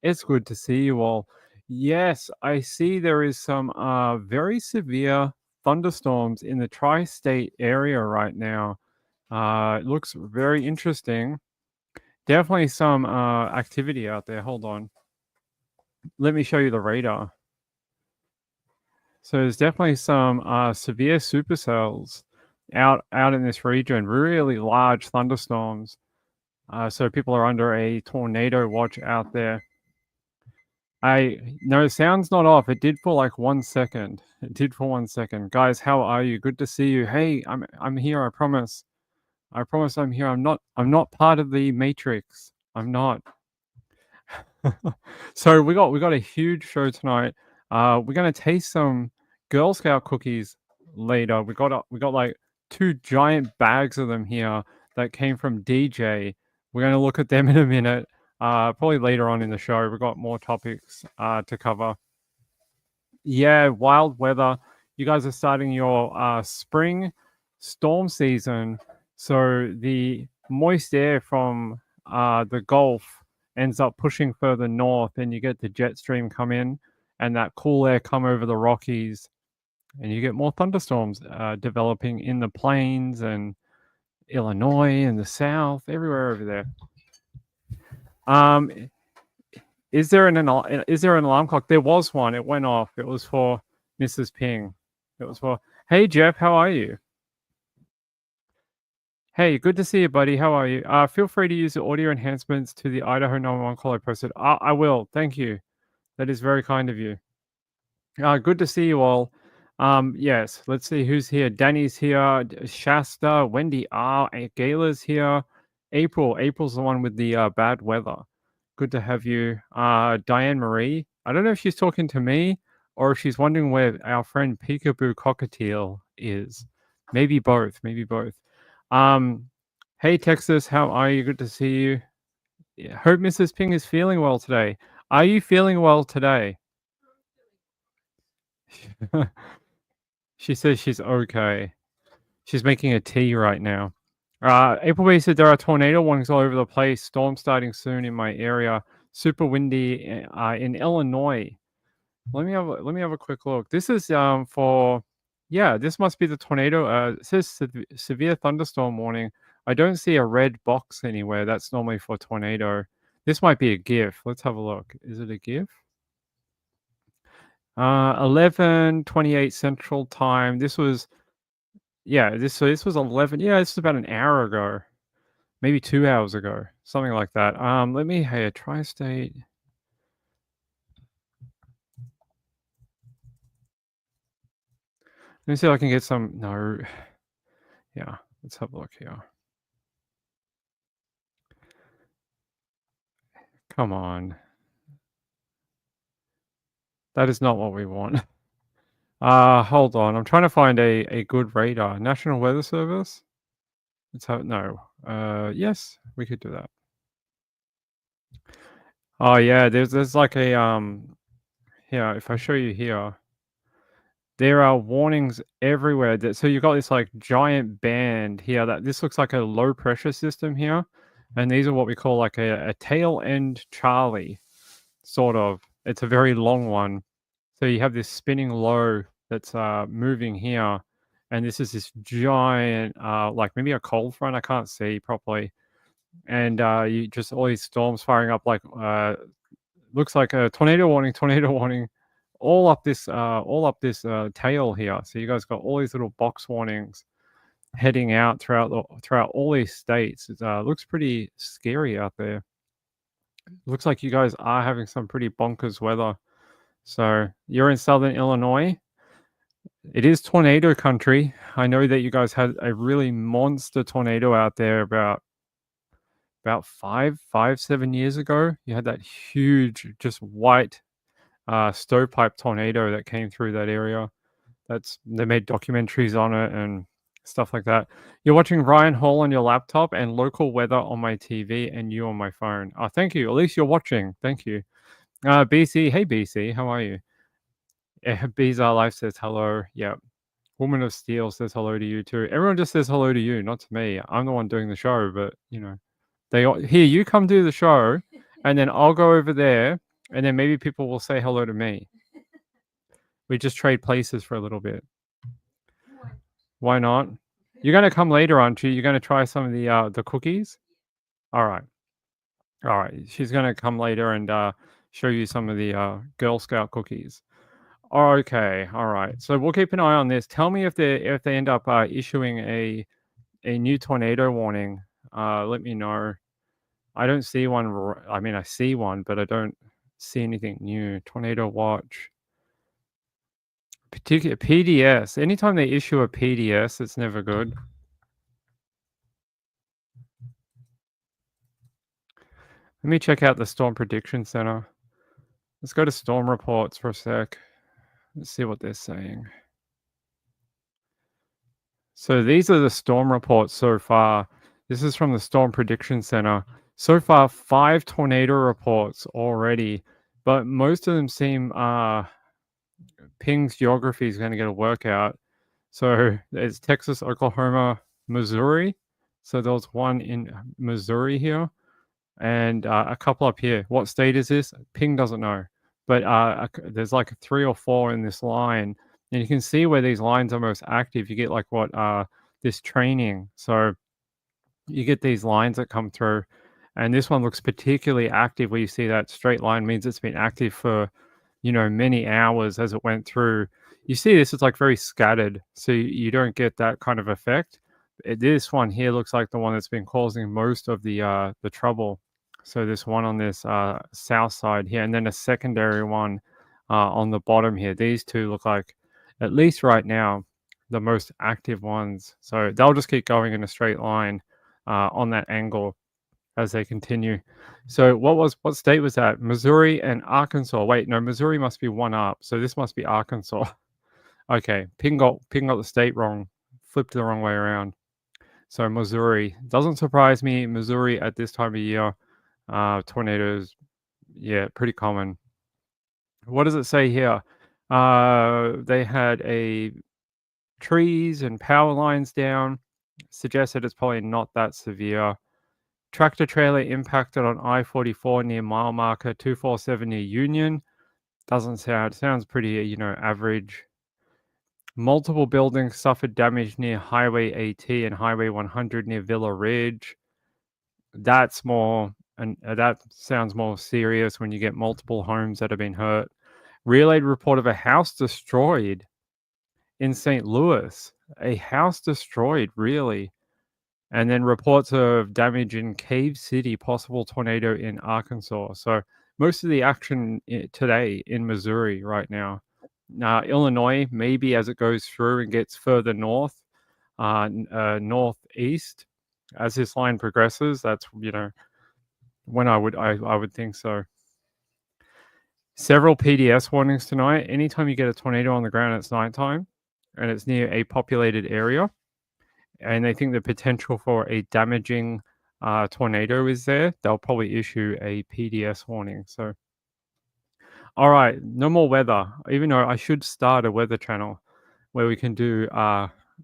It's good to see you all. Yes, I see there is some very severe thunderstorms in the tri-state area right now. It looks very interesting. Definitely some activity out there. Hold on. Let me show you the radar. So there's definitely some severe supercells out in this region, really large thunderstorms. So people are under a tornado watch out there. No, sound's not off. It did for like 1 second. It did for 1 second. Guys, how are you? Good to see you. Hey, I'm here, I promise. I promise I'm here. I'm not part of the Matrix. I'm not. So we got a huge show tonight. We're gonna taste some Girl Scout cookies later. We got like 2 giant bags of them here that came from DJ. We're gonna look at them in a minute. Probably later on in the show. We've got more topics to cover. Yeah, wild weather. You guys are starting your spring storm season. So the moist air from the Gulf ends up pushing further north, and you get the jet stream come in, and that cool air come over the Rockies, and you get more thunderstorms developing in the plains and Illinois and the South, everywhere over there. Is there an alarm clock? There was one. It went off. It was for Mrs. Ping. It was for. Hey Jeff, how are you? Hey, good to see you, buddy. How are you? Feel free to use the audio enhancements to the Idaho 911 call I posted. I will. Thank you. That is very kind of you. Good to see you all. Yes, let's see who's here. Danny's here. Shasta, Wendy R. Gayla's here. April's the one with the bad weather. Good to have you. Diane Marie. I don't know if she's talking to me or if she's wondering where our friend Peekaboo Cockatiel is. Maybe both. Hey Texas, how are you? Good to see you. Yeah, hope Mrs. Ping is feeling well today. Are you feeling well today? She says she's okay. She's making a tea right now. April B said there are tornado warnings all over the place. Storm starting soon in my area. Super windy in Illinois. Let me have a quick look. This is for this must be the tornado. It says severe thunderstorm warning. I don't see a red box anywhere. That's normally for tornado. This might be a GIF. Let's have a look. Is it a GIF? 11:28 Central Time. This was this was 11. Yeah, this was about an hour ago. Maybe 2 hours ago. Something like that. Let me tri-state. Let me see if I can get some. No. Yeah, let's have a look here. Come on. That is not what we want. Hold on. I'm trying to find a good radar. National Weather Service? Let's have no. Yes, we could do that. Oh yeah, there's like a here, if I show you here, there are warnings everywhere. So you've got this like giant band here that this looks like a low pressure system here. And these are what we call like a tail end Charlie, sort of. It's a very long one. So you have this spinning low that's moving here. And this is this giant, like maybe a cold front. I can't see properly. And you just all these storms firing up like looks like a tornado warning all up this tail here. So you guys got all these little box warnings heading out throughout all these states. It looks pretty scary out there. Looks like you guys are having some pretty bonkers weather. So you're in southern Illinois. It is tornado country. I know that you guys had a really monster tornado out there about 7 years ago. You had that huge, just white stovepipe tornado that came through that area. They made documentaries on it and stuff like that. You're watching Ryan Hall on your laptop and local weather on my TV and you on my phone. Oh, thank you. At least you're watching. Thank you. BC. Hey, BC. How are you? Bizarre Life says hello. Yeah. Woman of Steel says hello to you too. Everyone just says hello to you, not to me. I'm the one doing the show, but you know, here you come do the show, and then I'll go over there and then maybe people will say hello to me. We just trade places for a little bit. Why not? You're gonna come later, aren't you? You're gonna try some of the cookies. All right, all right. She's gonna come later and show you some of the Girl Scout cookies. Okay, all right. So we'll keep an eye on this. Tell me if they end up issuing a new tornado warning. Let me know. I don't see one. I mean, I see one, but I don't see anything new. Tornado watch. Particular PDS. Anytime they issue a PDS, it's never good. Let me check out the Storm Prediction Center. Let's go to storm reports for a sec. Let's see what they're saying. So these are the storm reports so far. This is from the Storm Prediction Center. So far, 5 tornado reports already, but most of them seem Ping's geography is going to get a workout. So it's Texas, Oklahoma, Missouri. So there was one in Missouri here, and a couple up here. What state is this? Ping doesn't know, but there's like 3 or 4 in this line, and you can see where these lines are most active. You get like what this training. So you get these lines that come through, and this one looks particularly active. Where you see that straight line means it's been active for many hours as it went through. You see this, it's like very scattered, so you don't get that kind of effect. This one here looks like the one that's been causing most of the trouble. So this one on this south side here, and then a secondary one on the bottom here. These two look like, at least right now, the most active ones. So they'll just keep going in a straight line on that angle as they continue. So what state was that? Missouri and Arkansas. Wait, no, Missouri must be one up. So this must be Arkansas. Okay, Ping got the state wrong, flipped the wrong way around. So Missouri, doesn't surprise me. Missouri at this time of year, tornadoes, yeah, pretty common. What does it say here? They had trees and power lines down. Suggested it's probably not that severe. Tractor trailer impacted on I-44 near mile marker 247 near Union. Sounds pretty, average. Multiple buildings suffered damage near Highway AT and Highway 100 near Villa Ridge. That's more, and that sounds more serious when you get multiple homes that have been hurt. Relayed report of a house destroyed in St. Louis. A house destroyed, really. And then reports of damage in Cave City, possible tornado in Arkansas. So most of the action today in Missouri right now. Illinois, maybe as it goes through and gets further north, northeast, as this line progresses. That's when I would think so. Several PDS warnings tonight. Anytime you get a tornado on the ground, it's nighttime, and it's near a populated area, and they think the potential for a damaging tornado is there, they'll probably issue a PDS warning. So, all right, no more weather. Even though I should start a weather channel where we can do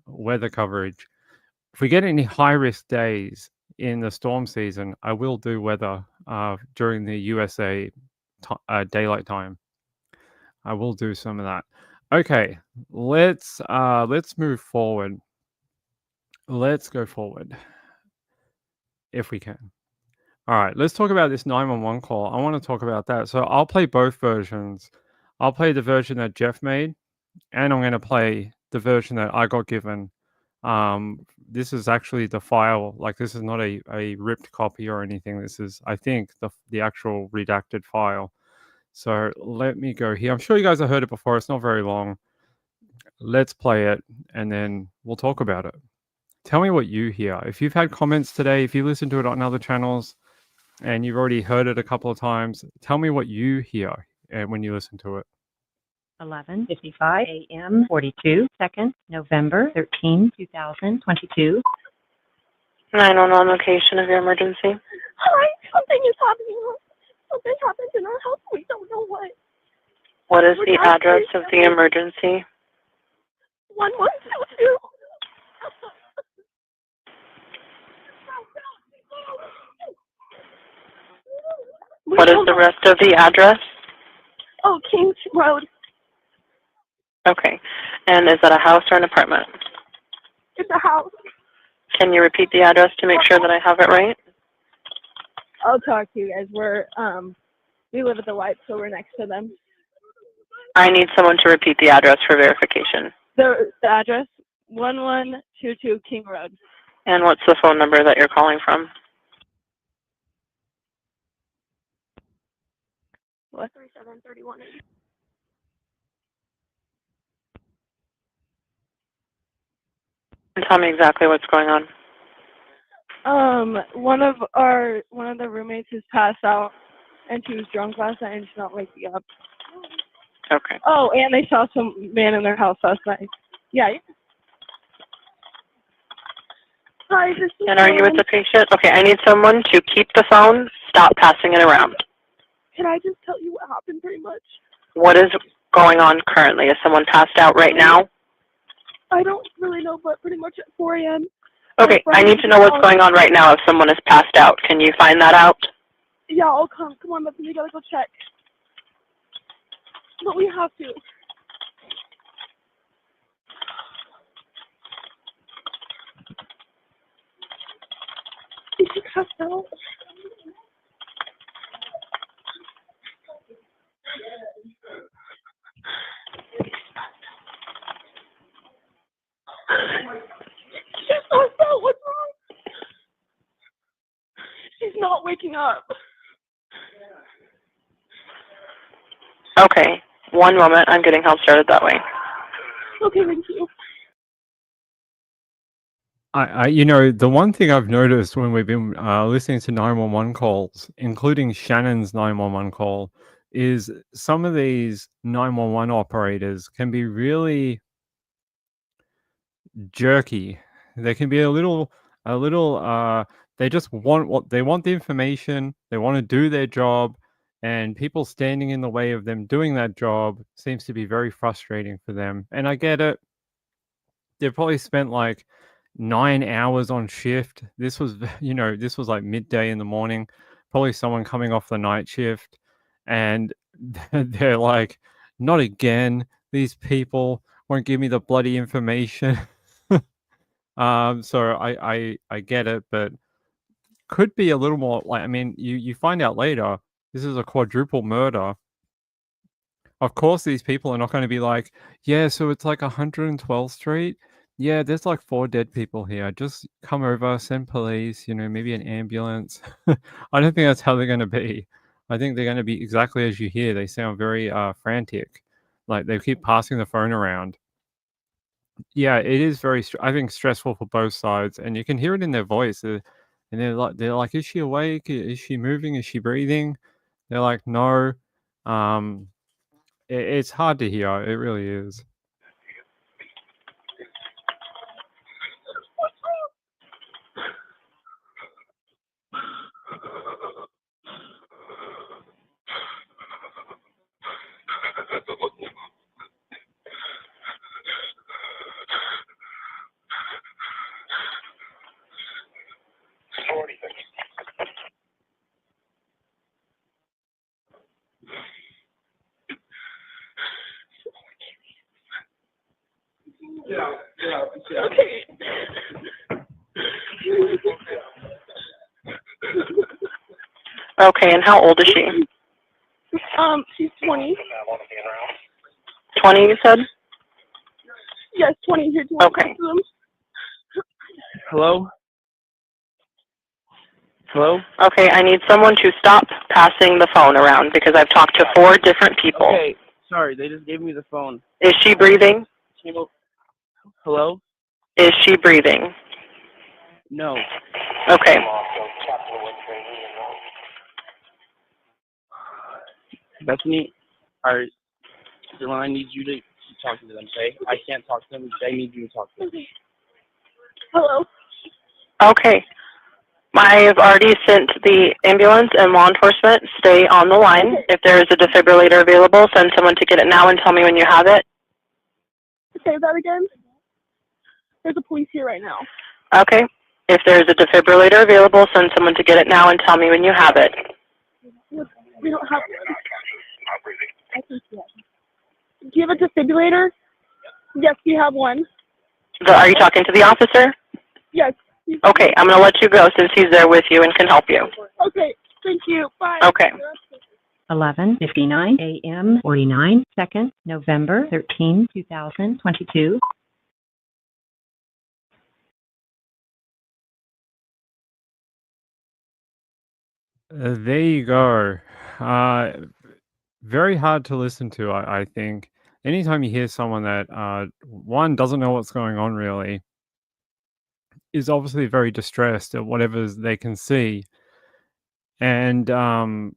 weather coverage. If we get any high-risk days in the storm season, I will do weather during the USA daylight time. I will do some of that. Okay, let's move forward. Let's go forward if we can. All right, let's talk about this 911 call. I want to talk about that. So I'll play both versions. I'll play the version that Jeff made, and I'm going to play the version that I got given. This is actually the file. Like, this is not a ripped copy or anything. This is, I think, the actual redacted file. So let me go here. I'm sure you guys have heard it before. It's not very long. Let's play it, and then we'll talk about it. Tell me what you hear. If you've had comments today, if you listen to it on other channels, and you've already heard it a couple of times, tell me what you hear when you listen to it. 11:55 a.m. 42 seconds, November 13, 2022. 911 location of your emergency. Hi, something is happening. Something happened in our house. We don't know what. What is the address of the emergency? 1122. What is the rest of the address? Oh, Kings Road. Okay. And is that a house or an apartment? It's a house. Can you repeat the address to make sure that I have it right? I'll talk to you guys. We live at the White, so we're next to them. I need someone to repeat the address for verification. The address, 1122 King Road. And what's the phone number that you're calling from? What? 3731. And tell me exactly what's going on. One of the roommates has passed out, and she was drunk last night, and she's not waking up. Okay. Oh, and they saw some man in their house last night. Yeah. Hi, this is And are you with the patient? Okay, I need someone to keep the phone, stop passing it around. Can I just tell you what happened pretty much? What is going on currently? Is someone passed out right now? I don't really know, but pretty much at 4 a.m. Okay, I need to know what's going on right now if someone is passed out. Can you find that out? Yeah, I'll come. Come on, Bethany, we gotta go check. But we have to. Is she passed out? She's passed out. What's wrong? She's not waking up. Okay, one moment. I'm getting help started that way. Okay, thank you. The one thing I've noticed when we've been listening to 911 calls, including Shannon's 911 call, is some of these 911 operators can be really jerky. They can be a little, they just want the information, they want to do their job, and people standing in the way of them doing that job seems to be very frustrating for them. And I get it. They've probably spent like 9 hours on shift. This was, this was like midday in the morning, probably someone coming off the night shift, and they're like, not again. These people won't give me the bloody information. So I get it, but could be a little more like, I mean, you find out later, this is a quadruple murder. Of course, these people are not going to be like, yeah, so it's like 112th Street. Yeah, there's like 4 dead people here. Just come over, send police, maybe an ambulance. I don't think that's how they're going to be. I think they're going to be exactly as you hear. They sound very frantic. Like they keep passing the phone around. Yeah, it is very, I think, stressful for both sides, and you can hear it in their voice. And they're like, is she awake? Is she moving? Is she breathing? They're like, no. Um, it's hard to hear. It really is. Okay. Okay, and how old is she? She's 20. 20, you said? Yes, 20 here. Okay. Hello? Hello? Okay, I need someone to stop passing the phone around because I've talked to 4 different people. Okay, sorry, they just gave me the phone. Is she breathing? Hello? Is she breathing? No. Okay. Bethany, Dylan, I need you to talk to them, okay? I can't talk to them. I need you to talk to them. Okay. Hello? Okay. I have already sent the ambulance and law enforcement. Stay on the line. If there is a defibrillator available, send someone to get it now and tell me when you have it. Say that again? There's a police here right now. Okay. If there is a defibrillator available, send someone to get it now and tell me when you have it. We don't have one. I think yes. Do you have a defibrillator? Yes, we have one. Are you talking to the officer? Yes. Okay, I'm going to let you go since he's there with you and can help you. Okay, thank you. Bye. Okay. 11:59 a.m. 49 seconds, November 13, 2022. There you go. Very hard to listen to, I think. Anytime you hear someone that, one, doesn't know what's going on really, is obviously very distressed at whatever they can see. And, I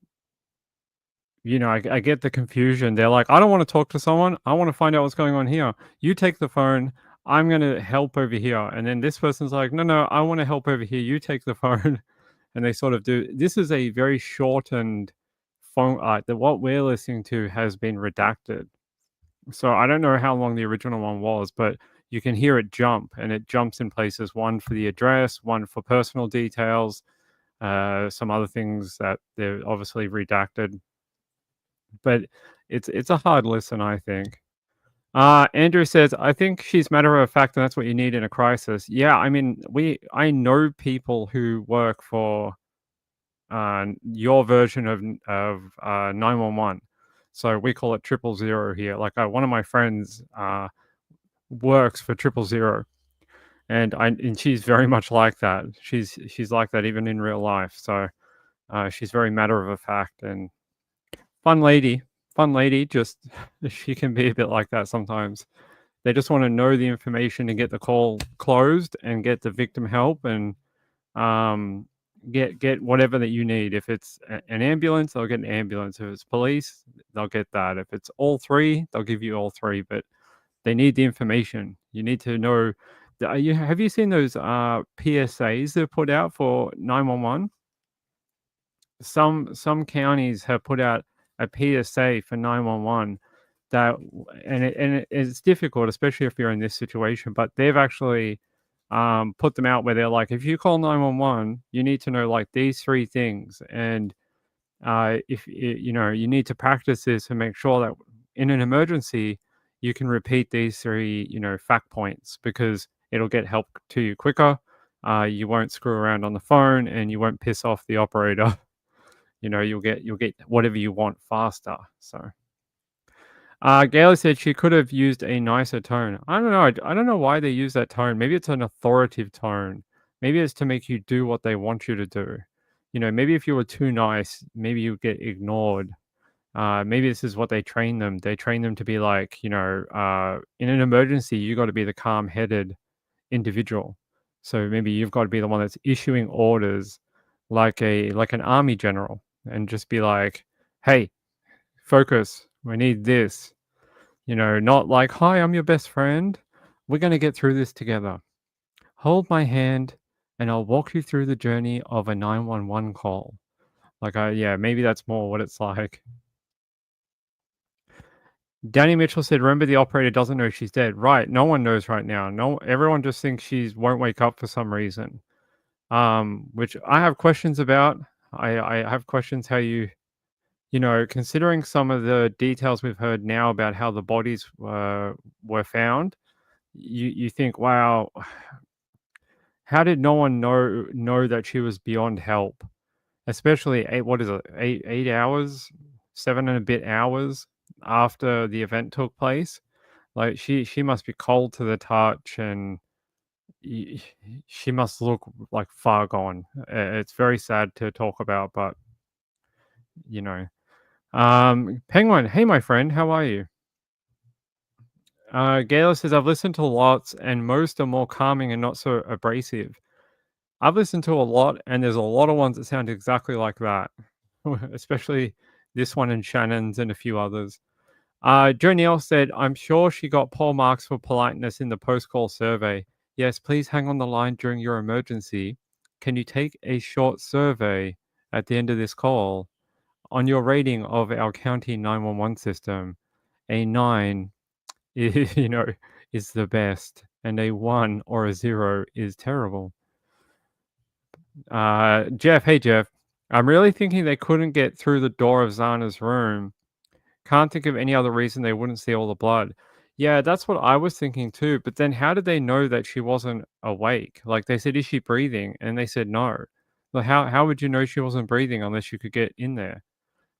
get the confusion. They're like, I don't want to talk to someone. I want to find out what's going on here. You take the phone. I'm going to help over here. And then this person's like, no, I want to help over here. You take the phone. And they sort of do. This is a very shortened phone. What we're listening to has been redacted. So I don't know how long the original one was, but you can hear it jump, and it jumps in places. One for the address, one for personal details, some other things that they're obviously redacted. But it's a hard listen, I think. Andrew says, I think she's matter of fact, and that's what you need in a crisis. Yeah, I mean, I know people who work for your version of 911. So we call it 000 here. Like one of my friends works for 000, and she's very much like that. She's like that even in real life. So she's very matter of fact and fun lady. Fun lady. Just she can be a bit like that sometimes. They just want to know the information and get the call closed and get the victim help and get whatever that you need. If it's an ambulance, they'll get an ambulance. If it's police, they'll get that. If it's all three, they'll give you all three. But they need the information. You need to know. Have you seen those PSAs they've put out for 911? Some counties have put out a PSA for 911 that, and it's difficult, especially if you're in this situation. But they've actually put them out where they're like, if you call 911, you need to know like these three things, and if you need to practice this and make sure that in an emergency you can repeat these three fact points, because it'll get help to you quicker. You won't screw around on the phone, and you won't piss off the operator. You'll get whatever you want faster. So Gail said she could have used a nicer tone. I don't know. I don't know why they use that tone. Maybe it's an authoritative tone. Maybe it's to make you do what they want you to do. Maybe if you were too nice, maybe you get ignored. Maybe this is what they train them. They train them to be like, in an emergency, you got to be the calm-headed individual. So maybe you've got to be the one that's issuing orders like an army general, and just be like, hey, focus. We need this. Not like, hi, I'm your best friend. We're going to get through this together. Hold my hand and I'll walk you through the journey of a 911 call. Like, maybe that's more what it's like. Danny Mitchell said, remember the operator doesn't know she's dead. Right. No one knows right now. No, everyone just thinks she won't wake up for some reason. Which I have questions about. I have questions how considering some of the details we've heard now about how the bodies were found, you think, wow, how did no one know that she was beyond help? Especially 8 hours, 7 and a bit hours after the event took place. Like she must be cold to the touch, and she must look like far gone. It's very sad to talk about, but Penguin, hey my friend, how are you? Gayla says, I've listened to lots and most are more calming and not so abrasive. I've listened to a lot and there's a lot of ones that sound exactly like that, especially this one and Shannon's and a few others. Joe Neal said, I'm sure she got poor marks for politeness in the post-call survey. Yes, please hang on the line during your emergency. Can you take a short survey at the end of this call? On your rating of our county 911 system, a 9 is, is the best, and a 1 or a 0 is terrible. Jeff, hey Jeff, I'm really thinking they couldn't get through the door of Zana's room. Can't think of any other reason they wouldn't see all the blood. Yeah, that's what I was thinking too. But then how did they know that she wasn't awake? Like they said, is she breathing? And they said no. Like how would you know she wasn't breathing unless you could get in there?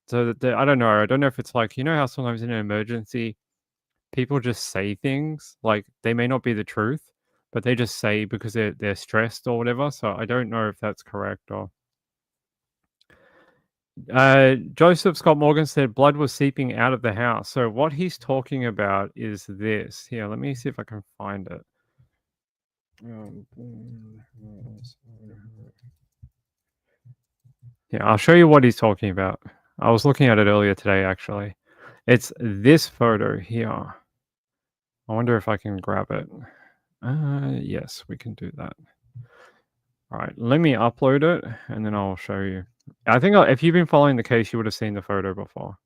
So I don't know. I don't know if it's like, you know how sometimes in an emergency people just say things like they may not be the truth, but they just say because they're stressed or whatever. So I don't know if that's correct or. Joseph Scott Morgan said blood was seeping out of the house. So what he's talking about is this. Here, let me see if I can find it. Yeah, I'll show you what he's talking about. I was looking at it earlier today, actually. It's this photo here. I wonder if I can grab it. Yes, we can do that. All right, let me upload it, and then I'll show you. I think if you've been following the case, you would have seen the photo before.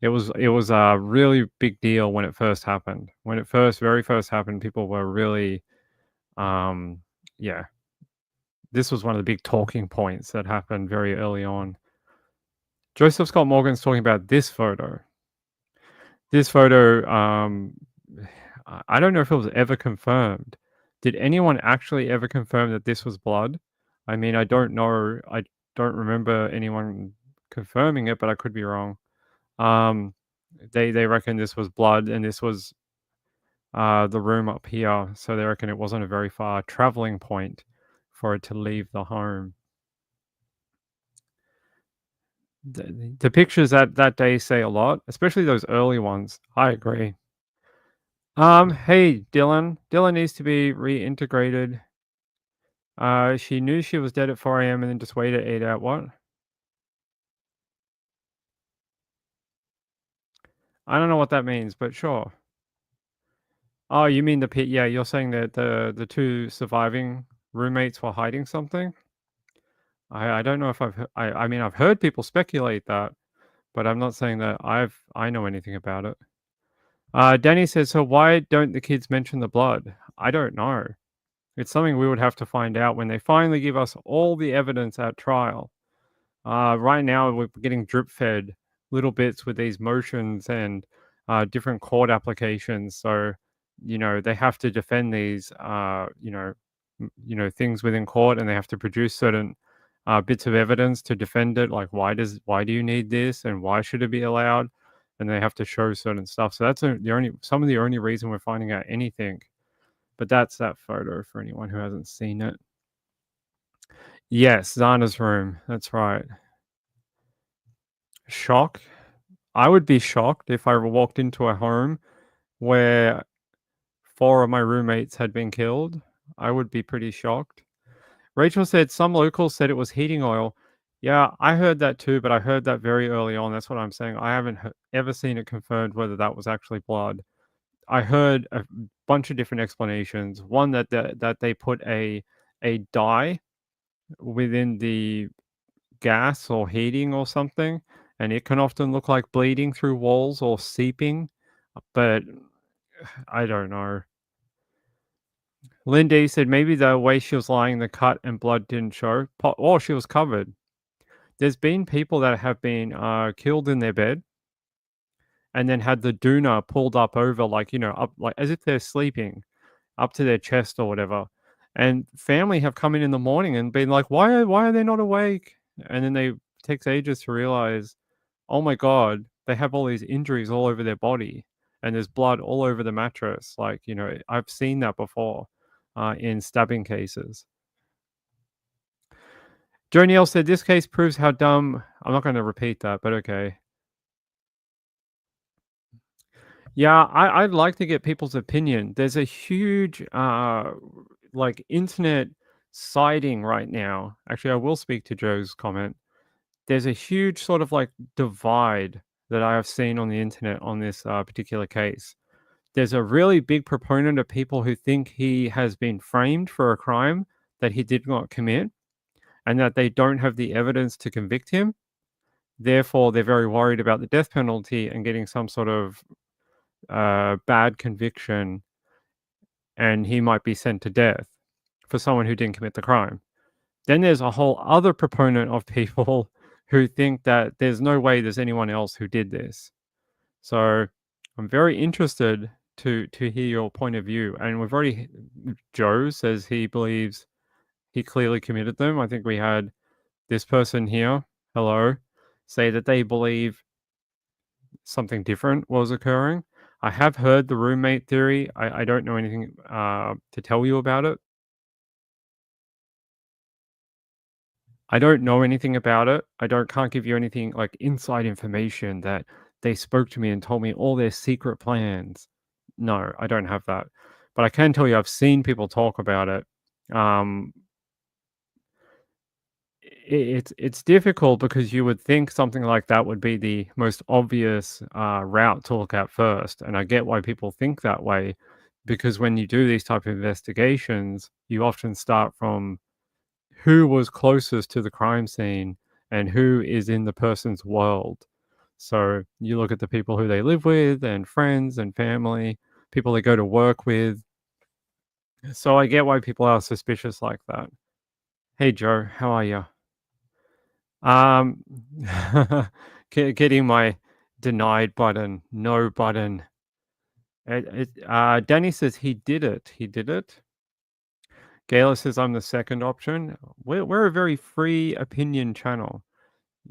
It was a really big deal when it first happened. When it very first happened, people were really, yeah. This was one of the big talking points that happened very early on. Joseph Scott Morgan's talking about this photo. This photo, I don't know if it was ever confirmed. Did anyone actually ever confirm that this was blood? I mean, I don't know. I don't remember anyone confirming it, but I could be wrong. They reckon this was blood, and this was the room up here. So they reckon it wasn't a very far traveling point for it to leave the home. The pictures that day say a lot, especially those early ones. I agree. Hey, Dylan. Dylan needs to be reintegrated. She knew she was dead at 4 a.m. and then just waited 8 out. What? I don't know what that means, but sure. Oh, you mean the pit? Yeah, you're saying that the two surviving roommates were hiding something? I don't know if I mean I've heard people speculate that, but I'm not saying that I know anything about it. Danny says, so why don't the kids mention the blood? I don't know. It's something we would have to find out when they finally give us all the evidence at trial. Right now, we're getting drip fed little bits with these motions and different court applications. So, they have to defend these, things within court, and they have to produce certain bits of evidence to defend it. Like, why do you need this, and why should it be allowed? And they have to show certain stuff. So that's some of the only reason we're finding out anything. But that's that photo for anyone who hasn't seen it. Yes, Zana's room. That's right. Shock. I would be shocked if I walked into a home where 4 of my roommates had been killed. I would be pretty shocked. Rachel said some locals said it was heating oil. Yeah, I heard that too, but I heard that very early on. That's what I'm saying. I haven't ever seen it confirmed whether that was actually blood. I heard a bunch of different explanations. One that they put a dye within the gas or heating or something, and it can often look like bleeding through walls or seeping, but I don't know. Lindy said maybe the way she was lying, the cut and blood didn't show. Oh, she was covered. There's been people that have been killed in their bed and then had the doona pulled up over, up like as if they're sleeping, up to their chest or whatever. And family have come in the morning and been like, why are they not awake? And then it takes ages to realize, oh my God, they have all these injuries all over their body and there's blood all over the mattress. I've seen that before in stabbing cases. Joe Neal said, this case proves how dumb. I'm not going to repeat that, but okay. Yeah, I'd like to get people's opinion. There's a huge, internet siding right now. Actually, I will speak to Joe's comment. There's a huge sort of divide that I have seen on the internet on this particular case. There's a really big proponent of people who think he has been framed for a crime that he did not commit and that they don't have the evidence to convict him. Therefore, they're very worried about the death penalty and getting some sort of bad conviction, and he might be sent to death for someone who didn't commit the crime. Then there's a whole other proponent of people who think that there's no way there's anyone else who did this. So I'm very interested to hear your point of view. And we've already Joe says he believes he clearly committed them. I think we had this person here, hello, say that they believe something different was occurring. I have heard the roommate theory. I don't know anything to tell you about it. I don't know anything about it. Can't give you anything like inside information that they spoke to me and told me all their secret plans. No, I don't have that. But I can tell you I've seen people talk about it. It's difficult because you would think something like that would be the most obvious route to look at first, and I get why people think that way, because when you do these type of investigations, you often start from who was closest to the crime scene and who is in the person's world. So you look at the people who they live with and friends and family, people they go to work with. So I get why people are suspicious like that. Hey Joe, how are you? Getting my denied button, no button. Danny says he did it. He did it. Gayla says I'm the second option. We're a very free opinion channel.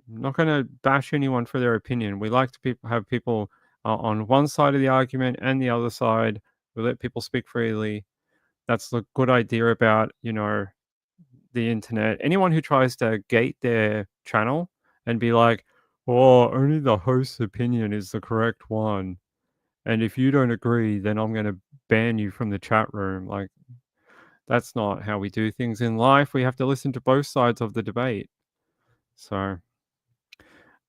I'm not going to bash anyone for their opinion. We like to have people on one side of the argument and the other side. We let people speak freely. That's the good idea about, the internet. Anyone who tries to gate their channel and be like, oh, only the host's opinion is the correct one. And if you don't agree, then I'm going to ban you from the chat room. Like, that's not how we do things in life. We have to listen to both sides of the debate. So,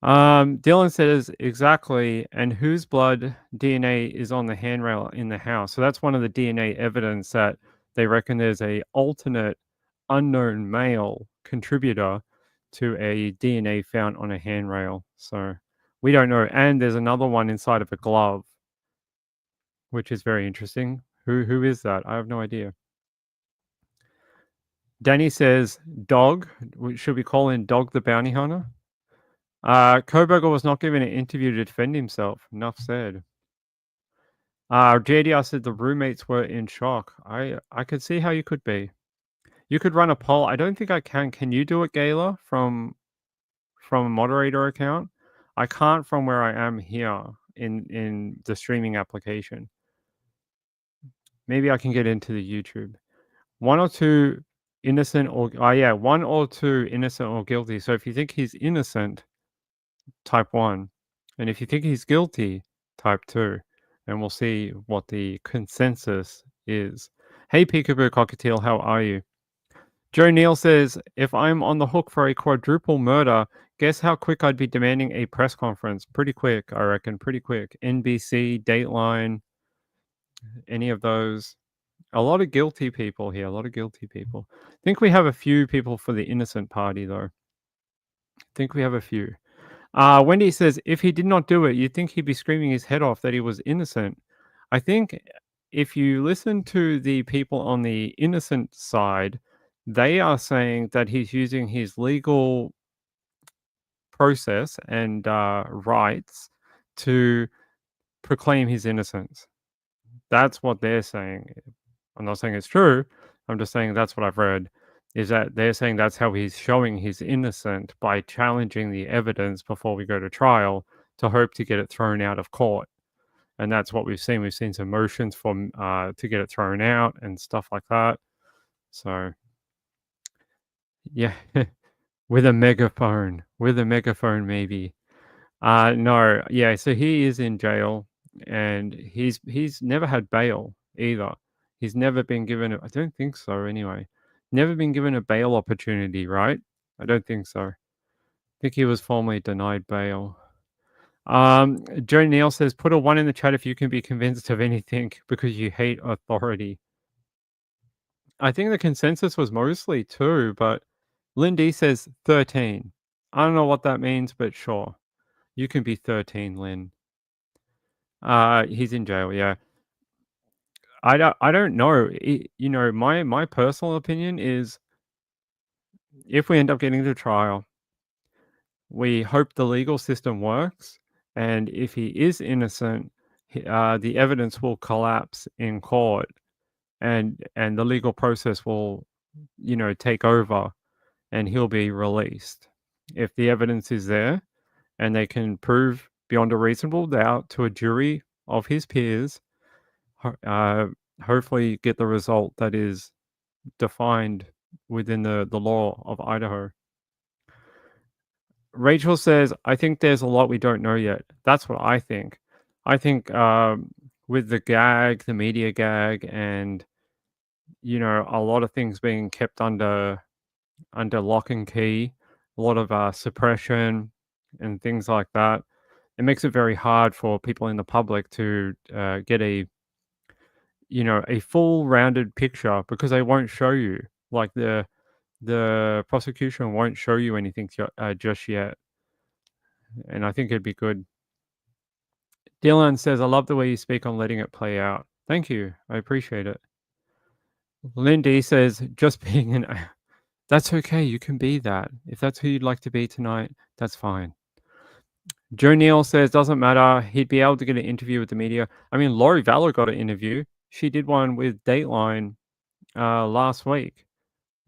Dylan says exactly. And whose blood DNA is on the handrail in the house? So that's one of the DNA evidence that they reckon there's a alternate unknown male contributor to a DNA found on a handrail. So we don't know. And there's another one inside of a glove, which is very interesting. Who is that? I have no idea. Danny says, Dog. Should we call in Dog the Bounty Hunter? Kohberger was not given an interview to defend himself. Enough said. JDR said the roommates were in shock. I could see how you could be. You could run a poll. I don't think I can. Can you do it, Gayla, from a moderator account? I can't from where I am here in the streaming application. Maybe I can get into the YouTube. One or two innocent or one or two innocent or guilty. So if you think he's innocent, type 1. And if you think he's guilty, type 2. And we'll see what the consensus is. Hey, Peekaboo Cockatiel, how are you? Joe Neal says, if I'm on the hook for a quadruple murder, guess how quick I'd be demanding a press conference? Pretty quick, I reckon. Pretty quick. NBC, Dateline, any of those. A lot of guilty people here. A lot of guilty people. I think we have a few people for the innocent party, though. I think we have a few. Wendy says, if he did not do it, you'd think he'd be screaming his head off that he was innocent. I think if you listen to the people on the innocent side, they are saying that he's using his legal process and rights to proclaim his innocence. That's what they're saying. I'm not saying it's true. I'm just saying that's what I've read, is that they're saying that's how he's showing he's innocent by challenging the evidence before we go to trial to hope to get it thrown out of court. And that's what we've seen. We've seen some motions from to get it thrown out and stuff like that. So, yeah, with a megaphone, maybe. No, yeah. So he is in jail, and he's never had bail either. He's never been given. I don't think so. Anyway, never been given a bail opportunity, right? I don't think so. I think he was formally denied bail. Joe Neal says, put a 1 in the chat if you can be convinced of anything because you hate authority. I think the consensus was mostly 2, but Lindy says 13. I don't know what that means, but sure. You can be 13, Lynn. He's in jail, yeah. I don't know. My personal opinion is if we end up getting to trial, we hope the legal system works And if he is innocent, the evidence will collapse in court, and the legal process will, take over, and he'll be released. If the evidence is there and they can prove beyond a reasonable doubt to a jury of his peers, hopefully get the result that is defined within the law of Idaho. Rachel says, I think there's a lot we don't know yet. That's what I think. I think with the media gag, and, a lot of things being kept under lock and key, a lot of suppression and things like that, it makes it very hard for people in the public to get a full rounded picture, because they won't show you, like the prosecution won't show you anything just yet. And I think it'd be good. Dylan says, I love the way you speak on letting it play out. Thank you. I appreciate it. Lindy says, just being that's okay. You can be that. If that's who you'd like to be tonight, that's fine. Joe Neal says, doesn't matter. He'd be able to get an interview with the media. I mean, Lori Vallow got an interview. She did one with Dateline last week.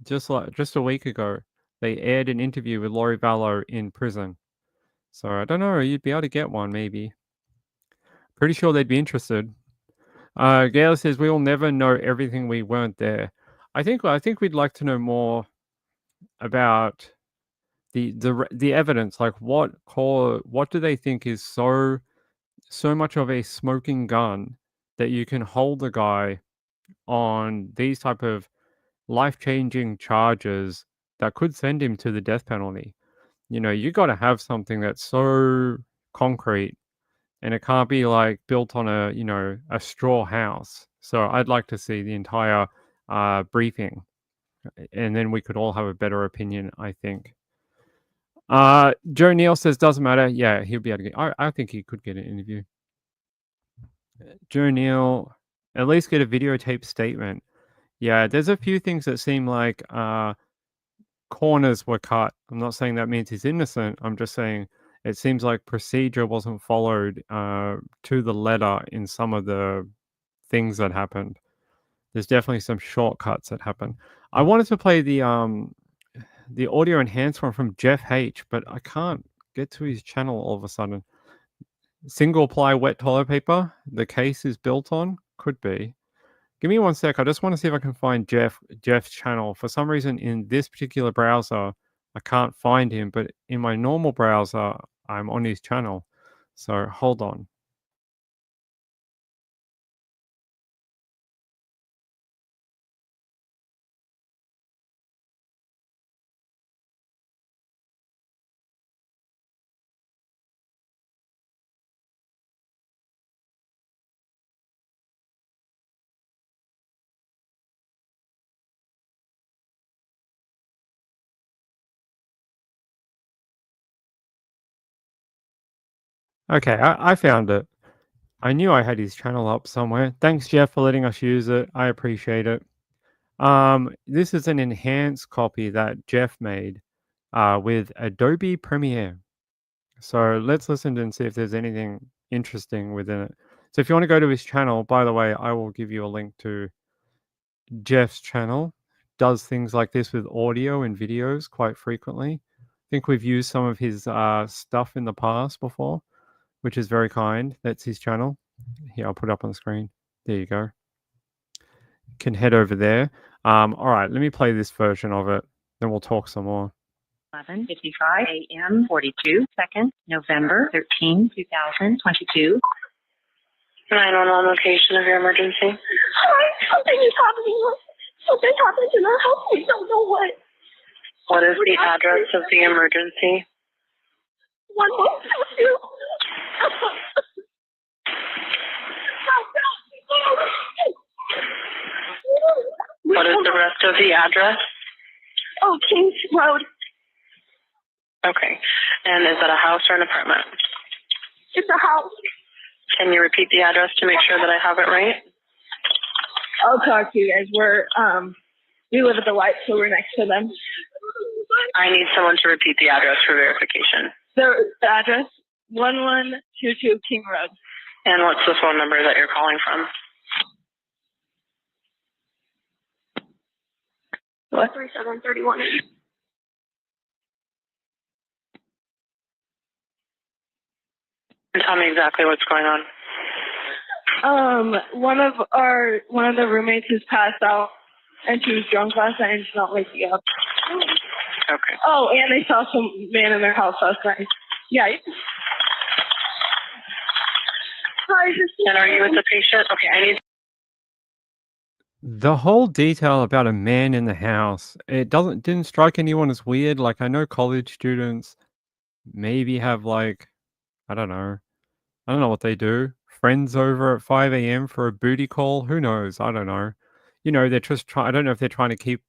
Just a week ago, they aired an interview with Lori Vallow in prison. So I don't know. You'd be able to get one, maybe. Pretty sure they'd be interested. Gail says, we will never know everything. We weren't there. I think we'd like to know more about the evidence. Like, what do they think is so much of a smoking gun that you can hold the guy on these type of life-changing charges that could send him to the death penalty? You got to have something that's so concrete, and it can't be like built on a straw house. So I'd like to see the entire briefing, and then we could all have a better opinion, I think. Joe Neal says, doesn't matter. Yeah, he'll be able to get, I think he could get an interview. Joe Neal, at least get a videotape statement. Yeah, there's a few things that seem like corners were cut. I'm not saying that means he's innocent. I'm just saying it seems like procedure wasn't followed to the letter in some of the things that happened. There's definitely some shortcuts that happened. I wanted to play the audio enhanced one from Jeff H, but I can't get to his channel all of a sudden. Single ply wet toilet paper, the case is built on? Could be. Give me 1 sec. I just want to see if I can find Jeff's channel. For some reason, in this particular browser, I can't find him, but in my normal browser, I'm on his channel. So hold on. Okay, I found it. I knew I had his channel up somewhere. Thanks, Jeff, for letting us use it. I appreciate it. This is an enhanced copy that Jeff made with Adobe Premiere. So let's listen and see if there's anything interesting within it. So if you want to go to his channel, by the way, I will give you a link to Jeff's channel. Does things like this with audio and videos quite frequently. I think we've used some of his stuff in the past before, which is very kind. That's his channel. Here, I'll put it up on the screen. There you go. Can head over there. All right, let me play this version of it. Then we'll talk some more. 11:55 a.m. 42 seconds, November 13, 2022. 911 location of your emergency. Hi, something is happening. Something happened in our house. We don't know what. What is the address of the emergency? 1122. What is the rest of the address? Oh, Kings Road. Okay. And is that a house or an apartment? It's a house. Can you repeat the address to make sure that I have it right? I'll talk to you guys. We live at the light, so we're next to them. I need someone to repeat the address for verification. The address, 1122 King Road. And what's the phone number that you're calling from? What? 3731. And tell me exactly what's going on. One of the roommates has passed out, and she was drunk last night and she's not waking up. Okay. Oh, and they saw some man in their house last night. Yeah. Hi, And are you with the patient? Okay, I need. The whole detail about a man in the house, it didn't strike anyone as weird. Like, I know college students maybe have, like, I don't know what they do. Friends over at 5 a.m. for a booty call. Who knows? I don't know. They're just I don't know if they're trying to keep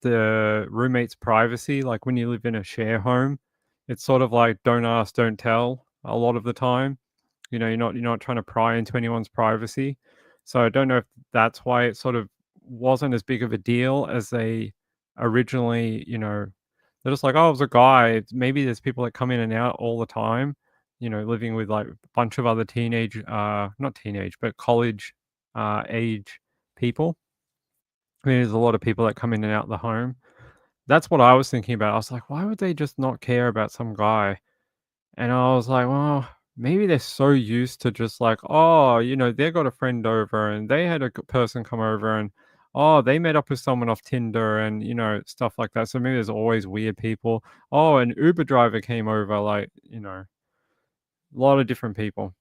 the roommate's privacy. Like when you live in a share home, it's sort of like don't ask, don't tell a lot of the time. You're not trying to pry into anyone's privacy. So I don't know if that's why it sort of wasn't as big of a deal as they originally, they're just like, oh, it was a guy. Maybe there's people that come in and out all the time, living with like a bunch of other not teenage, but college age people. I mean, there's a lot of people that come in and out of the home. That's what I was thinking about. I was like, why would they just not care about some guy? And I was like, well, maybe they're so used to just like, oh, they got a friend over and they had a person come over and, oh, they met up with someone off Tinder and, stuff like that. So maybe there's always weird people. Oh, an Uber driver came over, like, a lot of different people.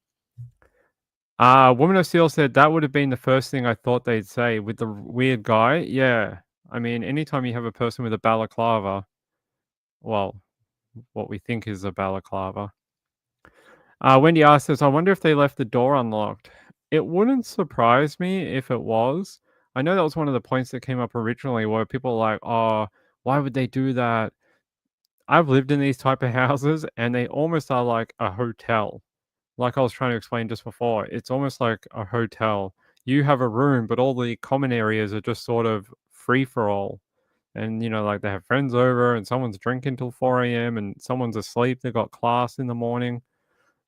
Woman of Steel said that would have been the first thing I thought they'd say with the weird guy. Yeah. I mean, anytime you have a person with a balaclava, well, what we think is a balaclava. Wendy asked us, I wonder if they left the door unlocked. It wouldn't surprise me if it was. I know that was one of the points that came up originally where people were like, oh, why would they do that? I've lived in these type of houses and they almost are like a hotel. Like I was trying to explain just before, it's almost like a hotel. You have a room, but all the common areas are just sort of free for all. And, like they have friends over and someone's drinking till 4 a.m. and someone's asleep. They've got class in the morning.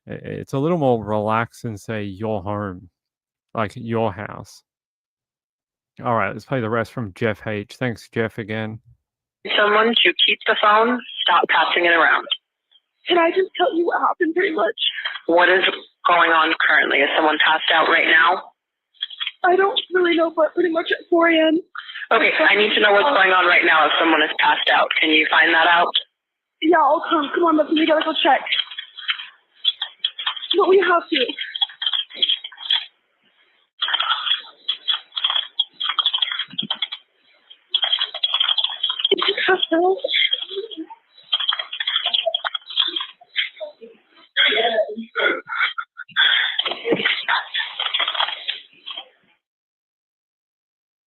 It's a little more relaxed than, say, your home, like your house. All right, let's play the rest from Jeff H. Thanks, Jeff, again. Someone to keep the phone, stop passing it around. Can I just tell you what happened pretty much? What is going on currently? Is someone passed out right now? I don't really know, but pretty much at 4 a.m. Okay, I need to know what's going on right now if someone is passed out. Can you find that out? Yeah, I'll come. Come on, but we gotta go check. But we have to. Did you pass out?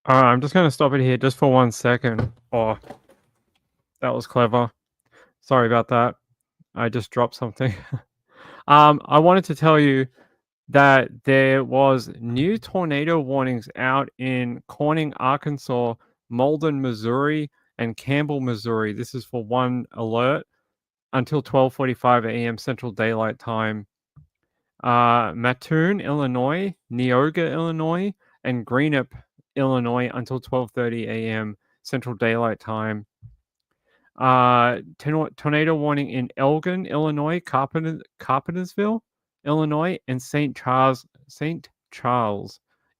All right, I'm just going to stop it here just for 1 second. Oh, that was clever. Sorry about that. I just dropped something. I wanted to tell you that there was new tornado warnings out in Corning, Arkansas, Malden, Missouri, and Campbell, Missouri. This is for one alert until 12:45 a.m. Central Daylight Time. Mattoon, Illinois, Neoga, Illinois, and Greenup, Illinois until 12:30 a.m. Central Daylight Time. Tornado warning in Elgin, Illinois, Carpentersville, Illinois, and St. Charles,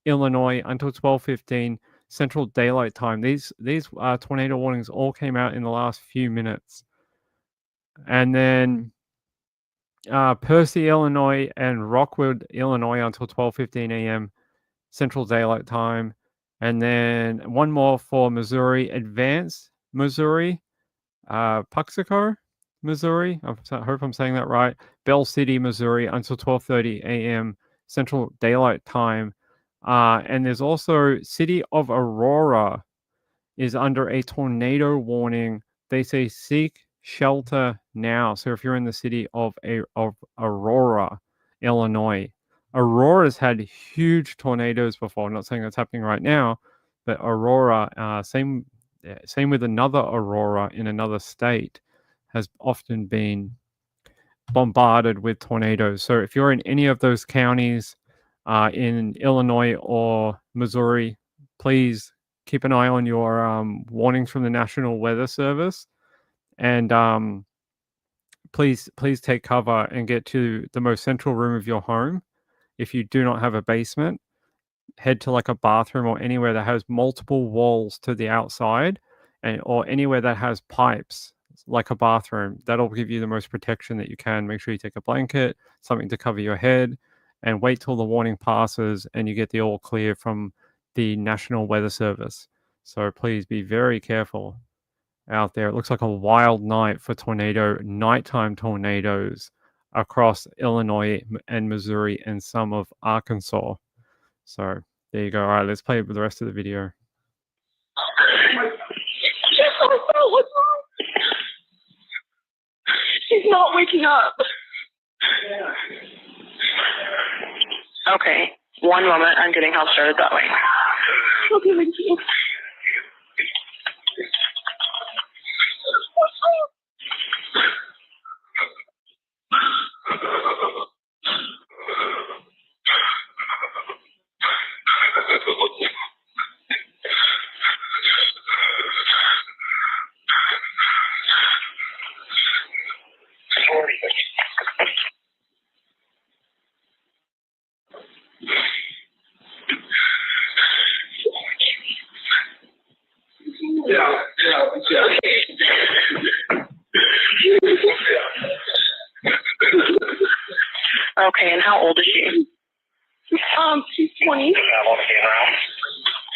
Illinois until 12:15 Central Daylight Time. These tornado warnings all came out in the last few minutes. And then Percy, Illinois, and Rockwood, Illinois until 12:15 a.m. Central Daylight Time. And then one more for Missouri, Advance, Missouri, Puxico, Missouri. I hope I'm saying that right. Bell City, Missouri until 12:30 a.m. Central Daylight Time. And there's also City of Aurora is under a tornado warning. They say seek shelter now. So if you're in the city of Aurora, Illinois, Aurora's had huge tornadoes before. I'm not saying that's happening right now, but Aurora, same with another Aurora in another state, has often been bombarded with tornadoes. So if you're in any of those counties in Illinois or Missouri, please keep an eye on your warnings from the National Weather Service, and please take cover and get to the most central room of your home. If you do not have a basement, head to like a bathroom or anywhere that has multiple walls to the outside, or anywhere that has pipes like a bathroom. That'll give you the most protection that you can. Make sure you take a blanket, something to cover your head, and wait till the warning passes and you get the all clear from the National Weather Service. So please be very careful out there. It looks like a wild night for nighttime tornadoes across Illinois and Missouri and some of Arkansas. So there you go. All right, let's play the rest of the video. What's wrong? She's not waking up. Okay, one moment. I'm getting help started that way. Okay, thank you. Okay, and how old is she? She's 20.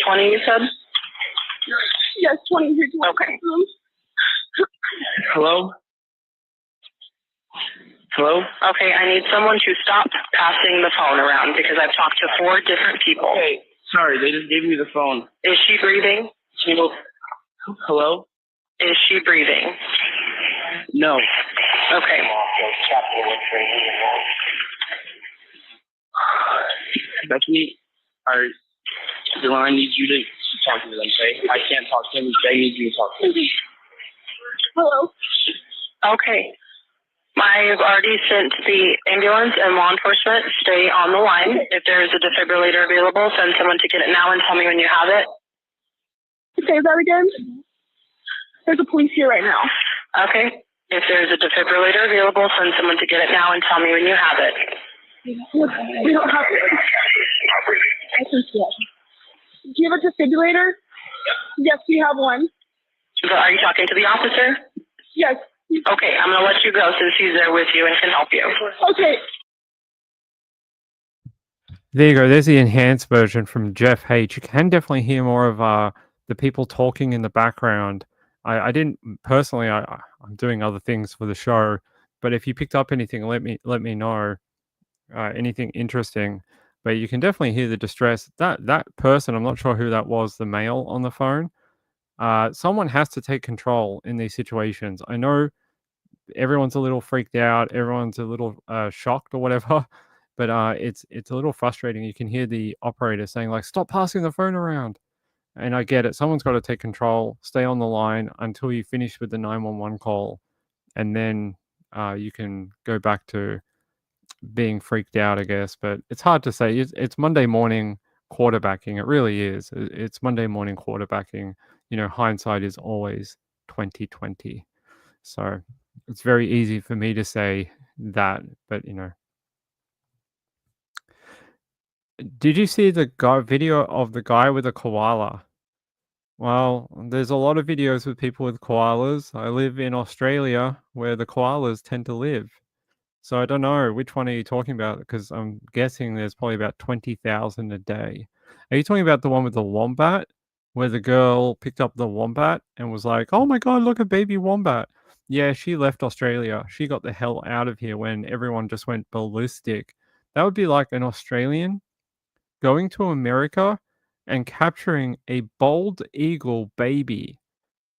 20, you said? Yes, 20 here. Okay. Hello? Hello? Okay, I need someone to stop passing the phone around because I've talked to 4 different people. Okay, sorry, they just gave me the phone. Is she breathing? Hello? Is she breathing? No. Okay. Bethany, the line needs you to talk to them, okay? I can't talk to them. They need you to talk to them. Hello. Okay. I've already sent the ambulance and law enforcement. Stay on the line. If there is a defibrillator available, send someone to get it now and tell me when you have it. Say that again. There's a police here right now. Okay. If there is a defibrillator available, send someone to get it now and tell me when you have it. We don't have it. I think yes. Do you have a defibrillator? Yes, we have one. So are you talking to the officer? Yes. Okay, I'm going to let you go since he's there with you and can help you. Okay. There you go. There's the enhanced version from Jeff H. You can definitely hear more of the people talking in the background. I didn't personally. I'm doing other things for the show, but if you picked up anything, let me know. Anything interesting, but you can definitely hear the distress. That person, I'm not sure who that was, the male on the phone. Someone has to take control in these situations. I know everyone's a little freaked out, everyone's a little shocked or whatever, but it's a little frustrating. You can hear the operator saying like, "Stop passing the phone around." And I get it. Someone's got to take control. Stay on the line until you finish with the 911 call, and then you can go back to being freaked out, I guess. But it's hard to say. It's Monday morning quarterbacking. It really is. It's Monday morning quarterbacking. You know, hindsight is always 2020. So it's very easy for me to say that. But you know, did you see the video of the guy with a koala? Well, there's a lot of videos with people with koalas. I live in Australia where the koalas tend to live. So I don't know, which one are you talking about? Because I'm guessing there's probably about 20,000 a day. Are you talking about the one with the wombat, where the girl picked up the wombat and was like, "Oh my God, look, a baby wombat." Yeah, she left Australia. She got the hell out of here when everyone just went ballistic. That would be like an Australian going to America and capturing a bald eagle baby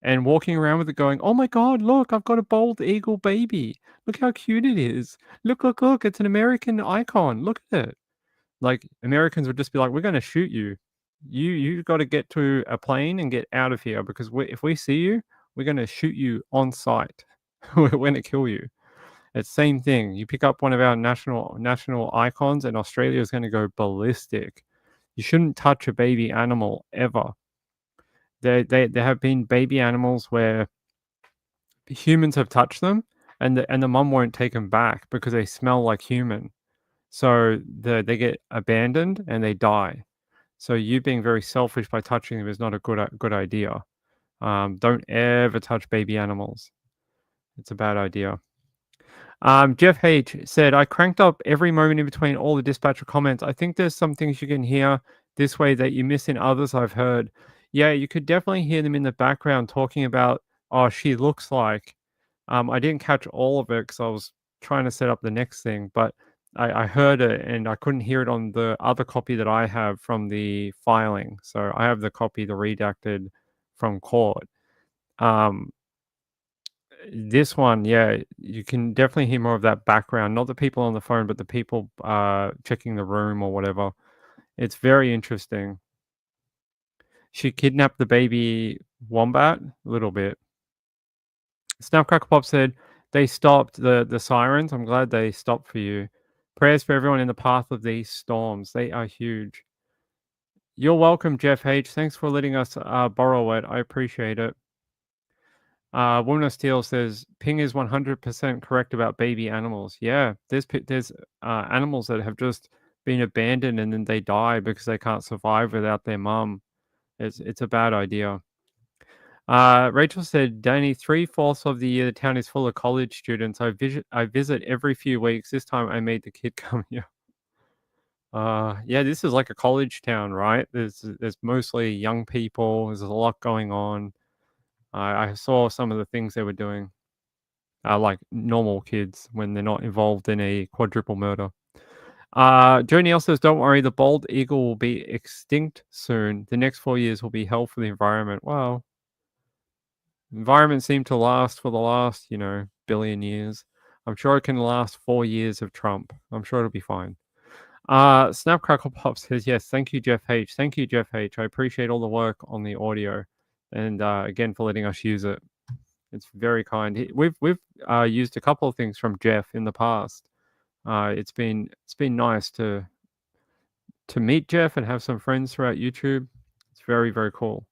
and walking around with it going, "Oh my God, look, I've got a bald eagle baby. Look how cute it is. Look, look, look, it's an American icon. Look at it." Like, Americans would just be like, "We're going to shoot you. You got to get to a plane and get out of here because if we see you, we're going to shoot you on sight. We're going to kill you." It's same thing. You pick up one of our national icons, and Australia is going to go ballistic. You shouldn't touch a baby animal ever. There have been baby animals where humans have touched them, and the mum won't take them back because they smell like human. So they get abandoned and they die. So you being very selfish by touching them is not a good idea. Don't ever touch baby animals. It's a bad idea. Jeff H said, I cranked up every moment in between all the dispatcher comments. I think there's some things you can hear this way that you miss in others I've heard. Yeah, you could definitely hear them in the background talking about, oh, she looks like. I didn't catch all of it because I was trying to set up the next thing, but I heard it and I couldn't hear it on the other copy that I have from the filing. So I have the copy, the redacted from court. This one, yeah, you can definitely hear more of that background, not the people on the phone, but the people checking the room or whatever. It's very interesting. She kidnapped the baby wombat a little bit. Snapcracker Pop said they stopped the sirens. I'm glad they stopped for you. Prayers for everyone in the path of these storms. They are huge. You're welcome, Jeff H. Thanks for letting us borrow it. I appreciate it. Woman of Steel says Ping is 100% correct about baby animals. Yeah, there's animals that have just been abandoned and then they die because they can't survive without their mum. It's a bad idea. Rachel said, Danny, 3/4 of the year the town is full of college students. I visit every few weeks. This time I made the kid come here. Yeah, this is like a college town, right? There's mostly young people. There's a lot going on. I saw some of the things they were doing, like normal kids when they're not involved in a quadruple murder. Joe Neal says, don't worry, the bald eagle will be extinct soon. The next 4 years will be hell for the environment. Well, environment seemed to last for the last, billion years. I'm sure it can last 4 years of Trump. I'm sure it'll be fine. Snapcrackle Pop says, yes, thank you, Jeff H. Thank you, Jeff H. I appreciate all the work on the audio. And again, for letting us use it. It's very kind. We've used a couple of things from Jeff in the past. It's been nice to meet Jeff and have some friends throughout YouTube. It's very, very cool.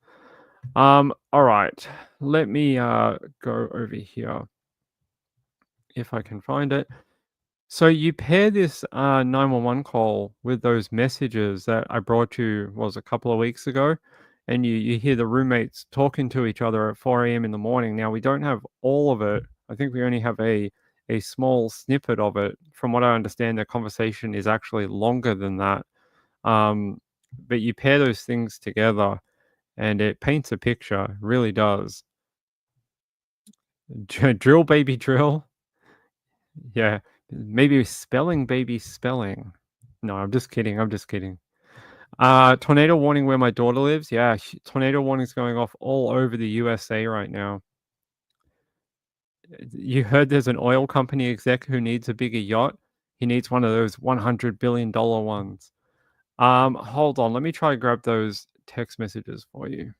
All right, let me go over here if I can find it. So you pair this 911 call with those messages that I brought you a couple of weeks ago, and you hear the roommates talking to each other at 4 a.m. in the morning. Now we don't have all of it. I think we only have a small snippet of it. From what I understand, their conversation is actually longer than that. But you pair those things together, and it paints a picture. It really does. Drill, baby, drill. Yeah. Maybe spelling baby spelling. No, I'm just kidding. Tornado warning where my daughter lives. Yeah, tornado warnings going off all over the USA right now. You heard there's an oil company exec who needs a bigger yacht. He needs one of those $100 billion ones. Hold on. Let me try to grab those text messages for you.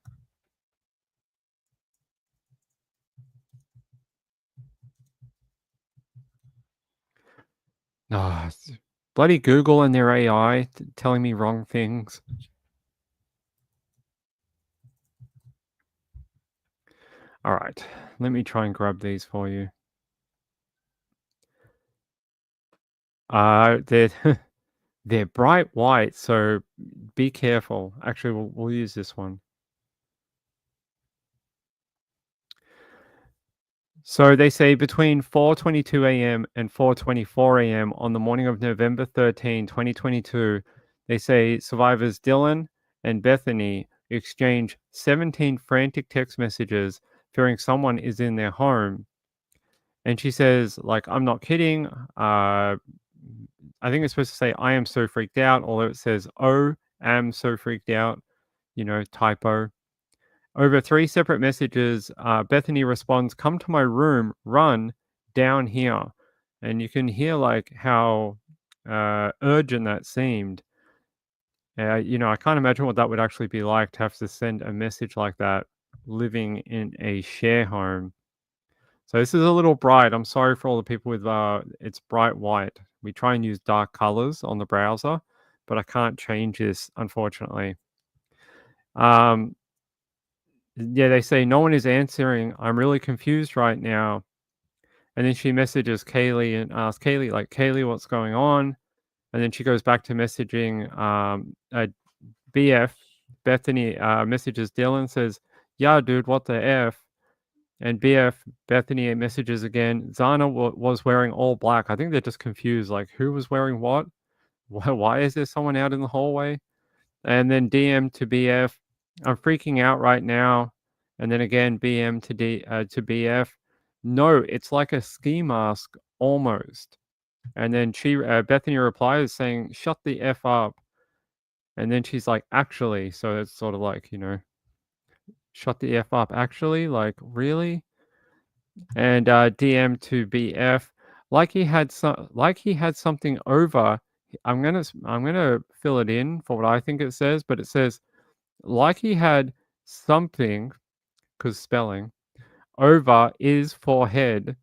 Bloody Google and their AI telling me wrong things. All right, let me try and grab these for you. They're they're bright white, so be careful. Actually, we'll use this one. So they say between 4:22 a.m. and 4:24 a.m. on the morning of November 13, 2022, they say survivors Dylan and Bethany exchange 17 frantic text messages fearing someone is in their home. And she says, like, I'm not kidding. I think it's supposed to say, I am so freaked out, although it says, oh, am so freaked out, typo. Over 3 separate messages, Bethany responds, come to my room, run down here. And you can hear like how urgent that seemed. I can't imagine what that would actually be like to have to send a message like that living in a share home. So this is a little bright. I'm sorry for all the people with it's bright white. We try and use dark colors on the browser, but I can't change this, unfortunately. Yeah, they say no one is answering. I'm really confused right now. And then she messages Kaylee and asks Kaylee, like, Kaylee, what's going on? And then she goes back to messaging BF. Bethany messages Dylan, says, yeah, dude, what the F? And Bethany messages again, Zana was wearing all black. I think they're just confused, like, who was wearing what? Why is there someone out in the hallway? And then DM to BF, I'm freaking out right now. And then again, BM to BF, no, it's like a ski mask almost. And then Bethany replies saying, shut the F up. And then she's like, actually. So it's sort of like, shut the F up, actually? Like, really? And DM to BF, like he had something over. I'm gonna fill it in for what I think it says, but it says like he had something, because spelling, over is forehead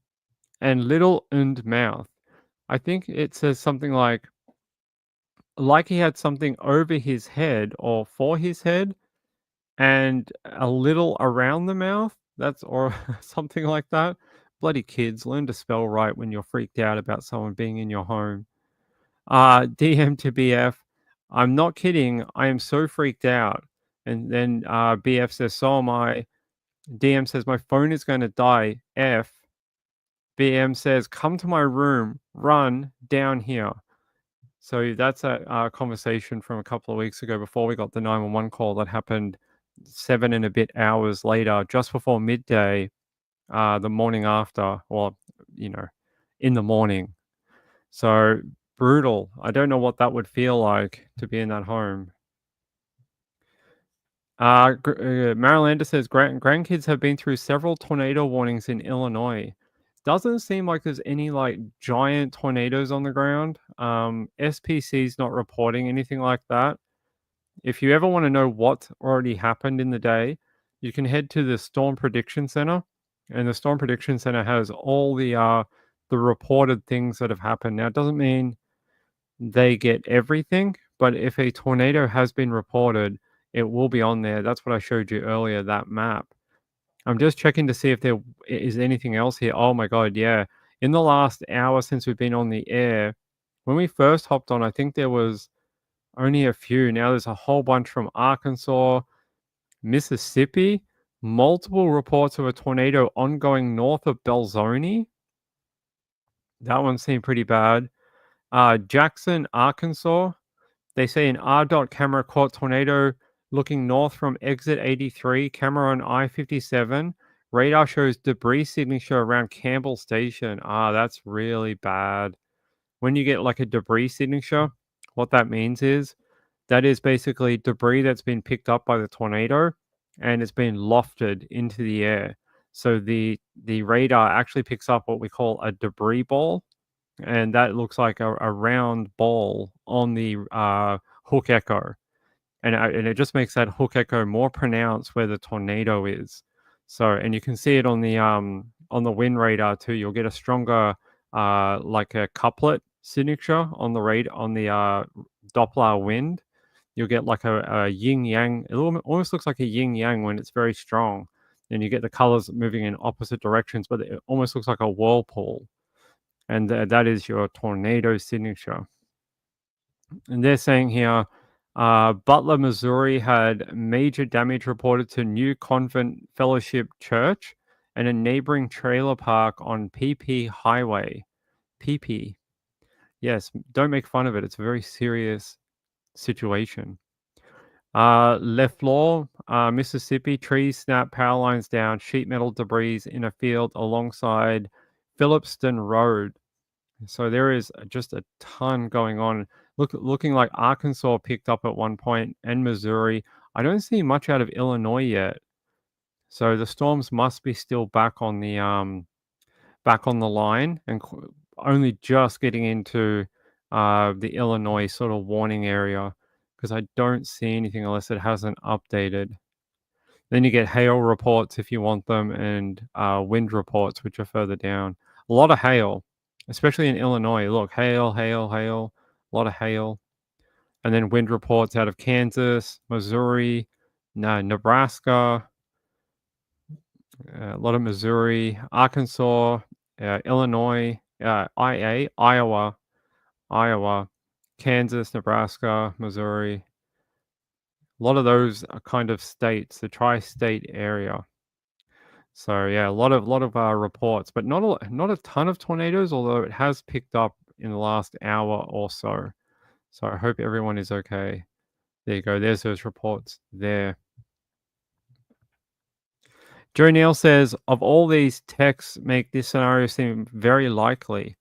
and little and mouth. I think it says something like he had something over his head or for his head and a little around the mouth. That's or something like that. Bloody kids, learn to spell right when you're freaked out about someone being in your home. DM to BF, I'm not kidding. I am so freaked out. And then BF says, so am I. DM says, my phone is going to die. F. BM says, come to my room. Run down here. So that's a conversation from a couple of weeks ago before we got the 911 call that happened 7 and a bit hours later, just before midday, the morning after, or, in the morning. So brutal. I don't know what that would feel like to be in that home. Marilander says grandkids have been through several tornado warnings in Illinois. Doesn't seem like there's any like giant tornadoes on the ground. SPC's not reporting anything like that. If you ever want to know what already happened in the day, you can head to the Storm Prediction Center, and the Storm Prediction Center has all the reported things that have happened. Now, it doesn't mean they get everything, but if a tornado has been reported, it will be on there. That's what I showed you earlier, that map. I'm just checking to see if there is anything else here. Oh my God, yeah. In the last hour since we've been on the air, when we first hopped on, I think there was only a few. Now there's a whole bunch from Arkansas, Mississippi, multiple reports of a tornado ongoing north of Belzoni. That one seemed pretty bad. Jackson, Arkansas. They say an RDOT camera caught tornado looking north from exit 83, camera on I-57. Radar shows debris signature around Campbell Station. That's really bad. When you get like a debris signature, what that means is that is basically debris that's been picked up by the tornado and it's been lofted into the air. So the radar actually picks up what we call a debris ball, and that looks like a round ball on the hook echo. And it just makes that hook echo more pronounced where the tornado is. So, and you can see it on the wind radar too. You'll get a stronger like a couplet signature on the Doppler wind. You'll get like a yin yang. It almost looks like a yin yang when it's very strong, and you get the colors moving in opposite directions, but it almost looks like a whirlpool. And that is your tornado signature. And they're saying here, Butler, Missouri had major damage reported to New Convent Fellowship Church and a neighboring trailer park on PP Highway. PP. Yes, don't make fun of it. It's a very serious situation. LeFlore, Mississippi, trees snap, power lines down, sheet metal debris in a field alongside Phillipston Road. So there is just a ton going on. Looking like Arkansas picked up at one point and Missouri. I don't see much out of Illinois yet. So the storms must be still back on the line and only just getting into the Illinois sort of warning area, because I don't see anything unless it hasn't updated. Then you get hail reports if you want them, and wind reports, which are further down. A lot of hail, especially in Illinois. Look, hail, hail, hail, a lot of hail. And then wind reports out of Kansas, Missouri, Nebraska, a lot of Missouri, Arkansas, Illinois, Iowa, Kansas, Nebraska, Missouri. A lot of those are kind of states, the tri-state area. So yeah, a lot of reports, but not a ton of tornadoes, although it has picked up in the last hour or so. So I hope everyone is okay. There you go. There's those reports there. Joe Neal says, of all these texts make this scenario seem very likely.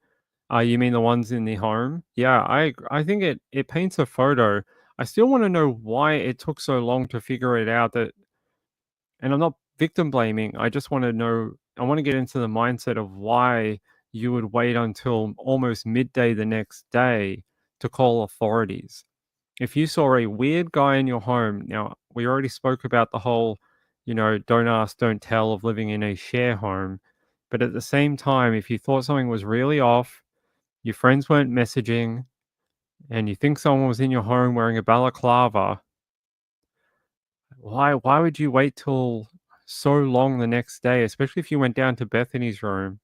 You mean the ones in the home? Yeah, I think it paints a photo. I still want to know why it took so long to figure it out. And I'm not victim blaming. I just want to know. I want to get into the mindset of why you would wait until almost midday the next day to call authorities. If you saw a weird guy in your home, now we already spoke about the whole, don't ask, don't tell of living in a share home. But at the same time, if you thought something was really off, your friends weren't messaging, and you think someone was in your home wearing a balaclava, why would you wait till so long the next day, especially if you went down to Bethany's room?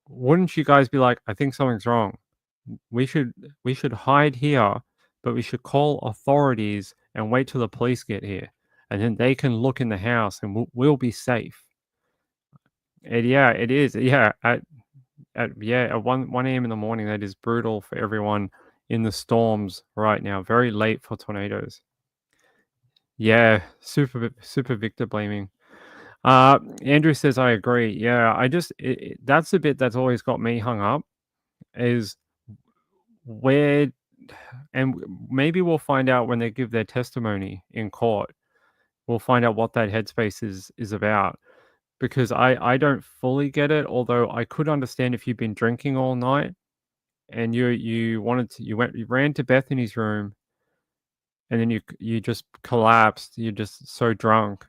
Wouldn't you guys be like, I think something's wrong. We should hide here, but we should call authorities and wait till the police get here, and then they can look in the house and we'll be safe. And yeah, it is. Yeah, at 1 a.m. in the morning, that is brutal for everyone in the storms right now. Very late for tornadoes. Yeah, super victim blaming. Andrew says, I agree. Yeah, that's the bit that's always got me hung up, is where, and maybe we'll find out when they give their testimony in court. We'll find out what that headspace is about, because I don't fully get it, although I could understand if you've been drinking all night and you ran to Bethany's room, and then you just collapsed. You're just so drunk.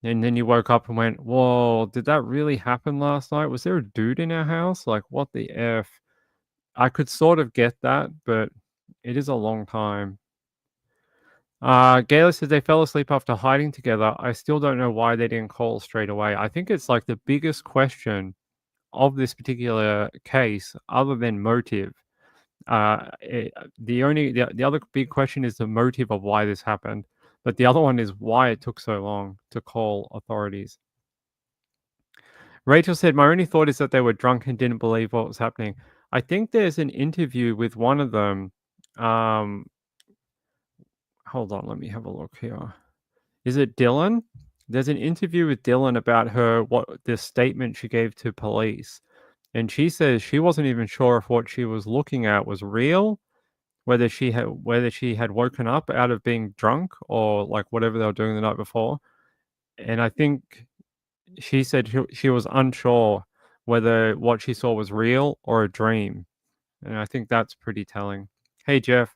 And then you woke up and went, whoa, did that really happen last night? Was there a dude in our house? Like, what the F? I could sort of get that, but it is a long time. Gayla says they fell asleep after hiding together. I still don't know why they didn't call straight away. I think it's like the biggest question of this particular case, other than motive. The other big question is the motive of why this happened. But the other one is why it took so long to call authorities. Rachel said, my only thought is that they were drunk and didn't believe what was happening. I think there's an interview with one of them. Hold on, let me have a look here. Is it Dylan? There's an interview with Dylan about the statement she gave to police. And she says she wasn't even sure if what she was looking at was real, whether she had woken up out of being drunk or like whatever they were doing the night before. And I think she said she was unsure whether what she saw was real or a dream. And I think that's pretty telling. Hey, Jeff.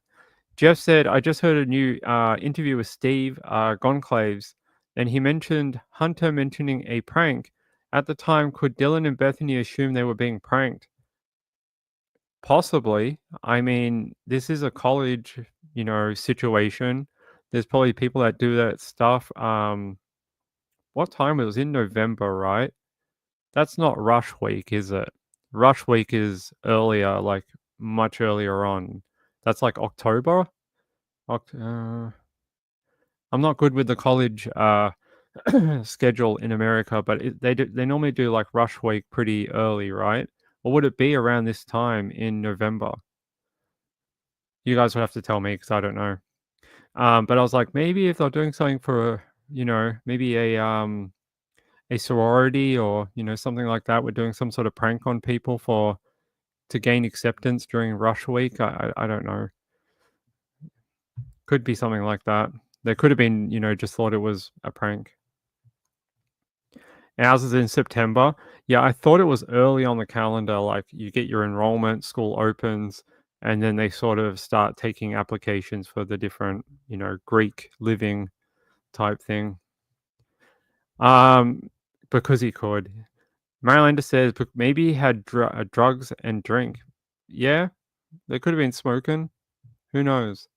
Jeff said, I just heard a new interview with Steve Gonclaves, and he mentioned Hunter mentioning a prank. At the time, could Dylan and Bethany assume they were being pranked? Possibly. I mean, this is a college, situation. There's probably people that do that stuff. What time? It was in November, right? That's not rush week, is it? Rush week is earlier, like much earlier on. That's like October. I'm not good with the college schedule in America, but they normally do like rush week pretty early, right? Or would it be around this time in November? You guys would have to tell me because I don't know. But I was like, maybe if they're doing something for, maybe a sorority or something like that, we're doing some sort of prank on people to gain acceptance during rush week. I don't know. Could be something like that. They could have been, just thought it was a prank. Ours is in September. Yeah, I thought it was early on the calendar. Like you get your enrollment, school opens, and then they sort of start taking applications for the different, Greek living type thing. Because he could. Marylander says maybe he had drugs and drink. Yeah, they could have been smoking. Who knows?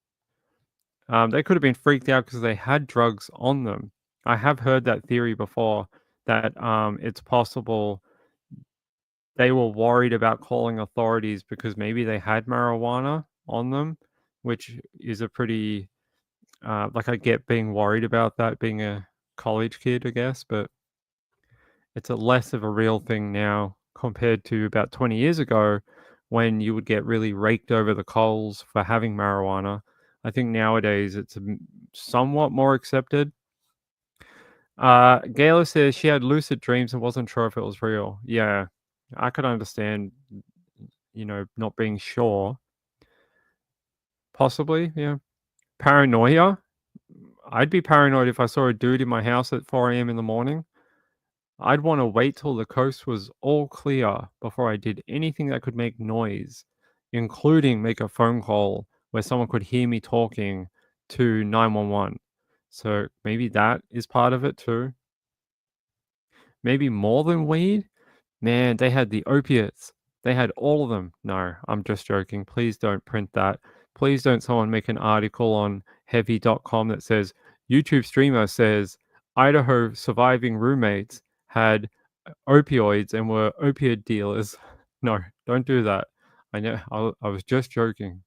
They could have been freaked out because they had drugs on them. I have heard that theory before, that it's possible they were worried about calling authorities because maybe they had marijuana on them, which is a pretty like, I get being worried about that being a college kid, I guess, but it's a less of a real thing now compared to about 20 years ago when you would get really raked over the coals for having marijuana. I think nowadays it's somewhat more accepted. Gayla says she had lucid dreams and wasn't sure if it was real. Yeah, I could understand, not being sure. Possibly, yeah. Paranoia? I'd be paranoid if I saw a dude in my house at 4 a.m. in the morning. I'd want to wait till the coast was all clear before I did anything that could make noise, including make a phone call where someone could hear me talking to 911. So maybe that is part of it too. Maybe more than weed? Man, they had the opiates. They had all of them. No, I'm just joking. Please don't print that. Please don't someone make an article on heavy.com that says YouTube streamer says Idaho surviving roommates had opioids and were opiate dealers. No, don't do that. I know. I was just joking.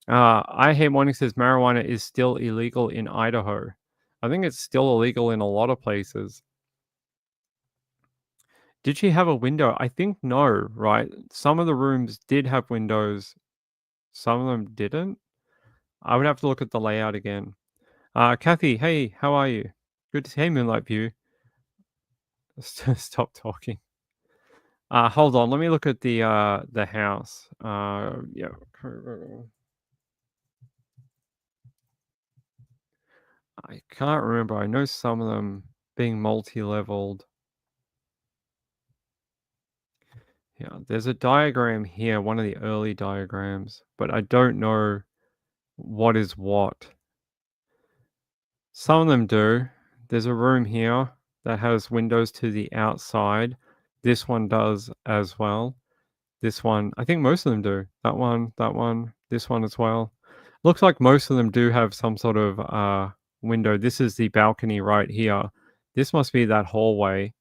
I Hate Morning says marijuana is still illegal in Idaho. I think it's still illegal in a lot of places. Did she have a window? I think no, right? Some of the rooms did have windows. Some of them didn't. I would have to look at the layout again. Kathy, hey, how are you? Good to see you, Moonlight View. Stop talking. Hold on, let me look at the house. Yeah. I can't remember. I know some of them being multi-leveled. Yeah, there's a diagram here, one of the early diagrams, but I don't know what is what. Some of them do. There's a room here that has windows to the outside. This one does as well. This one, I think most of them do. That one, this one as well. Looks like most of them do have some sort of window. This is the balcony right here. This must be that hallway.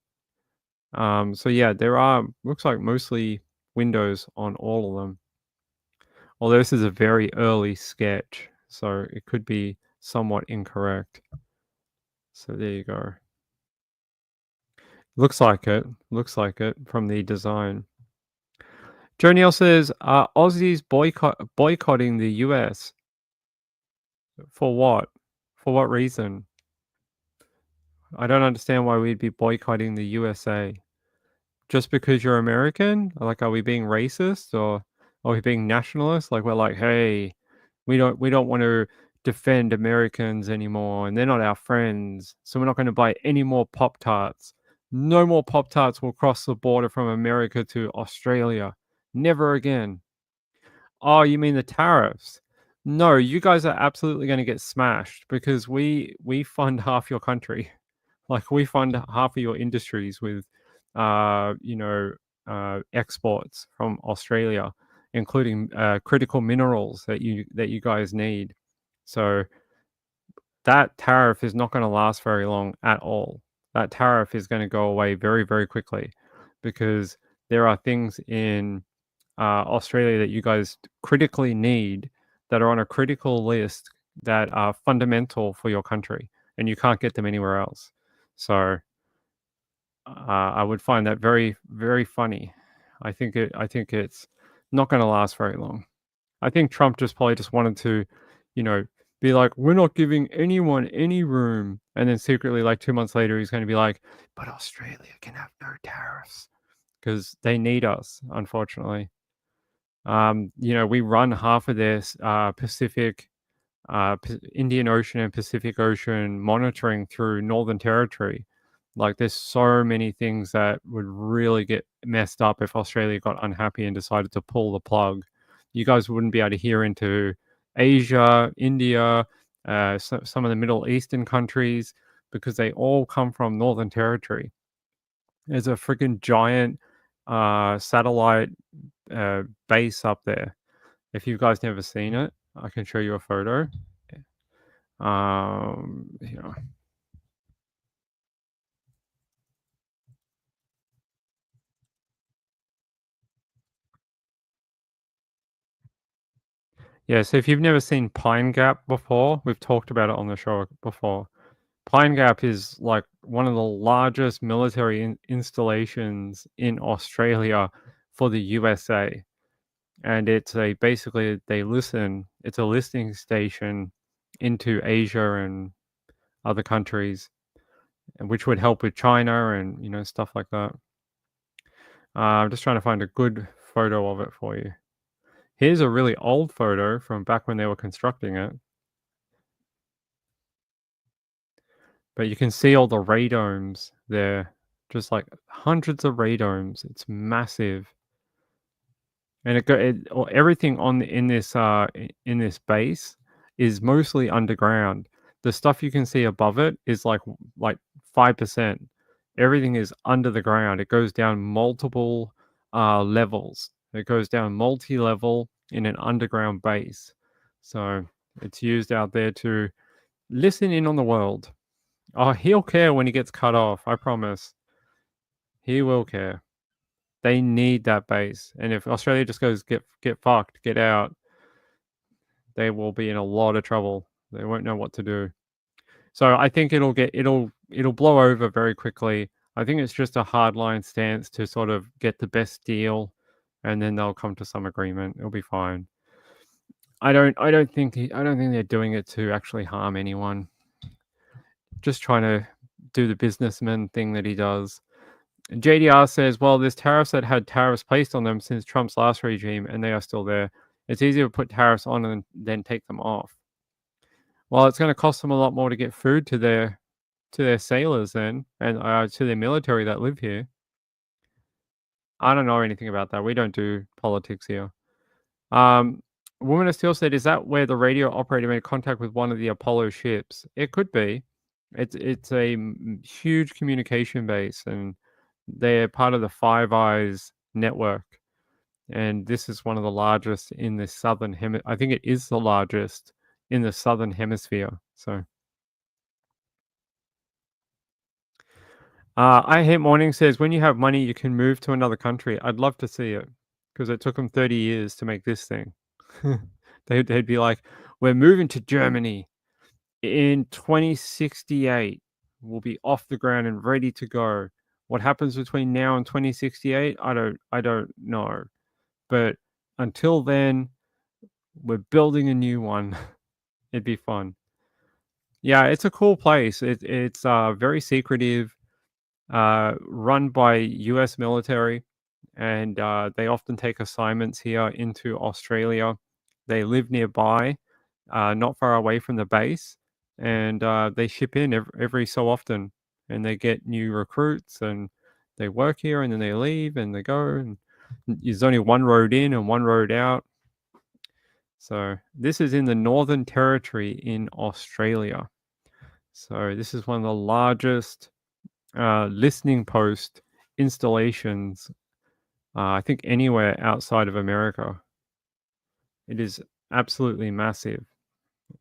So yeah, there are, looks like mostly windows on all of them. Although this is a very early sketch, so it could be somewhat incorrect. So there you go. Looks like it from the design. Joe Neal says, Aussies boycotting the US. For what? For what reason? I don't understand why we'd be boycotting the USA. Just because you're American? Like, are we being racist, or are we being nationalist? Like, we're like, hey, we don't want to defend Americans anymore, and they're not our friends, so we're not going to buy any more Pop-Tarts. No more Pop-Tarts will cross the border from America to Australia. Never again. Oh, you mean the tariffs? No, you guys are absolutely going to get smashed because we fund half your country. Like, we fund half of your industries with, exports from Australia, including critical minerals that you guys need. So that tariff is not going to last very long at all. That tariff is going to go away very, very quickly because there are things in Australia that you guys critically need that are on a critical list that are fundamental for your country, and you can't get them anywhere else. So I would find that very, very funny. I think it's not going to last very long. I think Trump probably wanted to, be like, we're not giving anyone any room, and then secretly, like 2 months later, he's going to be like, but Australia can have no tariffs because they need us, unfortunately. We run half of this Pacific, Indian Ocean and Pacific Ocean monitoring through Northern Territory. Like, there's so many things that would really get messed up if Australia got unhappy and decided to pull the plug. You guys wouldn't be able to hear into Asia, India, some of the Middle Eastern countries. because they all come from Northern Territory. There's a freaking giant satellite base up there. If you guys never seen it, I can show you a photo. Yeah. Yeah, so if you've never seen Pine Gap before, we've talked about it on the show before. Pine Gap is like one of the largest military installations in Australia for the USA. And it's basically it's a listening station into Asia and other countries, which would help with China and stuff like that. I'm just trying to find a good photo of it for you. Here's a really old photo from back when they were constructing it. But you can see all the radomes there, just like hundreds of radomes. It's massive. And everything in this base is mostly underground. The stuff you can see above it is like 5%. Everything is under the ground. It goes down multiple levels. It goes down multi-level in an underground base. So it's used out there to listen in on the world. Oh, he'll care when he gets cut off. I promise. He will care. They need that base, and if Australia just goes get fucked, get out, they will be in a lot of trouble. They won't know what to do. So I think it'll blow over very quickly. I think it's just a hardline stance to sort of get the best deal, and then they'll come to some agreement. It'll be fine. I don't think they're doing it to actually harm anyone. Just trying to do the businessman thing that he does. JDR says, well, there's tariffs that had tariffs placed on them since Trump's last regime, and they are still there. It's easier to put tariffs on and then take them off. Well, it's going to cost them a lot more to get food to their sailors then, and to their military that live here. I don't know anything about that. We don't do politics here. Woman of Steel said, is that where the radio operator made contact with one of the Apollo ships? It could be. It's a huge communication base, and they're part of the Five Eyes network, and this is one of the largest in the southern hemisphere. I think it is the largest in the southern hemisphere. So, I Hate Morning says, when you have money, you can move to another country. I'd love to see it because it took them 30 years to make this thing. They'd be like, we're moving to Germany in 2068. We'll be off the ground and ready to go. What happens between now and 2068? I don't know. But until then, we're building a new one. It'd be fun. Yeah, it's a cool place. It's very secretive, run by US military, and they often take assignments here into Australia. They live nearby, not far away from the base, and they ship in every so often, and they get new recruits, and they work here, and then they leave, and they go, and there's only one road in and one road out. So this is in the Northern Territory in Australia. So this is one of the largest listening post installations, I think, anywhere outside of America. It is absolutely massive.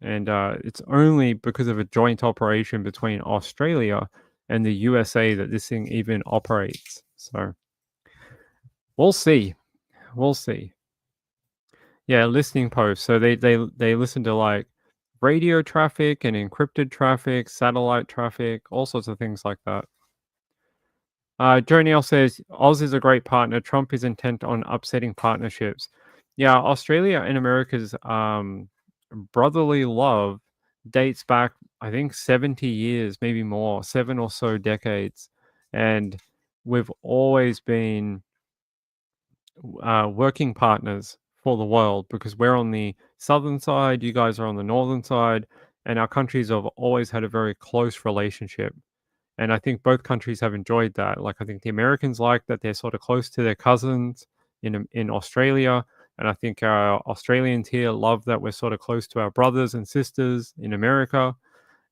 And it's only because of a joint operation between Australia and the USA that this thing even operates. So we'll see. We'll see. Yeah, listening posts. So they listen to like radio traffic and encrypted traffic, satellite traffic, all sorts of things like that. Joe Neal says, Oz is a great partner. Trump is intent on upsetting partnerships. Yeah, Australia and America's brotherly love dates back, I think, 70 years, maybe more, 7 or so decades. And we've always been working partners for the world because we're on the southern side, you guys are on the northern side, and our countries have always had a very close relationship. And I think both countries have enjoyed that. Like, I think the Americans like that they're sort of close to their cousins in Australia. And I think our Australians here love that we're sort of close to our brothers and sisters in America.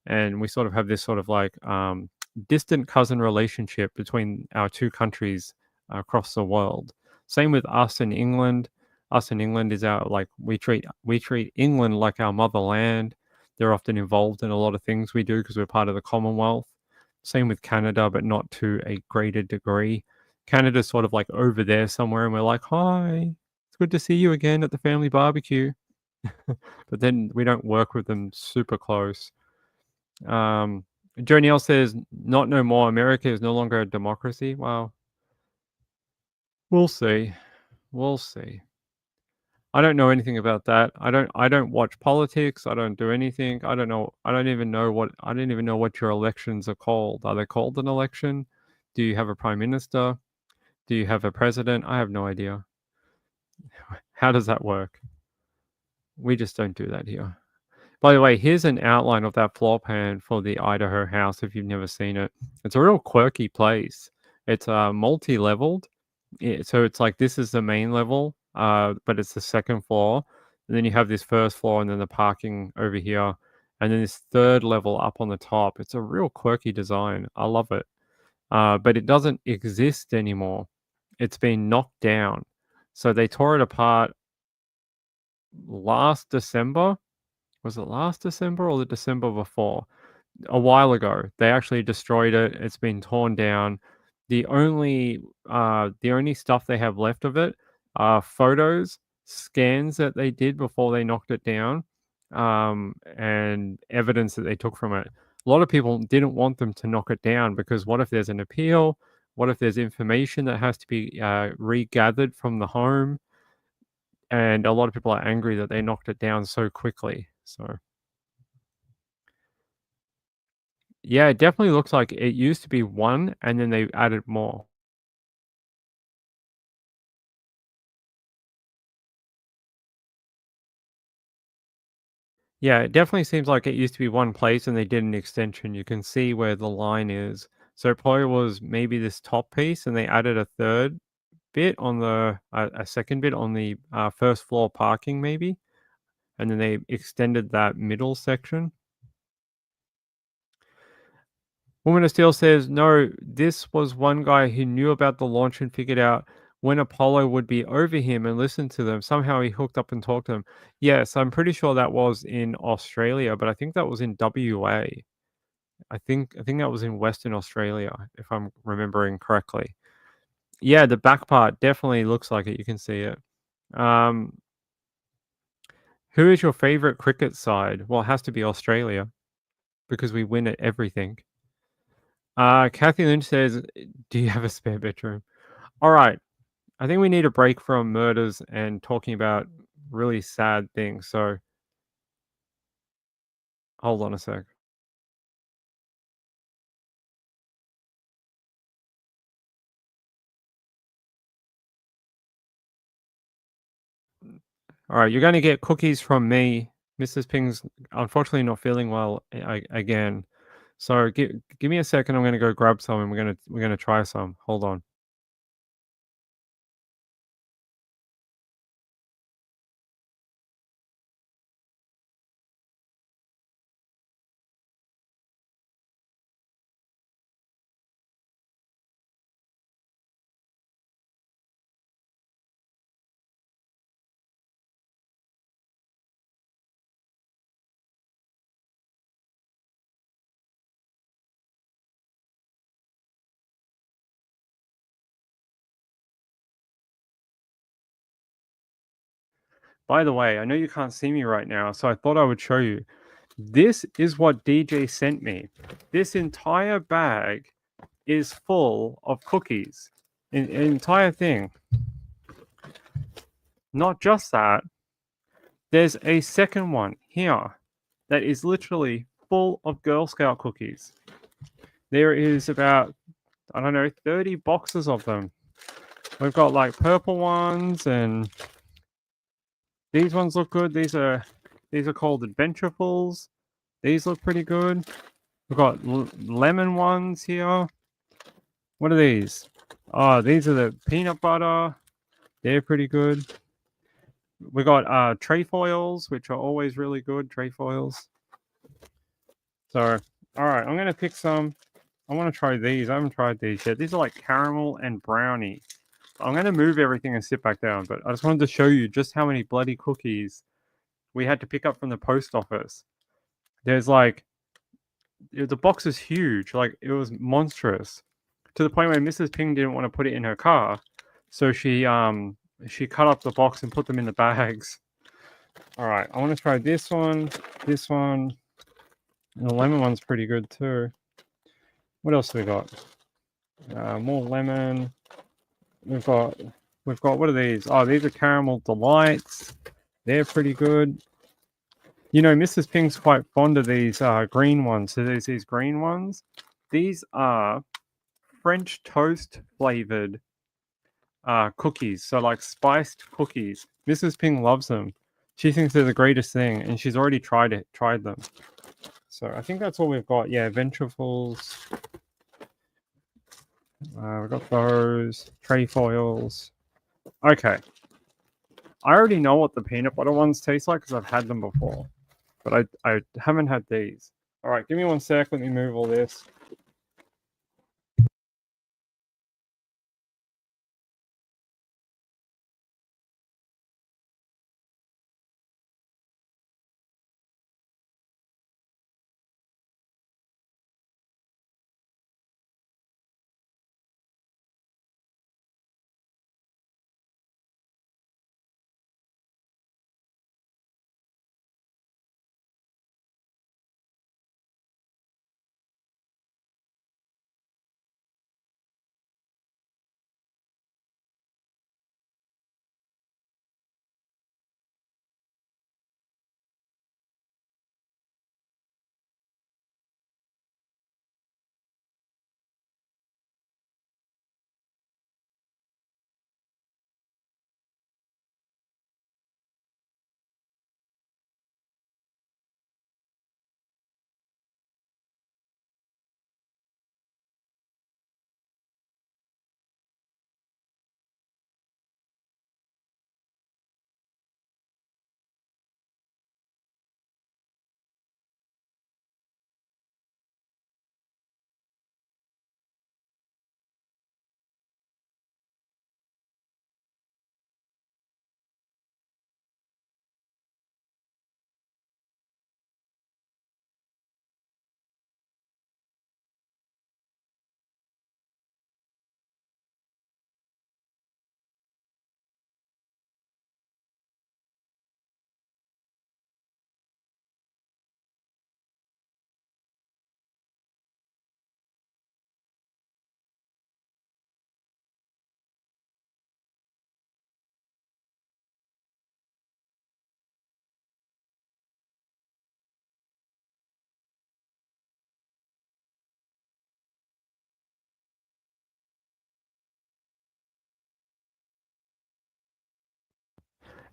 and we sort of have this sort of like distant cousin relationship between our two countries across the world. Same with us in England. Us in England is our like we treat England like our motherland. They're often involved in a lot of things we do because we're part of the Commonwealth. Same with Canada, but not to a greater degree. Canada's sort of like over there somewhere, and we're like, "Hi, it's good to see you again at the family barbecue." But then we don't work with them super close. Joe Neal says, "Not no more. America is no longer a democracy." Well, we'll see. We'll see. I don't know anything about that. I don't watch politics. I don't do anything. I don't know. I don't even know what your elections are called. Are they called an election? Do you have a prime minister? Do you have a president? I have no idea. How does that work? We just don't do that here. By the way, here's an outline of that floor plan for the Idaho house if you've never seen it. It's a real quirky place. It's multi-leveled. So it's like this is the main level, but it's the second floor. And then you have this first floor and then the parking over here. And then this third level up on the top. It's a real quirky design. I love it. But it doesn't exist anymore. It's been knocked down. So they tore it apart last December. Was it last December or the December before? A while ago. They actually destroyed it. It's been torn down. The only stuff they have left of it are photos, scans that they did before they knocked it down, and evidence that they took from it. A lot of people didn't want them to knock it down because what if there's an appeal? What if there's information that has to be regathered from the home? And a lot of people are angry that they knocked it down so quickly. So, yeah, it definitely looks like it used to be one and then they added more. Yeah, it definitely seems like it used to be one place and they did an extension. You can see where the line is. So it probably was maybe this top piece and they added a third bit on a second bit on the first floor parking maybe. And then they extended that middle section. Woman of Steel says, no, this was one guy who knew about the launch and figured out when Apollo would be over him and listened to them. Somehow he hooked up and talked to them. Yes, I'm pretty sure that was in Australia, but I think that was in WA. I think that was in Western Australia, if I'm remembering correctly. Yeah, the back part definitely looks like it. You can see it. Who is your favorite cricket side? Well, it has to be Australia because we win at everything. Kathy Lynch says, do you have a spare bedroom? All right. I think we need a break from murders and talking about really sad things. So hold on a sec. All right. You're going to get cookies from me. Mrs. Ping's unfortunately not feeling well again. So give me a second. I'm going to go grab some and we're going to try some. Hold on. By the way, I know you can't see me right now, so I thought I would show you. This is what DJ sent me. This entire bag is full of cookies. An entire thing. Not just that, there's a second one here that is literally full of Girl Scout cookies. There is about, I don't know, 30 boxes of them. We've got like purple ones and these ones look good. These are called Adventurefuls. These look pretty good. We've got lemon ones here. What are these? Oh, these are the peanut butter. They're pretty good. We got trefoils, which are always really good. Trefoils. So, all right, I'm gonna pick some. I want to try these. I haven't tried these yet. These are like caramel and brownie. I'm gonna move everything and sit back down, but I just wanted to show you just how many bloody cookies we had to pick up from the post office. There's like the box is huge, like it was monstrous, to the point where Mrs. Ping didn't want to put it in her car, so she cut up the box and put them in the bags. All right, I want to try this one, and the lemon one's pretty good too. What else do we got? More lemon. We've got what are these? Oh, these are caramel delights. They're pretty good. You know, Mrs. Ping's quite fond of these green ones. So there's these green ones. These are French toast flavored cookies. So like spiced cookies. Mrs. Ping loves them. She thinks they're the greatest thing, and she's already tried them. So I think that's all we've got. Yeah, ventricules. We've got those trefoils. Okay. I already know what the peanut butter ones taste like because I've had them before, but I haven't had these. All right, give me 1 sec. Let me move all this.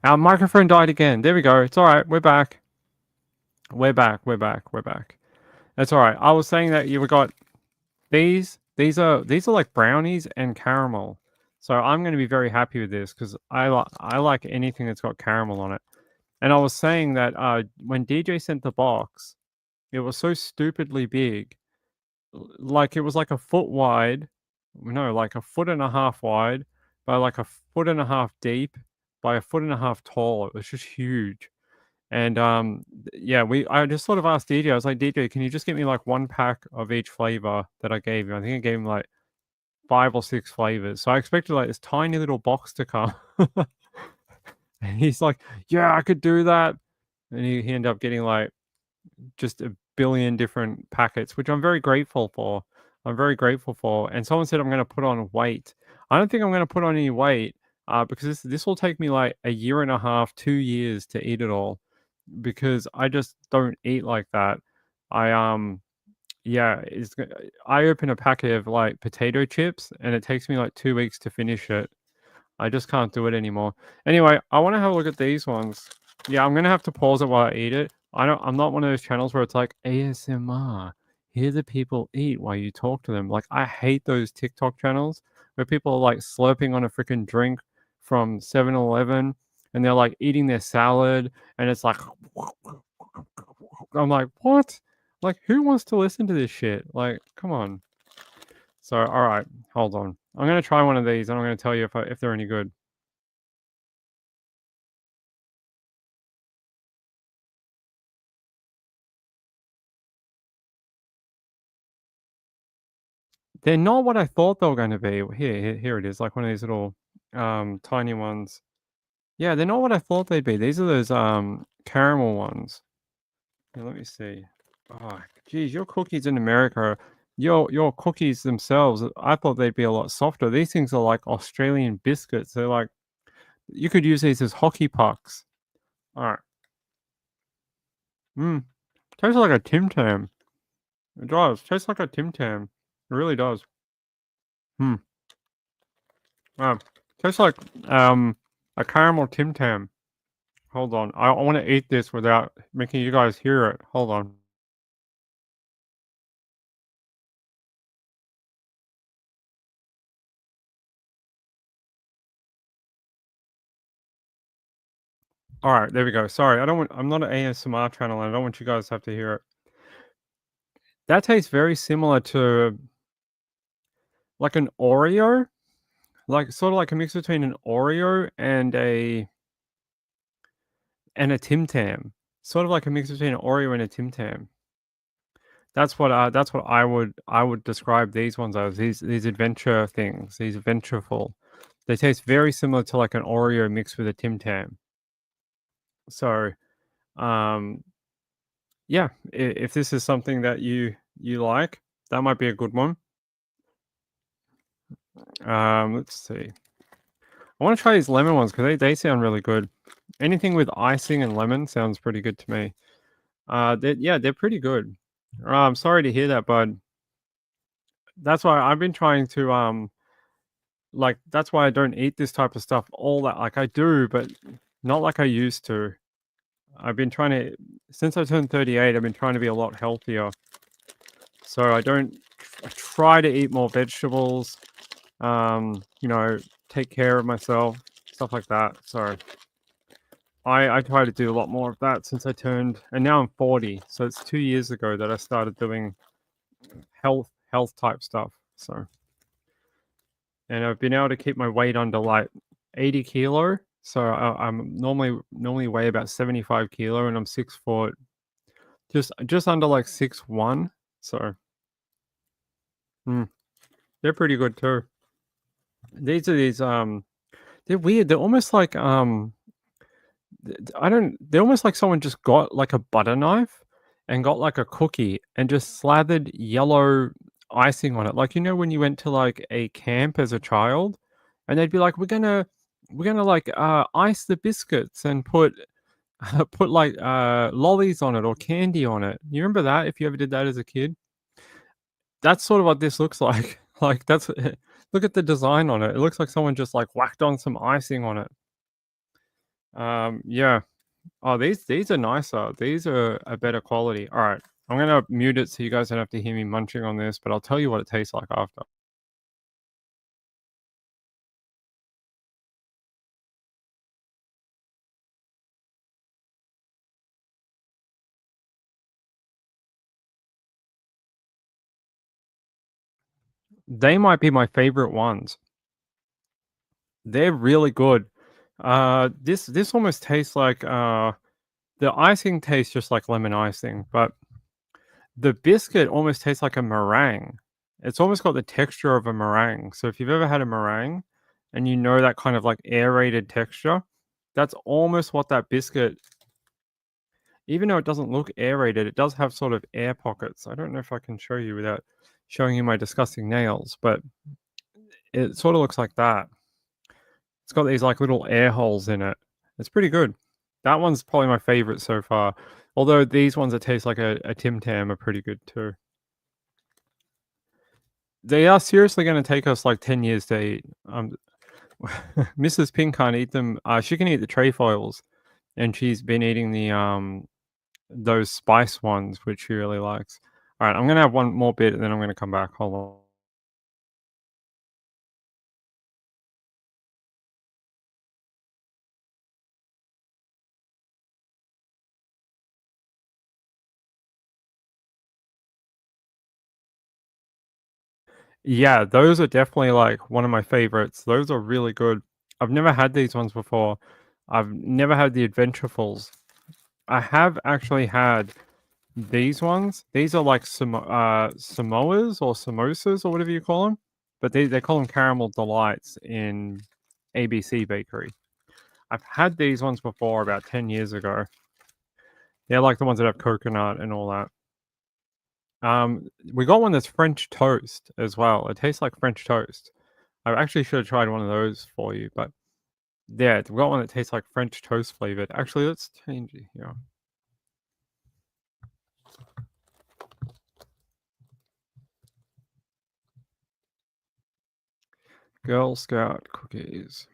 Our microphone died again. There we go. It's all right. We're back. We're back. That's all right. I was saying that you got these. These are like brownies and caramel. So I'm going to be very happy with this because I like anything that's got caramel on it. And I was saying that when DJ sent the box, it was so stupidly big. Like it was like a foot wide. No, like a foot and a half wide by like a foot and a half deep by a foot and a half tall. It was just huge. And yeah, I just sort of asked DJ. I was like, DJ, can you just get me like 1 pack of each flavor that I gave you? I think I gave him like 5 or 6 flavors. So I expected like this tiny little box to come. And he's like, yeah, I could do that. And he ended up getting like just a billion different packets, which I'm very grateful for. And someone said I'm going to put on weight. I don't think I'm going to put on any weight because this will take me like a year and a half, 2 years to eat it all because I just don't eat like that. Yeah, I open a packet of like potato chips and it takes me like 2 weeks to finish it. I just can't do it anymore. Anyway, I want to have a look at these ones. Yeah, I'm gonna have to pause it while I eat it. I'm not one of those channels where it's like ASMR. Hear the people eat while you talk to them. Like I hate those TikTok channels where people are like slurping on a freaking drink from 7-Eleven and they're like eating their salad and it's like I'm like, what? Like, who wants to listen to this shit? Like, come on. So, all right, hold on. I'm gonna try one of these, and I'm gonna tell you if they're any good. They're not what I thought they were going to be. Here it is, like one of these little tiny ones. Yeah, they're not what I thought they'd be. These are those caramel ones. Here, let me see. Oh, geez, your cookies in America, your cookies themselves, I thought they'd be a lot softer. These things are like Australian biscuits. They're like, you could use these as hockey pucks. All right. Tastes like a Tim Tam. It does. Tastes like a Tim Tam. It really does. Hmm. Tastes like a caramel Tim Tam. Hold on. I want to eat this without making you guys hear it. Hold on. All right, there we go. Sorry, I'm not an ASMR channel, and I don't want you guys to have to hear it. That tastes very similar to like an Oreo, like sort of like a mix between an Oreo and a Tim Tam. Sort of like a mix between an Oreo and a Tim Tam. That's what I would describe these ones as. These adventure things, these adventureful. They taste very similar to like an Oreo mixed with a Tim Tam. So, um, yeah, if this is something that you like, that might be a good one. Let's see. I want to try these lemon ones because they sound really good. Anything with icing and lemon sounds pretty good to me. They're pretty good. I'm sorry to hear that, bud. That's why I've been trying to like that's why I don't eat this type of stuff all that like I do, but not like I used to. I've been trying to since I turned 38, I've been trying to be a lot healthier. So I try to eat more vegetables, you know, take care of myself, stuff like that. So I try to do a lot more of that since I turned and now I'm 40. So it's 2 years ago that I started doing health type stuff. So and I've been able to keep my weight under like 80 kilo. So I'm normally weigh about 75 kilo, and I'm 6 foot, just under like 6'1". So they're pretty good too. These are they're weird. They're almost like I don't. They're almost like someone just got like a butter knife and got like a cookie and just slathered yellow icing on it. Like when you went to like a camp as a child, and they'd be like, "We're gonna like ice the biscuits and put put like lollies on it or candy on it." You remember that if you ever did that as a kid? That's sort of what this looks like. Like that's look at the design on it. It looks like someone just like whacked on some icing on it. Yeah. Oh, these are nicer. These are a better quality. All right. I'm gonna mute it so you guys don't have to hear me munching on this, but I'll tell you what it tastes like after. They might be my favorite ones. They're really good. This almost tastes like the icing tastes just like lemon icing, but the biscuit almost tastes like a meringue. It's almost got the texture of a meringue. So if you've ever had a meringue and you know that kind of like aerated texture, that's almost what that biscuit, even though it doesn't look aerated, it does have sort of air pockets. I don't know if I can show you without showing you my disgusting nails, but it sort of looks like that. It's got these like little air holes in it. It's pretty good. That one's probably my favorite so far. Although these ones that taste like a Tim Tam are pretty good too. They are seriously going to take us like 10 years to eat. Mrs. Pink can't eat them. She can eat the trefoils, and she's been eating the those spice ones, which she really likes. All right, I'm gonna have one more bit, and then I'm gonna come back. Hold on. Yeah, those are definitely like one of my favorites. Those are really good. I've never had these ones before. I've never had the Adventurefuls. I have actually had these ones. These are like Samoas or samosas or whatever you call them, but they call them caramel delights in ABC Bakery. I've had these ones before about 10 years ago. They're like the ones that have coconut and all that. We got one that's French toast as well. It tastes like French toast. I actually should have tried one of those for you, but yeah, we got one that tastes like French toast flavored. Actually, let's change it here. Girl Scout cookies.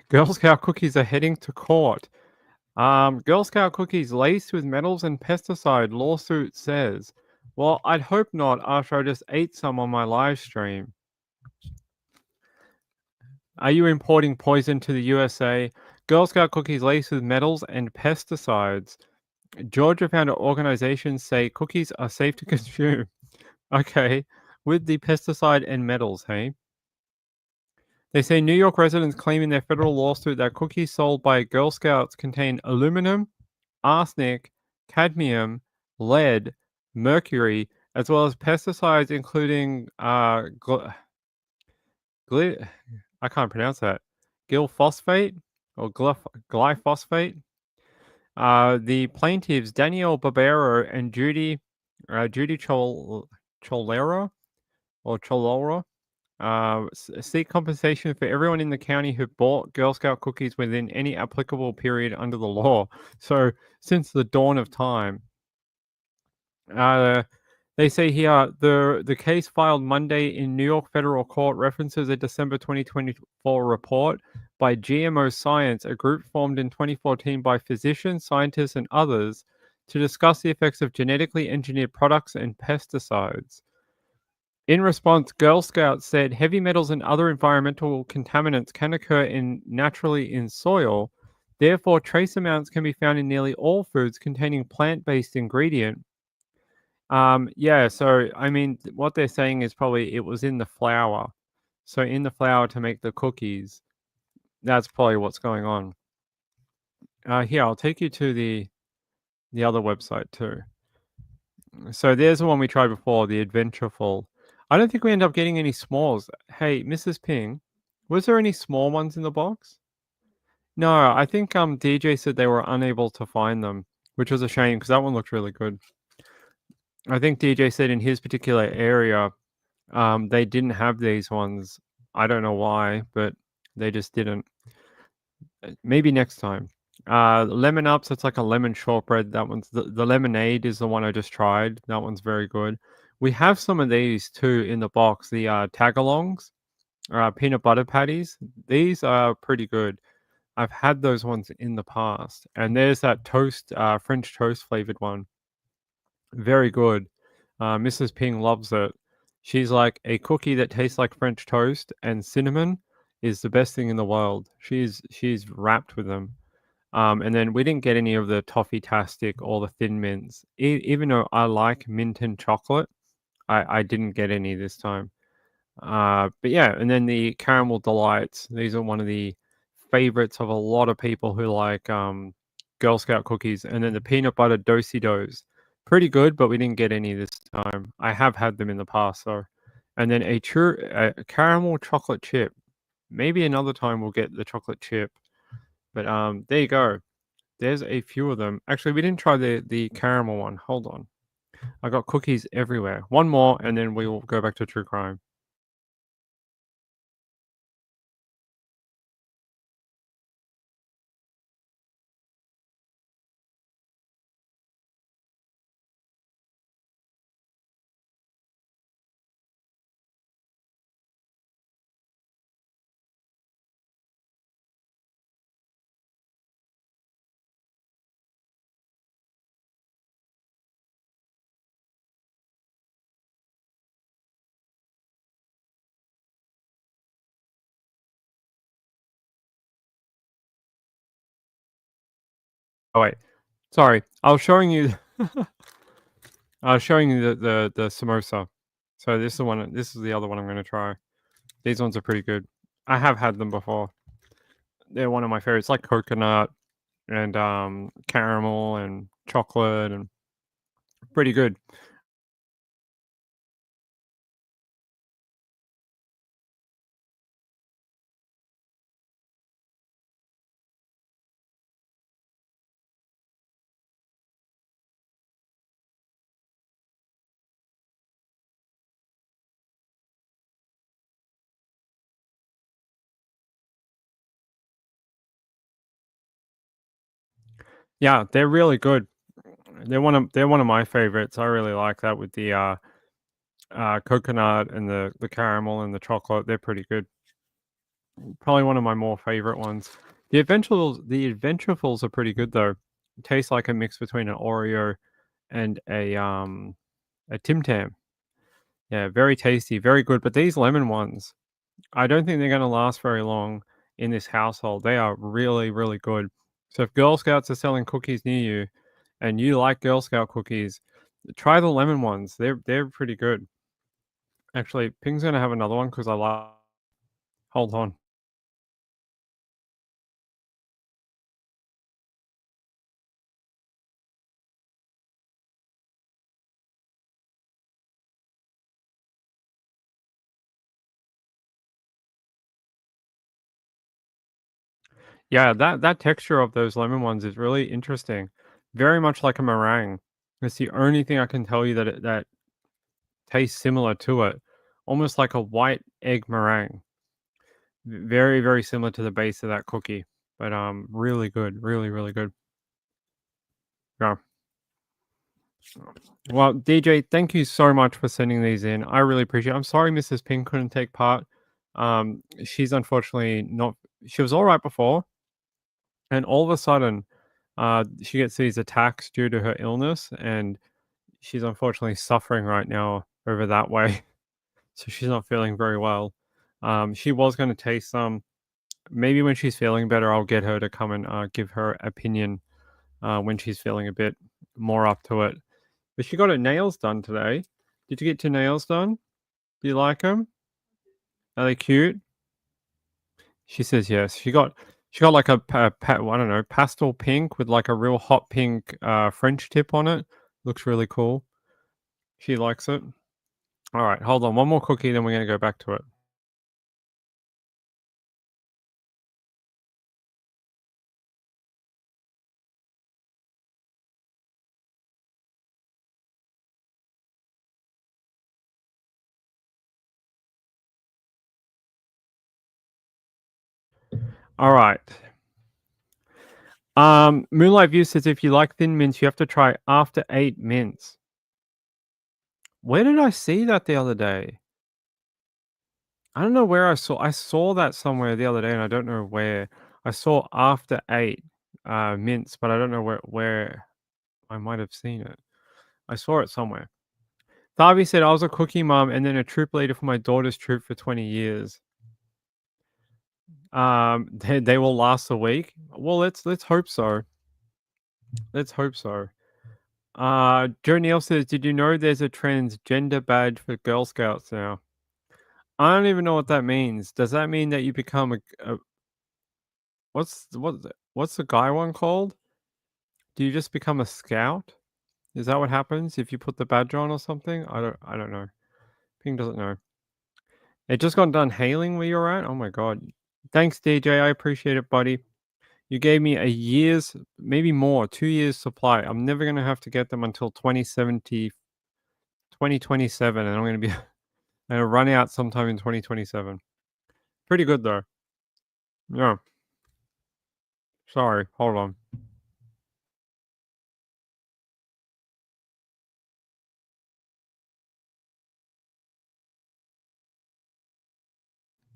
Girl Scout cookies are heading to court. Girl Scout cookies laced with metals and pesticide, lawsuit says. Well, I'd hope not after I just ate some on my live stream. Are you importing poison to the USA? Girl Scout cookies laced with metals and pesticides. Georgia found organizations say cookies are safe to consume. Okay, with the pesticide and metals, hey? They say New York residents claim in their federal lawsuit that cookies sold by Girl Scouts contain aluminum, arsenic, cadmium, lead, mercury, as well as pesticides including I can't pronounce that. Glyphosate or glyphosate. The plaintiffs Danielle Barbero and Judy Cholera or Cholora seek compensation for everyone in the county who bought Girl Scout cookies within any applicable period under the law. So since the dawn of time. They say here the case filed Monday in New York federal court references a December 2024 report by GMO Science, a group formed in 2014 by physicians, scientists, and others to discuss the effects of genetically engineered products and pesticides. In response, Girl Scouts said heavy metals and other environmental contaminants can occur naturally in soil. Therefore, trace amounts can be found in nearly all foods containing plant-based ingredient. Yeah, so I mean, what they're saying is probably it was in the flour. So in the flour to make the cookies, that's probably what's going on. Here, I'll take you to the other website too. So there's the one we tried before, the Adventureful. I don't think we end up getting any smalls. Hey, Mrs. Ping, was there any small ones in the box? No, I think DJ said they were unable to find them, which was a shame because that one looked really good. I think DJ said in his particular area, they didn't have these ones. I don't know why, but they just didn't. Maybe next time. Lemon Ups, it's like a lemon shortbread. That one's the lemonade is the one I just tried. That one's very good. We have some of these too in the box. The tagalongs, peanut butter patties. These are pretty good. I've had those ones in the past. And there's that toast, French toast flavored one. Very good. Mrs. Ping loves it. She's like a cookie that tastes like French toast and cinnamon is the best thing in the world. She's wrapped with them. And then we didn't get any of the toffee tastic or the thin mints. Even though I like mint and chocolate, I didn't get any this time. But yeah, and then the caramel delights. These are one of the favorites of a lot of people who like Girl Scout cookies. And then the peanut butter do-si-dos. Pretty good, but we didn't get any this time. I have had them in the past, though. And then a caramel chocolate chip. Maybe another time we'll get the chocolate chip. But there you go. There's a few of them. Actually, we didn't try the caramel one. Hold on. I got cookies everywhere. One more, and then we will go back to true crime. Oh wait, sorry. I was showing you. I was showing you the samosa. So this is the one. This is the other one I'm going to try. These ones are pretty good. I have had them before. They're one of my favorites, like coconut and caramel and chocolate, and pretty good. Yeah, they're really good. They're one of my favorites. I really like that with the coconut and the caramel and the chocolate. They're pretty good. Probably one of my more favorite ones. The Adventurefuls are pretty good though. Tastes like a mix between an Oreo and a Tim Tam. Yeah, very tasty, very good. But these lemon ones, I don't think they're going to last very long in this household. They are really, really good. So if Girl Scouts are selling cookies near you, and you like Girl Scout cookies, try the lemon ones. They're pretty good. Actually, Ping's going to have another one because I like. Hold on. Yeah, that texture of those lemon ones is really interesting. Very much like a meringue. It's the only thing I can tell you that tastes similar to it. Almost like a white egg meringue. Very, very similar to the base of that cookie. But really good. Really, really good. Yeah. Well, DJ, thank you so much for sending these in. I really appreciate it. I'm sorry Mrs. Ping couldn't take part. She's unfortunately not. She was all right before, and all of a sudden, she gets these attacks due to her illness, and she's unfortunately suffering right now over that way. So she's not feeling very well. She was going to taste some. Maybe when she's feeling better, I'll get her to come and give her opinion when she's feeling a bit more up to it. But she got her nails done today. Did you get your nails done? Do you like them? Are they cute? She says yes. She got like I don't know, pastel pink with like a real hot pink French tip on it. Looks really cool. She likes it. All right, hold on. One more cookie, then we're gonna go back to it. All right. Moonlight View says if you like thin mints, you have to try after 8 mints. Where did I see that the other day? I don't know where I saw that somewhere the other day, and I don't know where. I saw after 8 mints, but I don't know where I might have seen it. I saw it somewhere. Tharvey said I was a cookie mom and then a troop leader for my daughter's troop for 20 years. They will last a week. Well, let's hope so. Let's hope so. Joe Neal says, "Did you know there's a transgender badge for Girl Scouts now?" I don't even know what that means. Does that mean that you become a what's the guy one called? Do you just become a scout? Is that what happens if you put the badge on or something? I don't know. Ping doesn't know. It just got done hailing where you're at? Oh my god. Thanks, DJ. I appreciate it, buddy. You gave me a year's, maybe more, 2 years supply. I'm never going to have to get them until 2027, and I'm going to be going to run out sometime in 2027. Pretty good, though. Yeah. Sorry. Hold on.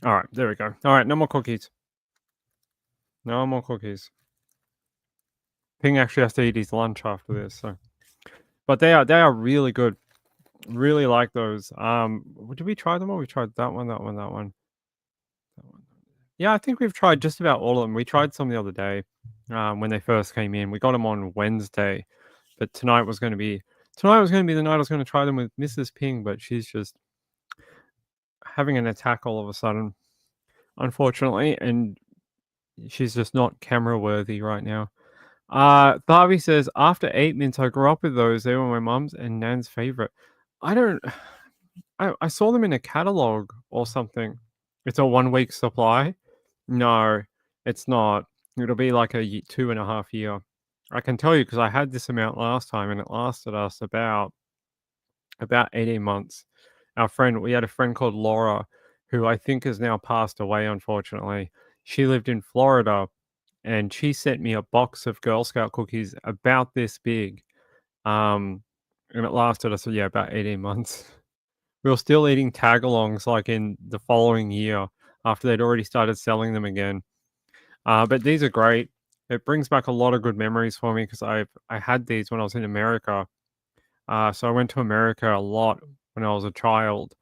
All right. There we go. All right. No more cookies. No more cookies. Ping actually has to eat his lunch after this. So, but they are really good. Really like those. Did we try them all? We tried that one, that one, that one. Yeah, I think we've tried just about all of them. We tried some the other day when they first came in. We got them on Wednesday, but tonight was going to be Tonight was going to be the night I was going to try them with Mrs. Ping, but she's just having an attack all of a sudden, unfortunately, and she's just not camera worthy right now. Barbie says, after 8 mints, I grew up with those. They were my mum's and Nan's favorite. I saw them in a catalog or something. It's a 1 week supply. No, it's not. It'll be like a 2.5 year. I can tell you because I had this amount last time and it lasted us about 18 months. We had a friend called Laura, who I think has now passed away, unfortunately. She lived in Florida and she sent me a box of Girl Scout cookies about this big. And it lasted us, about 18 months. We were still eating tag-alongs like in the following year after they'd already started selling them again. But these are great. It brings back a lot of good memories for me because I had these when I was in America. So I went to America a lot when I was a child,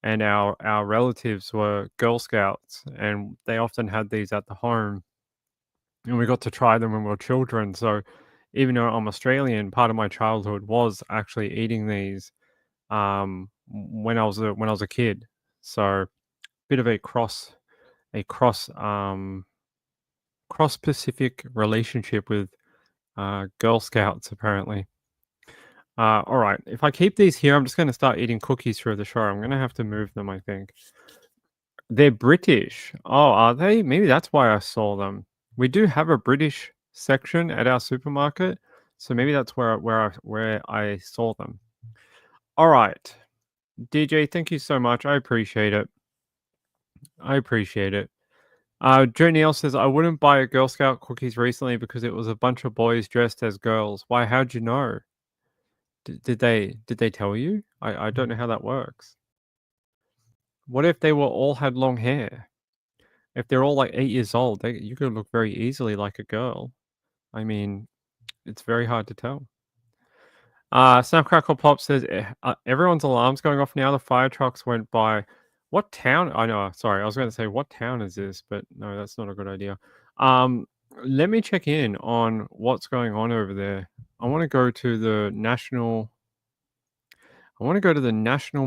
and our relatives were Girl Scouts, and they often had these at the home, and we got to try them when we were children. So even though I'm Australian, part of my childhood was actually eating these when I was a kid. So bit of a cross Pacific relationship with Girl Scouts, apparently. All right. If I keep these here, I'm just going to start eating cookies through the show. I'm going to have to move them, I think. They're British. Oh, are they? Maybe that's why I saw them. We do have a British section at our supermarket, so maybe that's where I saw them. All right. DJ, thank you so much. I appreciate it. Joe Neal says, I wouldn't buy a Girl Scout cookies recently because it was a bunch of boys dressed as girls. Why? How'd you know? Did they tell you? I don't know how that works. What if they all had long hair? If they're all like 8 years old, you could look very easily like a girl. I mean, it's very hard to tell. Snapcrackle Pop says, everyone's alarms going off now. The fire trucks went by. What town? I know. Sorry, I was going to say, what town is this? But no, that's not a good idea. Let me check in on what's going on over there. I want to go to the National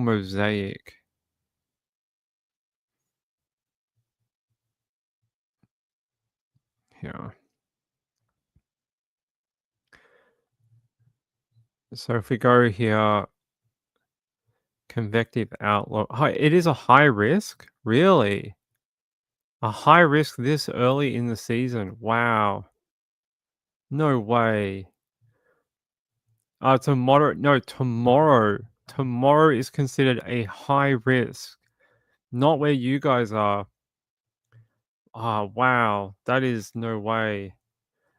Mosaic. Yeah. So if we go here, convective outlook. It is a high risk? Really? A high risk this early in the season? Wow. No way. It's a moderate. No, tomorrow. Tomorrow is considered a high risk. Not where you guys are. Wow. That is no way.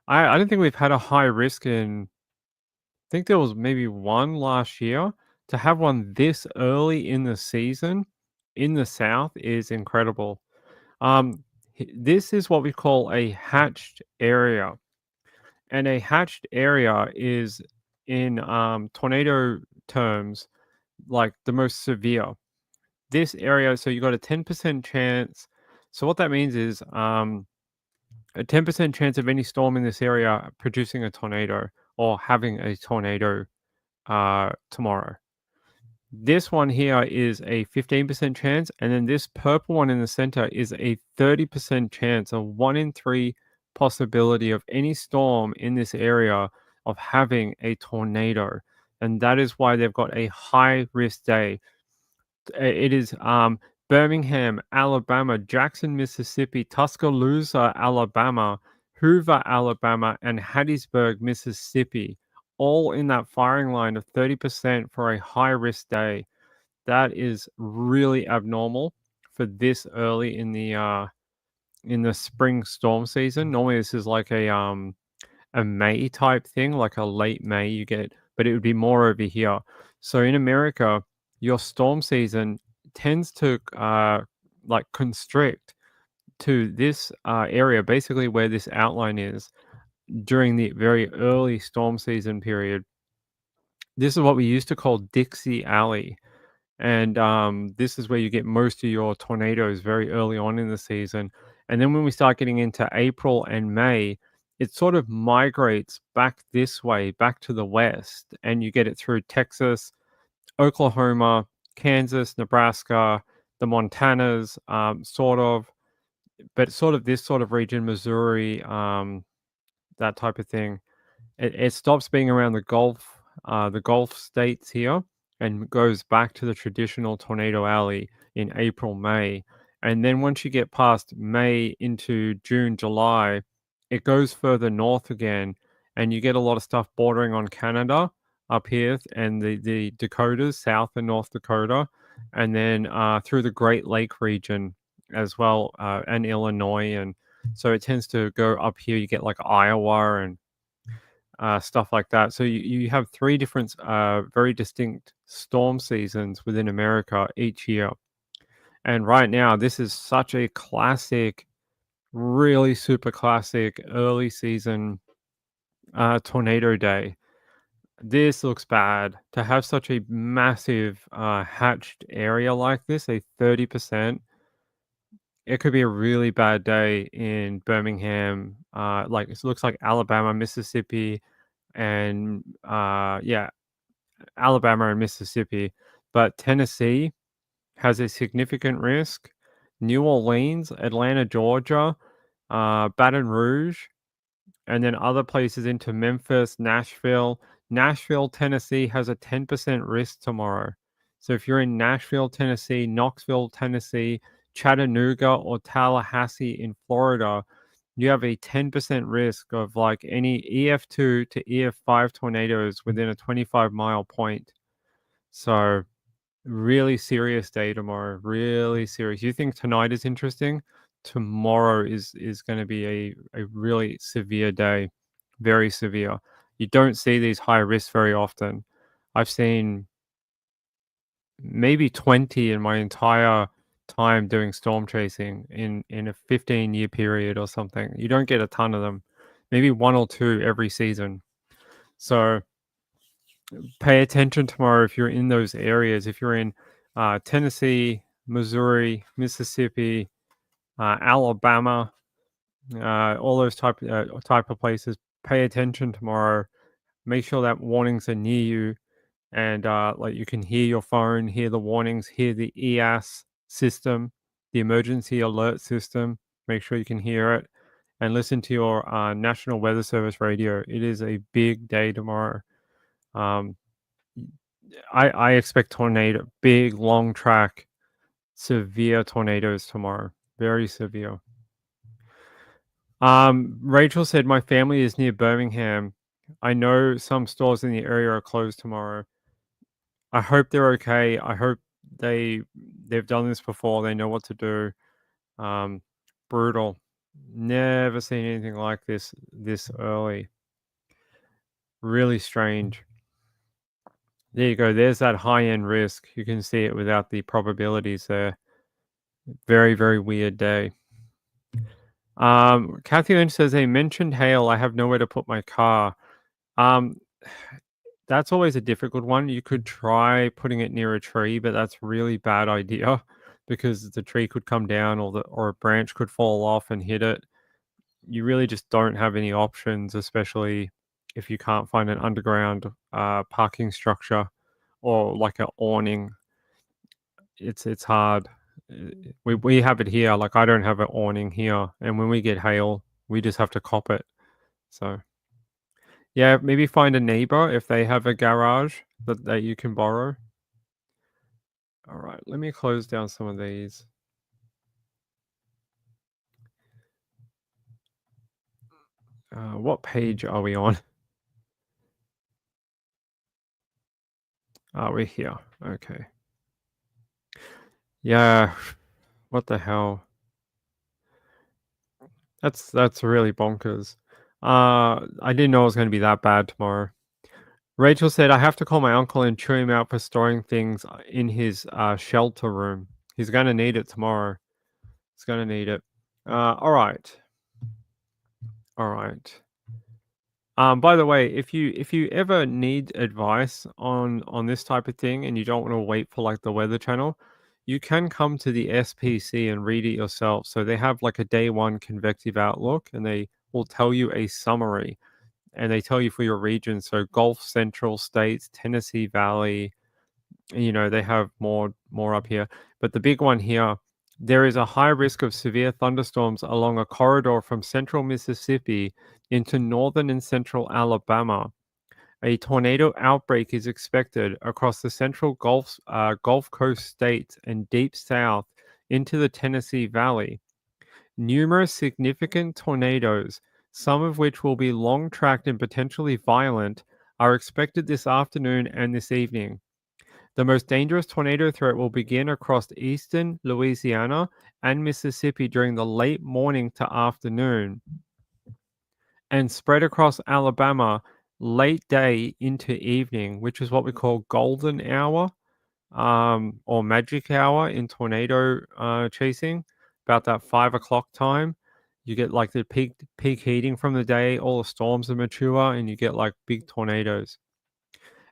I don't think we've had a high risk in. I think there was maybe one last year. To have one this early in the season in the South is incredible. This is what we call a hatched area. And a hatched area is, in tornado terms, like the most severe. This area, so you got a 10% chance. So what that means is a 10% chance of any storm in this area producing a tornado or having a tornado tomorrow. This one here is a 15% chance, and then this purple one in the center is a 30% chance, a 1 in 3 possibility of any storm in this area of having a tornado. And that is why they've got a high risk day. It is Birmingham, Alabama, Jackson, Mississippi, Tuscaloosa, Alabama, Hoover, Alabama, and Hattiesburg, Mississippi, all in that firing line of 30% for a high risk day. That is really abnormal for this early in the spring storm season. Normally this is like a May type thing, like a late May you get, but it would be more over here. So in America, your storm season tends to like constrict to this area, basically where this outline is, during the very early storm season period. This is what we used to call Dixie Alley. And this is where you get most of your tornadoes very early on in the season. And then when we start getting into April and May, it sort of migrates back this way, back to the west, and you get it through Texas, Oklahoma, Kansas, Nebraska, the Montanas, sort of, but sort of this sort of region, Missouri, that type of thing. It stops being around the Gulf states here and goes back to the traditional tornado alley in April, May. And then once you get past May into June, July, it goes further north again, and you get a lot of stuff bordering on Canada up here and the Dakotas, South and North Dakota, and then through the Great Lake region as well, and Illinois. And so it tends to go up here. You get like Iowa and stuff like that. So you have three different, very distinct storm seasons within America each year. And right now, this is such a classic, really super classic early season tornado day. This looks bad to have such a massive hatched area like this, a 30%. It could be a really bad day in Birmingham. Like it looks like Alabama, Mississippi, and yeah, Alabama and Mississippi. But Tennessee has a significant risk. New Orleans, Atlanta, Georgia, Baton Rouge, and then other places into Memphis, Nashville. Nashville, Tennessee has a 10% risk tomorrow. So if you're in Nashville, Tennessee, Knoxville, Tennessee, Chattanooga, or Tallahassee in Florida, you have a 10% risk of like any EF2 to EF5 tornadoes within a 25-mile point. So really serious day tomorrow. Really serious. You think tonight is interesting? Tomorrow is going to be a really severe day. Very severe. You don't see these high risks very often. I've seen maybe 20 in my entire time doing storm chasing in a 15-year period or something. You don't get a ton of them. Maybe one or two every season. So pay attention tomorrow if you're in those areas. If you're in Tennessee, Missouri, Mississippi, Alabama, all those type of places, pay attention tomorrow. Make sure that warnings are near you, and like you can hear your phone, hear the warnings, hear the EAS system, the emergency alert system. Make sure you can hear it, and listen to your National Weather Service radio. It is a big day tomorrow. I expect tornado, big, long track, severe tornadoes tomorrow. Very severe. Rachel said, my family is near Birmingham. I know some stores in the area are closed tomorrow. I hope they're okay. I hope they've done this before. They know what to do. Brutal. Never seen anything like this early. Really strange. There you go. There's that high-end risk. You can see it without the probabilities there. Very, very weird day. Kathy Lynch says, they mentioned hail. I have nowhere to put my car. That's always a difficult one. You could try putting it near a tree, but that's a really bad idea because the tree could come down or a branch could fall off and hit it. You really just don't have any options, especially if you can't find an underground parking structure or like an awning. It's hard. We have it here. Like I don't have an awning here, and when we get hail, we just have to cop it. So yeah, maybe find a neighbor if they have a garage that you can borrow. All right, let me close down some of these. What page are we on? We're here. Okay. Yeah. What the hell? That's really bonkers. I didn't know it was going to be that bad tomorrow. Rachel said, I have to call my uncle and chew him out for storing things in his shelter room. He's going to need it tomorrow. He's going to need it. All right. All right. By the way, if you ever need advice on this type of thing and you don't want to wait for like the Weather Channel, you can come to the SPC and read it yourself. So they have like a day one convective outlook, and they will tell you a summary, and they tell you for your region. So Gulf Central states, Tennessee Valley, they have more up here. But the big one here, there is a high risk of severe thunderstorms along a corridor from central Mississippi into northern and central Alabama. A tornado outbreak is expected across the central Gulf Coast states and deep south into the Tennessee Valley. Numerous significant tornadoes, some of which will be long-tracked and potentially violent, are expected this afternoon and this evening. The most dangerous tornado threat will begin across eastern Louisiana and Mississippi during the late morning to afternoon and spread across Alabama late day into evening, which is what we call golden hour or magic hour in tornado chasing, about that 5 o'clock time. You get like the peak heating from the day, all the storms are mature, and you get like big tornadoes.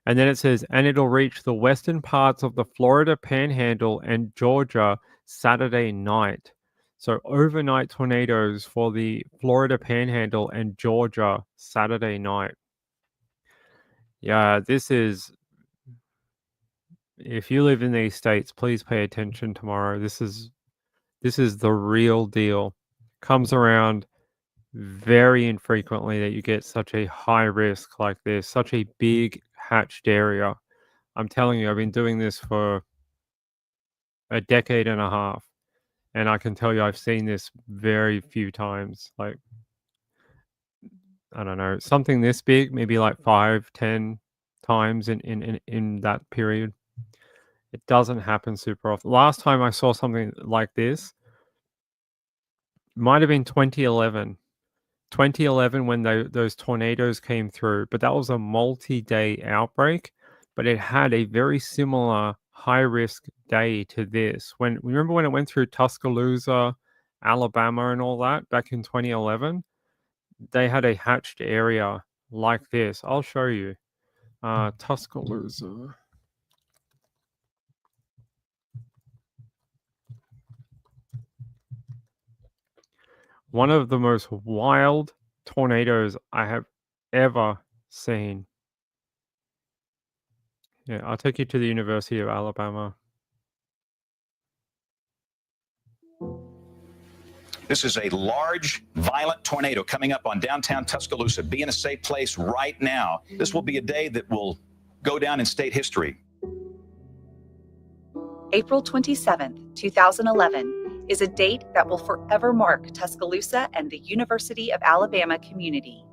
And then it says, and it'll reach the western parts of the Florida Panhandle and Georgia Saturday night. So overnight tornadoes for the Florida Panhandle and Georgia Saturday night. Yeah, this is, if you live in these states, please pay attention tomorrow. This is the real deal. Comes around very infrequently that you get such a high risk like this, such a big hatched area. I'm telling you, I've been doing this for a decade and a half, and I can tell you I've seen this very few times. Like, I don't know, something this big, maybe like 5-10 times in that period. It doesn't happen super often. Last time I saw something like this might have been 2011. 2011 when those tornadoes came through, but that was a multi-day outbreak, but it had a very similar high-risk day to this. Remember when it went through Tuscaloosa, Alabama and all that back in 2011? They had a hatched area like this. I'll show you. Tuscaloosa. One of the most wild tornadoes I have ever seen. Yeah, I'll take you to the University of Alabama. This is a large, violent tornado coming up on downtown Tuscaloosa. Be in a safe place right now. This will be a day that will go down in state history. April 27th, 2011 is a date that will forever mark Tuscaloosa and the University of Alabama community.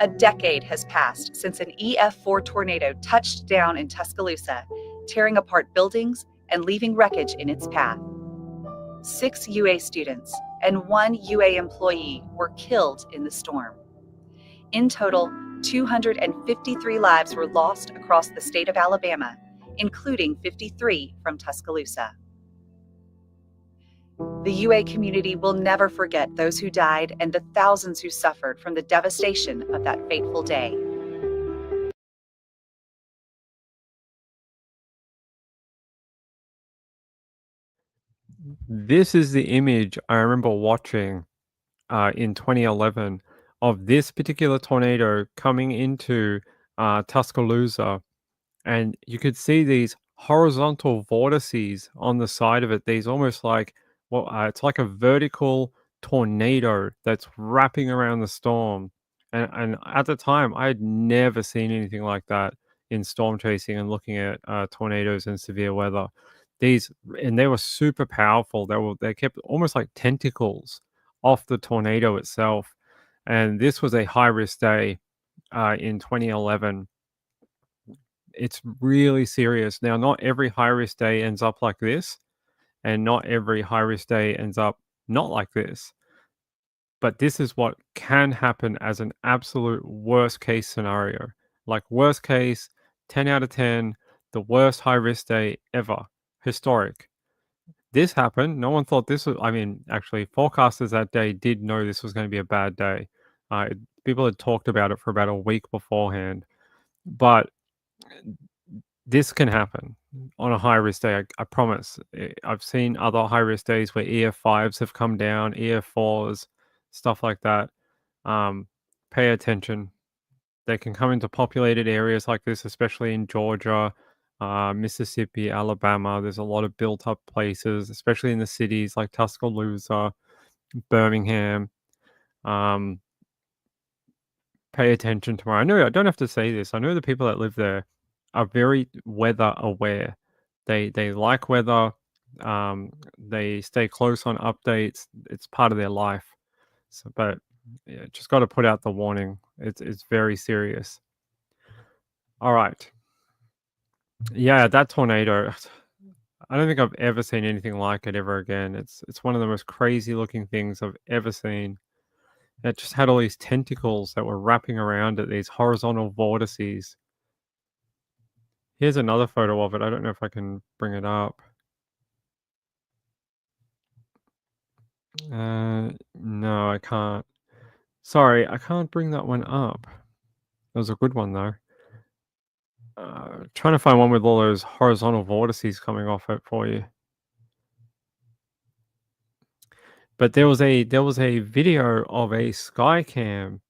A decade has passed since an EF4 tornado touched down in Tuscaloosa, tearing apart buildings and leaving wreckage in its path. 6 UA students and 1 UA employee were killed in the storm. In total, 253 lives were lost across the state of Alabama, including 53 from Tuscaloosa. The UA community will never forget those who died and the thousands who suffered from the devastation of that fateful day. This is the image I remember watching in 2011 of this particular tornado coming into Tuscaloosa, and you could see these horizontal vortices on the side of it. These almost like, it's like a vertical tornado that's wrapping around the storm. And at the time, I had never seen anything like that in storm chasing and looking at tornadoes and severe weather. And they were super powerful. They kept almost like tentacles off the tornado itself. And this was a high risk day in 2011. It's really serious. Now, not every high risk day ends up like this, and not every high risk day ends up not like this. But this is what can happen as an absolute worst case scenario. Like worst case, 10 out of 10, the worst high risk day ever. Historic. This happened. No one thought this was, actually, forecasters that day did know this was going to be a bad day. People had talked about it for about a week beforehand. But this can happen on a high risk day. I promise. I've seen other high risk days where EF5s have come down, EF4s, stuff like that. Pay attention. They can come into populated areas like this, especially in Georgia, Mississippi, Alabama. There's a lot of built up places, especially in the cities like Tuscaloosa, Birmingham. Pay attention tomorrow. I know I don't have to say this. I know the people that live there are very weather aware. They like weather. They stay close on updates. It's part of their life. So, but yeah, just got to put out the warning. It's very serious. All right. Yeah, that tornado. I don't think I've ever seen anything like it ever again. It's one of the most crazy looking things I've ever seen. It just had all these tentacles that were wrapping around it, these horizontal vortices. Here's another photo of it. I don't know if I can bring it up. No, I can't. Sorry, I can't bring that one up. That was a good one though. Trying to find one with all those horizontal vortices coming off it for you. But there was a video of a sky cam.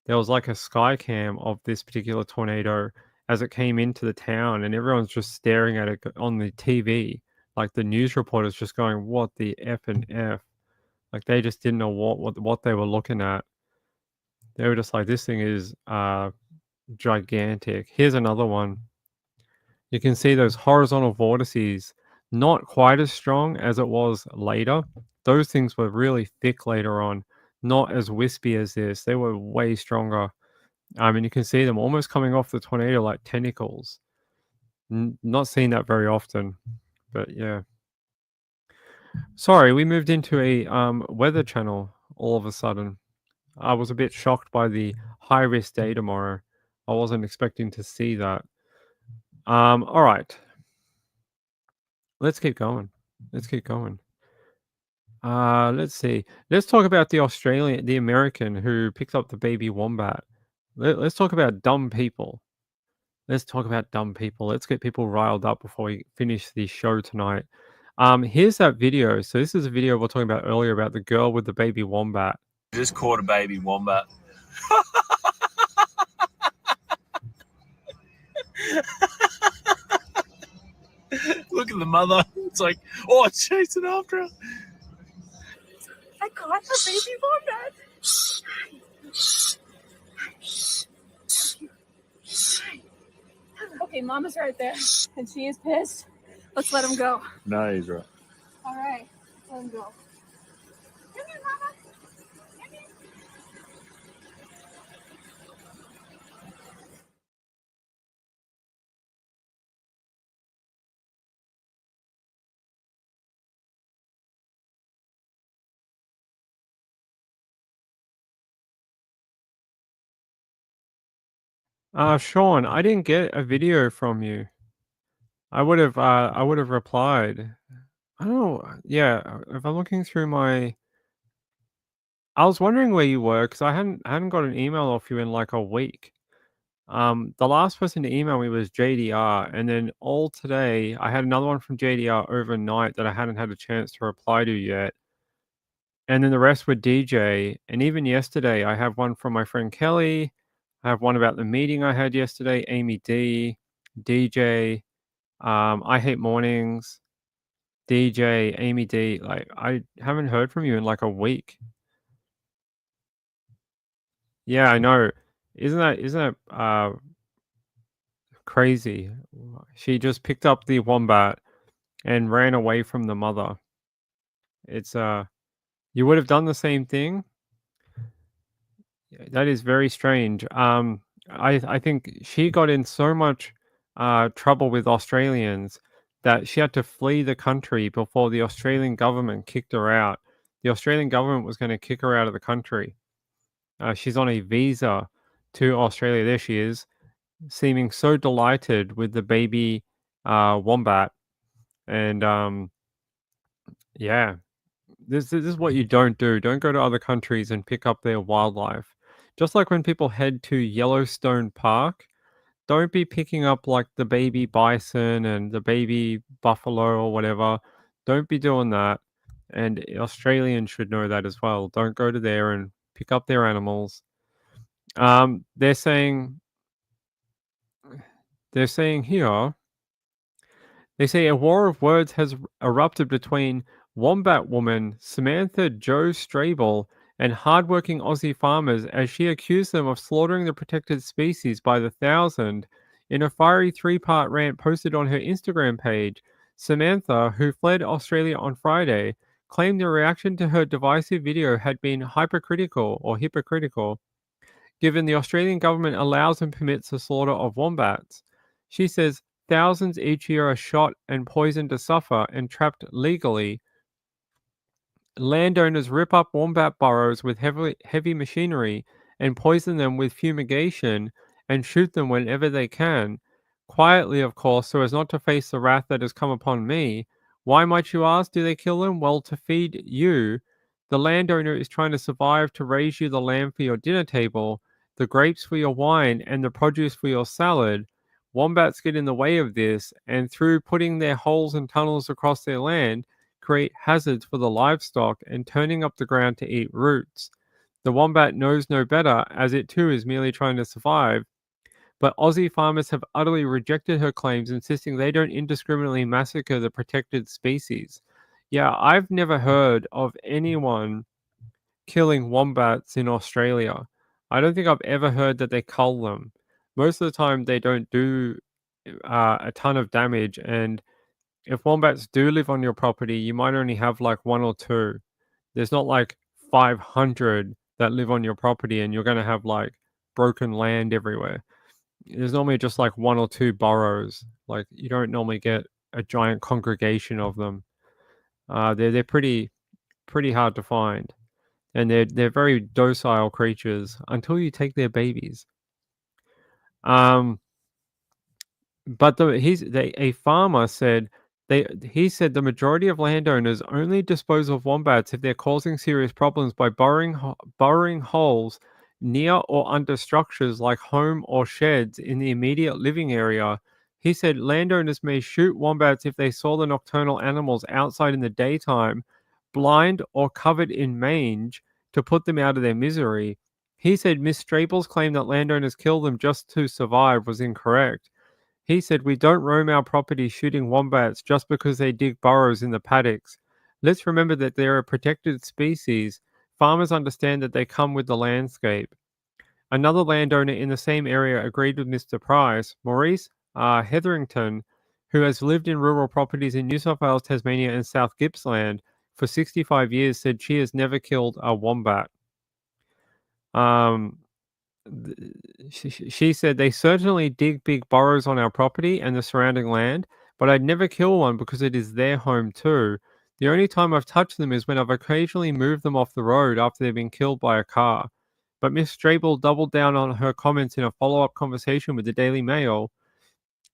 There was like a sky cam of this particular tornado as it came into the town, and everyone's just staring at it on the TV. Like the news reporters just going, "What the F and F?" Like they just didn't know what they were looking at. They were just like, "This thing is gigantic." Here's another one. You can see those horizontal vortices, not quite as strong as it was later. Those things were really thick later on, not as wispy as this. They were way stronger. I mean, you can see them almost coming off the tornado like tentacles. Not seeing that very often, but yeah. Sorry, we moved into a weather channel all of a sudden. I was a bit shocked by the high risk day tomorrow. I wasn't expecting to see that. All right. Let's keep going. Let's keep going. Let's see. Let's talk about the American who picked up the baby wombat. Let's talk about dumb people. Let's talk about dumb people. Let's get people riled up before we finish the show tonight. Here's that video. So this is a video we were talking about earlier about the girl with the baby wombat. Just caught a baby wombat. Look at the mother. It's like, oh, it's chasing after her. I caught the baby wombat. Okay, Mama's right there, and she is pissed. Let's let him go. No, he's right. All right, let him go. Come here, Mama. Come here. Sean, I didn't get a video from you. I would have replied. I don't know. Yeah, if I'm looking through my, I was wondering where you were because I hadn't got an email off you in like a week. The last person to email me was JDR, and then all today I had another one from JDR overnight that I hadn't had a chance to reply to yet. And then the rest were DJ, and even yesterday I have one from my friend Kelly. I have one about the meeting I had yesterday, Amy D, DJ, I Hate Mornings, DJ, Amy D. Like I haven't heard from you in like a week. Yeah, I know. Isn't that crazy? She just picked up the wombat and ran away from the mother. It's you would have done the same thing. That is very strange. I think she got in so much trouble with Australians that she had to flee the country before the Australian government kicked her out. The Australian government was going to kick her out of the country. She's on a visa to Australia. There she is, seeming so delighted with the baby wombat. And yeah, this is what you don't do. Don't go to other countries and pick up their wildlife. Just like when people head to Yellowstone Park, don't be picking up like the baby bison and the baby buffalo or whatever. Don't be doing that. And Australians should know that as well. Don't go to there and pick up their animals. They're saying here, they say a war of words has erupted between Wombat woman Samantha Jo Strable and hardworking Aussie farmers as she accused them of slaughtering the protected species by the thousand. In a fiery three-part rant posted on her Instagram page, Samantha, who fled Australia on Friday, claimed the reaction to her divisive video had been hypocritical, given the Australian government allows and permits the slaughter of wombats. She says thousands each year are shot and poisoned to suffer and trapped legally. Landowners rip up wombat burrows with heavy machinery and poison them with fumigation and shoot them whenever they can. Quietly, of course, so as not to face the wrath that has come upon me. Why, might you ask, do they kill them? Well, to feed you. The landowner is trying to survive to raise you the lamb for your dinner table, the grapes for your wine, and the produce for your salad. Wombats get in the way of this, and through putting their holes and tunnels across their land, create hazards for the livestock and turning up the ground to eat roots. The wombat knows no better, as it too is merely trying to survive. But Aussie farmers have utterly rejected her claims, insisting they don't indiscriminately massacre the protected species. Yeah, I've never heard of anyone killing wombats in Australia. I don't think I've ever heard that they cull them. Most of the time, they don't do a ton of damage, and if wombats do live on your property, you might only have like one or two. There's not like 500 that live on your property and you're going to have like broken land everywhere. There's normally just like one or two burrows. Like you don't normally get a giant congregation of them. They're pretty hard to find, and they're very docile creatures until you take their babies. But a farmer said he said the majority of landowners only dispose of wombats if they're causing serious problems by burrowing holes near or under structures like home or sheds in the immediate living area. He said landowners may shoot wombats if they saw the nocturnal animals outside in the daytime, blind or covered in mange, to put them out of their misery. He said Miss Strable's claim that landowners kill them just to survive was incorrect. He said, we don't roam our property shooting wombats just because they dig burrows in the paddocks. Let's remember that they're a protected species. Farmers understand that they come with the landscape. Another landowner in the same area agreed with Mr. Price, Maurice Hetherington, who has lived in rural properties in New South Wales, Tasmania, and South Gippsland for 65 years, said she has never killed a wombat. She said they certainly dig big burrows on our property and the surrounding land, but I'd never kill one because it is their home too. The only time I've touched them is when I've occasionally moved them off the road after they've been killed by a car. But Miss Strable doubled down on her comments in a follow-up conversation with the Daily Mail.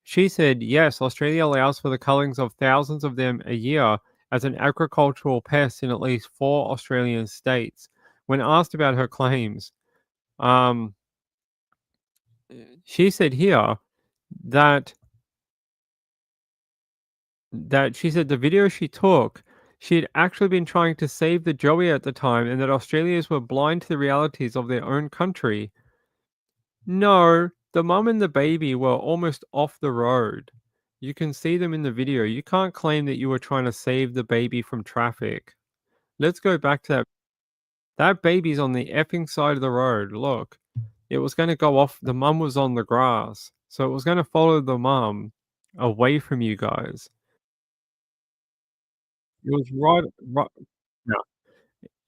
She said, yes, Australia allows for the cullings of thousands of them a year as an agricultural pest in at least 4 Australian states. When asked about her claims, she said here that she said the video she took, she had actually been trying to save the joey at the time, and that Australians were blind to the realities of their own country. No, the mum and the baby were almost off the road. You can see them in the video. You can't claim that you were trying to save the baby from traffic. Let's go back to that. That baby's on the effing side of the road. Look. It was going to go off. The mum was on the grass, so it was going to follow the mum away from you guys. It was right. No,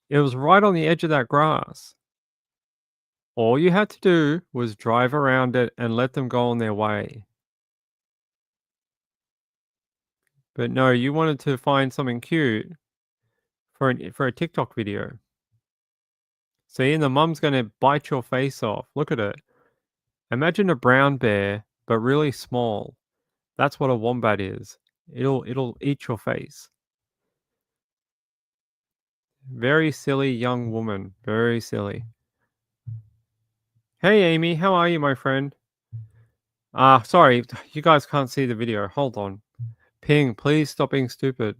it was right on the edge of that grass. All you had to do was drive around it and let them go on their way. But no, you wanted to find something cute for a TikTok video. See, and the mum's going to bite your face off. Look at it. Imagine a brown bear, but really small. That's what a wombat is. It'll eat your face. Very silly young woman. Very silly. Hey, Amy. How are you, my friend? Sorry. You guys can't see the video. Hold on. Ping, please stop being stupid.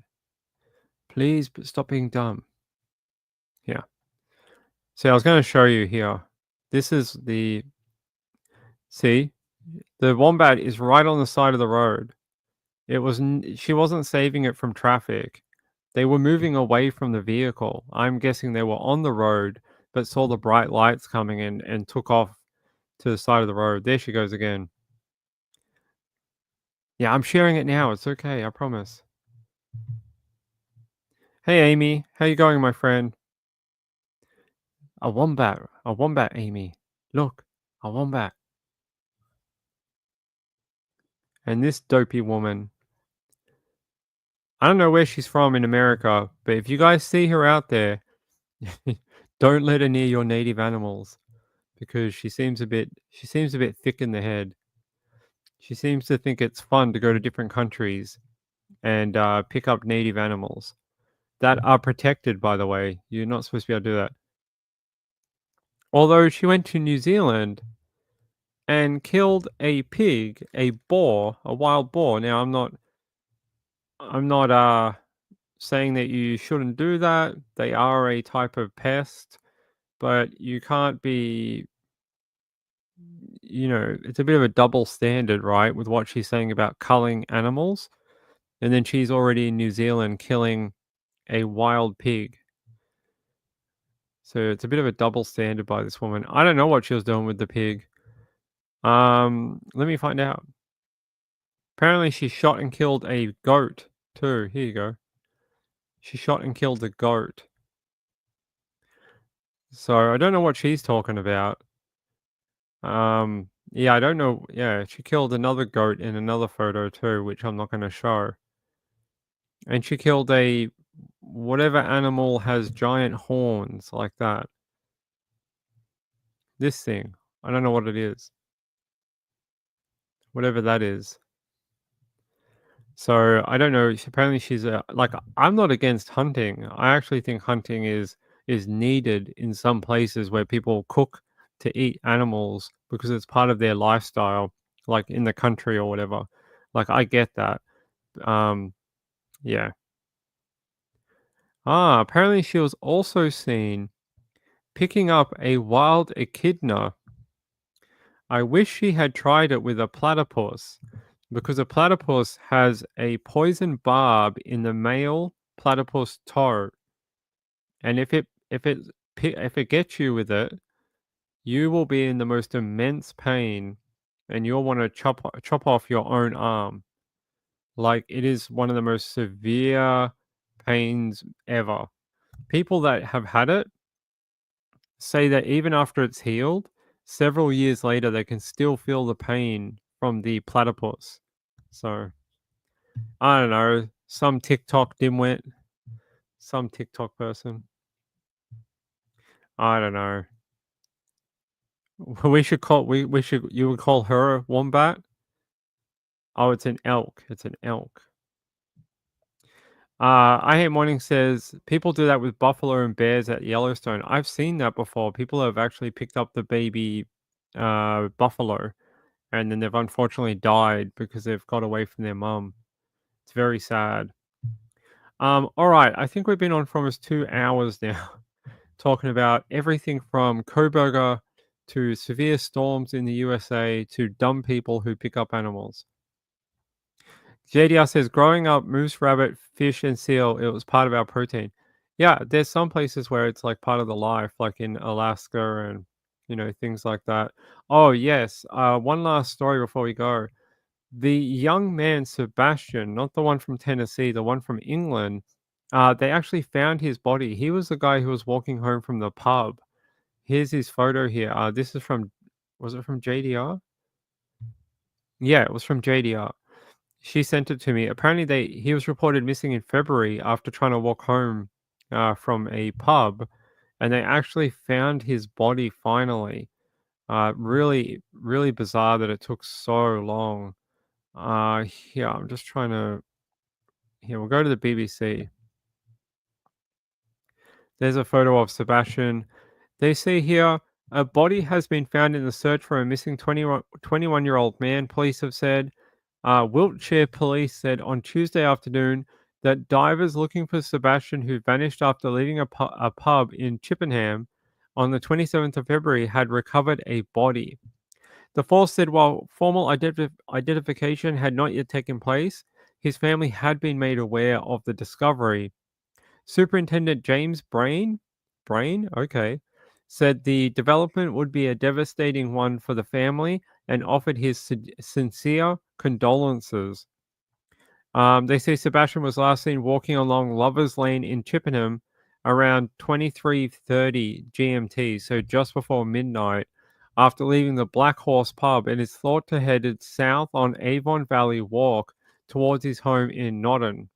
Please stop being dumb. Yeah. See, I was going to show you here. This is the... See? The wombat is right on the side of the road. She wasn't saving it from traffic. They were moving away from the vehicle. I'm guessing they were on the road, but saw the bright lights coming in and took off to the side of the road. There she goes again. Yeah, I'm sharing it now. It's okay, I promise. Hey, Amy. How you going, my friend? A wombat, Amy. Look, a wombat. And this dopey woman. I don't know where she's from in America, but if you guys see her out there, don't let her near your native animals, because she seems a bit thick in the head. She seems to think it's fun to go to different countries and pick up native animals that are protected, by the way. You're not supposed to be able to do that. Although she went to New Zealand and killed a pig, a boar, a wild boar. Now, I'm not saying that you shouldn't do that. They are a type of pest, but you can't be, it's a bit of a double standard, right? With what she's saying about culling animals. And then she's already in New Zealand killing a wild pig. So it's a bit of a double standard by this woman. I don't know what she was doing with the pig. Let me find out. Apparently she shot and killed a goat too. Here you go. She shot and killed a goat. So I don't know what she's talking about. Yeah, I don't know. Yeah, she killed another goat in another photo too, which I'm not going to show. And she killed a whatever animal has giant horns like that. This thing. I don't know what it is. Whatever that is. So I don't know. Apparently she's like, I'm not against hunting. I actually think hunting is needed in some places where people cook to eat animals because it's part of their lifestyle, like in the country or whatever. Like I get that. Yeah. Apparently she was also seen picking up a wild echidna. I wish she had tried it with a platypus, because a platypus has a poison barb in the male platypus toe, and if it gets you with it, you will be in the most immense pain, and you'll want to chop off your own arm. Like, it is one of the most severe pains ever. People that have had it say that even after it's healed, several years later, they can still feel the pain from the platypus. So, I don't know, some TikTok dimwit, some TikTok person. I don't know. We should you would call her a wombat? Oh, it's an elk. It's an elk. I Hate Morning says people do that with buffalo and bears at Yellowstone. I've seen that before. People have actually picked up the baby buffalo, and then they've unfortunately died because they've got away from their mum. It's very sad. All right, I think we've been on for almost 2 hours now, talking about everything from Kohberger to severe storms in the USA to dumb people who pick up animals. JDR says, growing up, moose, rabbit, fish, and seal, it was part of our protein. Yeah, there's some places where it's like part of the life, like in Alaska and, things like that. Oh, yes. One last story before we go. The young man, Sebastian, not the one from Tennessee, the one from England, they actually found his body. He was the guy who was walking home from the pub. Here's his photo here. This is was it from JDR? Yeah, it was from JDR. She sent it to me. Apparently, he was reported missing in February after trying to walk home from a pub, and they actually found his body finally. Really, really bizarre that it took so long. Here, I'm just trying to... Here, we'll go to the BBC. There's a photo of Sebastian. They say here, a body has been found in the search for a missing 21-year-old man, police have said. Wiltshire police said on Tuesday afternoon that divers looking for Sebastian, who vanished after leaving a pub in Chippenham, on the 27th of February had recovered a body. The force said while formal identification had not yet taken place, his family had been made aware of the discovery. Superintendent James Brain, okay, said the development would be a devastating one for the family and offered his sincere condolences. They say Sebastian was last seen walking along Lovers Lane in Chippenham around 23:30 GMT, so just before midnight, after leaving the Black Horse pub, and is thought to headed south on Avon Valley Walk towards his home in Notton.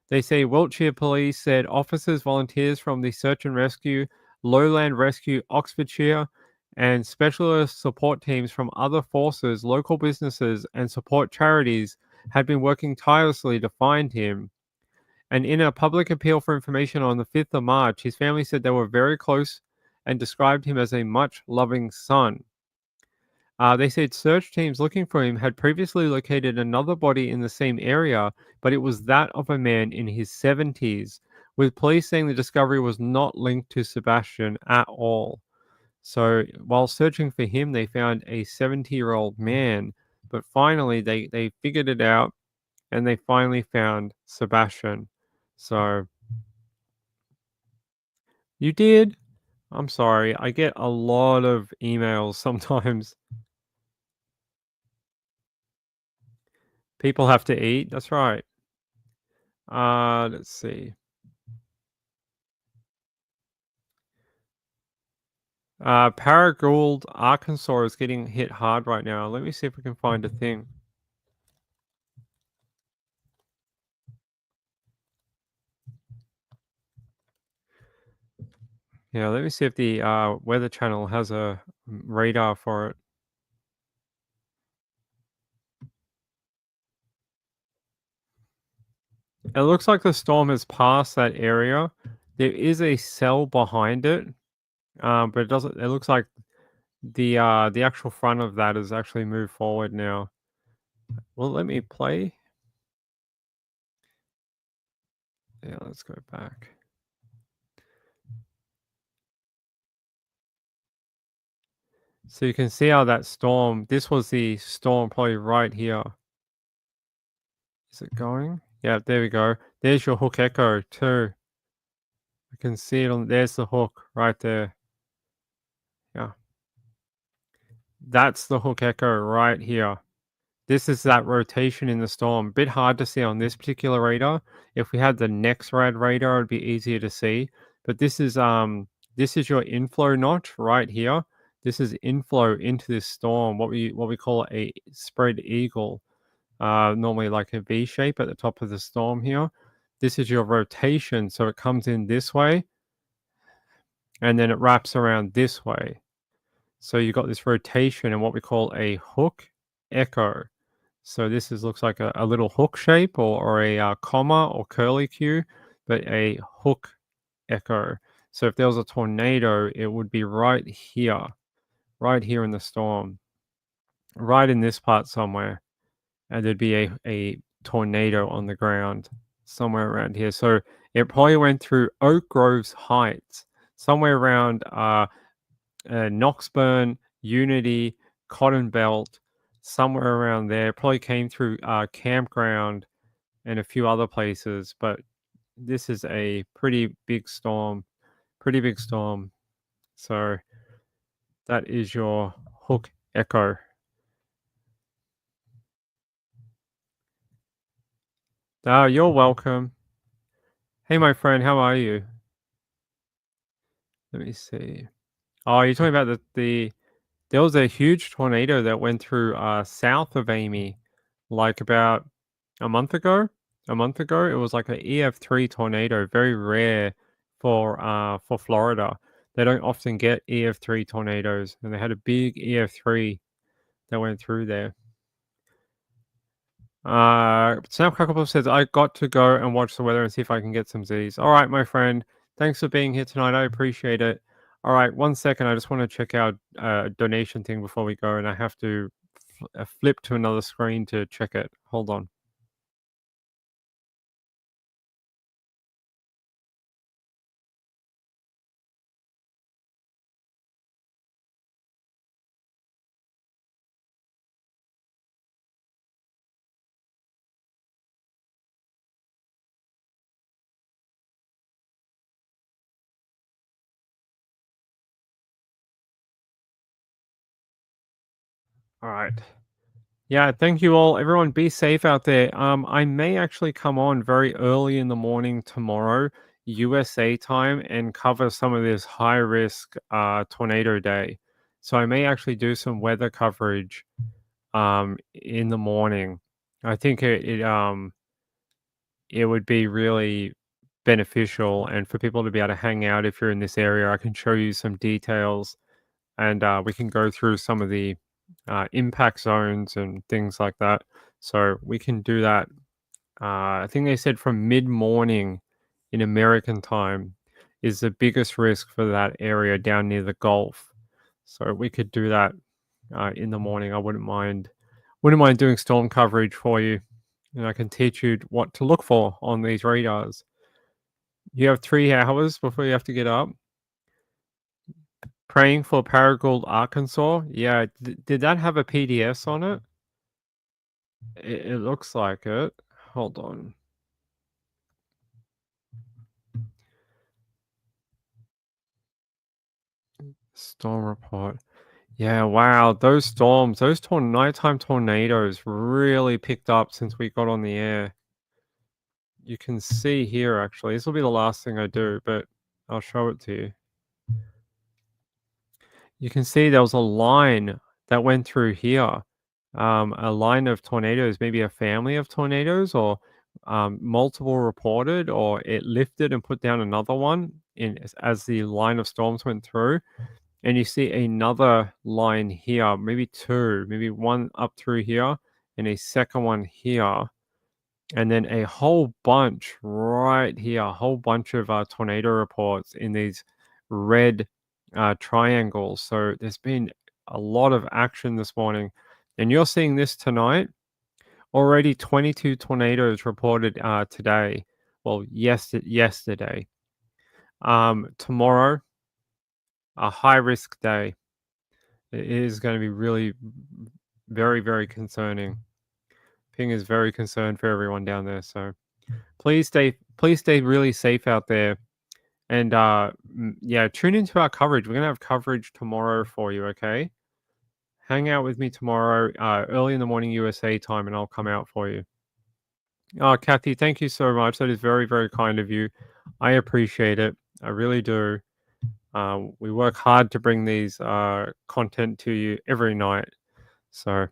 They say Wiltshire Police said officers, volunteers from the Search and Rescue, Lowland Rescue Oxfordshire, and specialist support teams from other forces, local businesses, and support charities had been working tirelessly to find him. And in a public appeal for information on the 5th of March, his family said they were very close and described him as a much loving son. They said search teams looking for him had previously located another body in the same area, but it was that of a man in his 70s, with police saying the discovery was not linked to Sebastian at all. So while searching for him, they found a 70-year-old man, but finally they figured it out and they finally found Sebastian. So you did? I'm sorry. I get a lot of emails sometimes. People have to eat. That's right. Let's see. Paragould, Arkansas is getting hit hard right now. Let me see if we can find a thing. Yeah, let me see if the Weather Channel has a radar for it. It looks like the storm has passed that area. There is a cell behind it, but it doesn't. It looks like the actual front of that has actually moved forward now. Well, let me play. Yeah, let's go back. So you can see how that storm. This was the storm probably right here. Is it going? Yeah, there we go. There's your hook echo too. I can see it on. There's the hook right there. Yeah. That's the hook echo right here. This is that rotation in the storm. Bit hard to see on this particular radar. If we had the NexRad radar, it'd be easier to see. But this is your inflow notch right here. This is inflow into this storm. What we call a spread eagle. Normally like a V shape at the top of the storm here. This is your rotation, so it comes in this way, and then it wraps around this way. So you've got this rotation and what we call a hook echo. So this looks like a little hook shape or a comma or curly Q, but a hook echo. So if there was a tornado, it would be right here in the storm, right in this part somewhere. And there'd be a tornado on the ground somewhere around here. So it probably went through Oak Grove's Heights, somewhere around Knoxburn, Unity, Cotton Belt, somewhere around there. Probably came through Campground and a few other places, but this is a pretty big storm. So that is your hook echo. Oh, you're welcome. Hey, my friend, how are you? Let me see. Oh, you're talking about there was a huge tornado that went through south of Amy, like about a month ago. It was like an EF3 tornado, very rare for Florida. They don't often get EF3 tornadoes, and they had a big EF3 that went through there. Snap Crackle says, I got to go and watch the weather and see if I can get some Z's. All right, my friend. Thanks for being here tonight. I appreciate it. All right, 1 second. I just want to check out donation thing before we go, and I have to flip to another screen to check it. Hold on. All right. Yeah, thank you all. Everyone be safe out there. I may actually come on very early in the morning tomorrow, USA time, and cover some of this high risk tornado day. So I may actually do some weather coverage in the morning. I think it would be really beneficial and for people to be able to hang out if you're in this area. I can show you some details and we can go through some of the impact zones and things like that. So we can do that. I think they said from mid morning in American time is the biggest risk for that area down near the Gulf. So we could do that in the morning. I wouldn't mind. Wouldn't mind doing storm coverage for you, and I can teach you what to look for on these radars. You have 3 hours before you have to get up. Praying for Paragould, Arkansas. Yeah, did that have a PDS on it? It looks like it. Hold on. Storm report. Yeah, wow. Those storms, those nighttime tornadoes really picked up since we got on the air. You can see here, actually. This will be the last thing I do, but I'll show it to you. You can see there was a line that went through here. A line of tornadoes, maybe a family of tornadoes, or multiple reported, or it lifted and put down another one as the line of storms went through. And you see another line here, maybe 2, maybe one up through here, and a second one here. And then a whole bunch right here, a whole bunch of tornado reports in these red triangles. So there's been a lot of action this morning. And you're seeing this tonight. Already 22 tornadoes reported today. Well, yesterday. Tomorrow, a high-risk day. It is going to be really very, very concerning. Ping is very concerned for everyone down there. So please stay really safe out there. And yeah, tune into our coverage. We're going to have coverage tomorrow for you, okay? Hang out with me tomorrow, early in the morning USA time, and I'll come out for you. Oh, Kathy, thank you so much. That is very, very kind of you. I appreciate it. I really do. We work hard to bring these content to you every night. So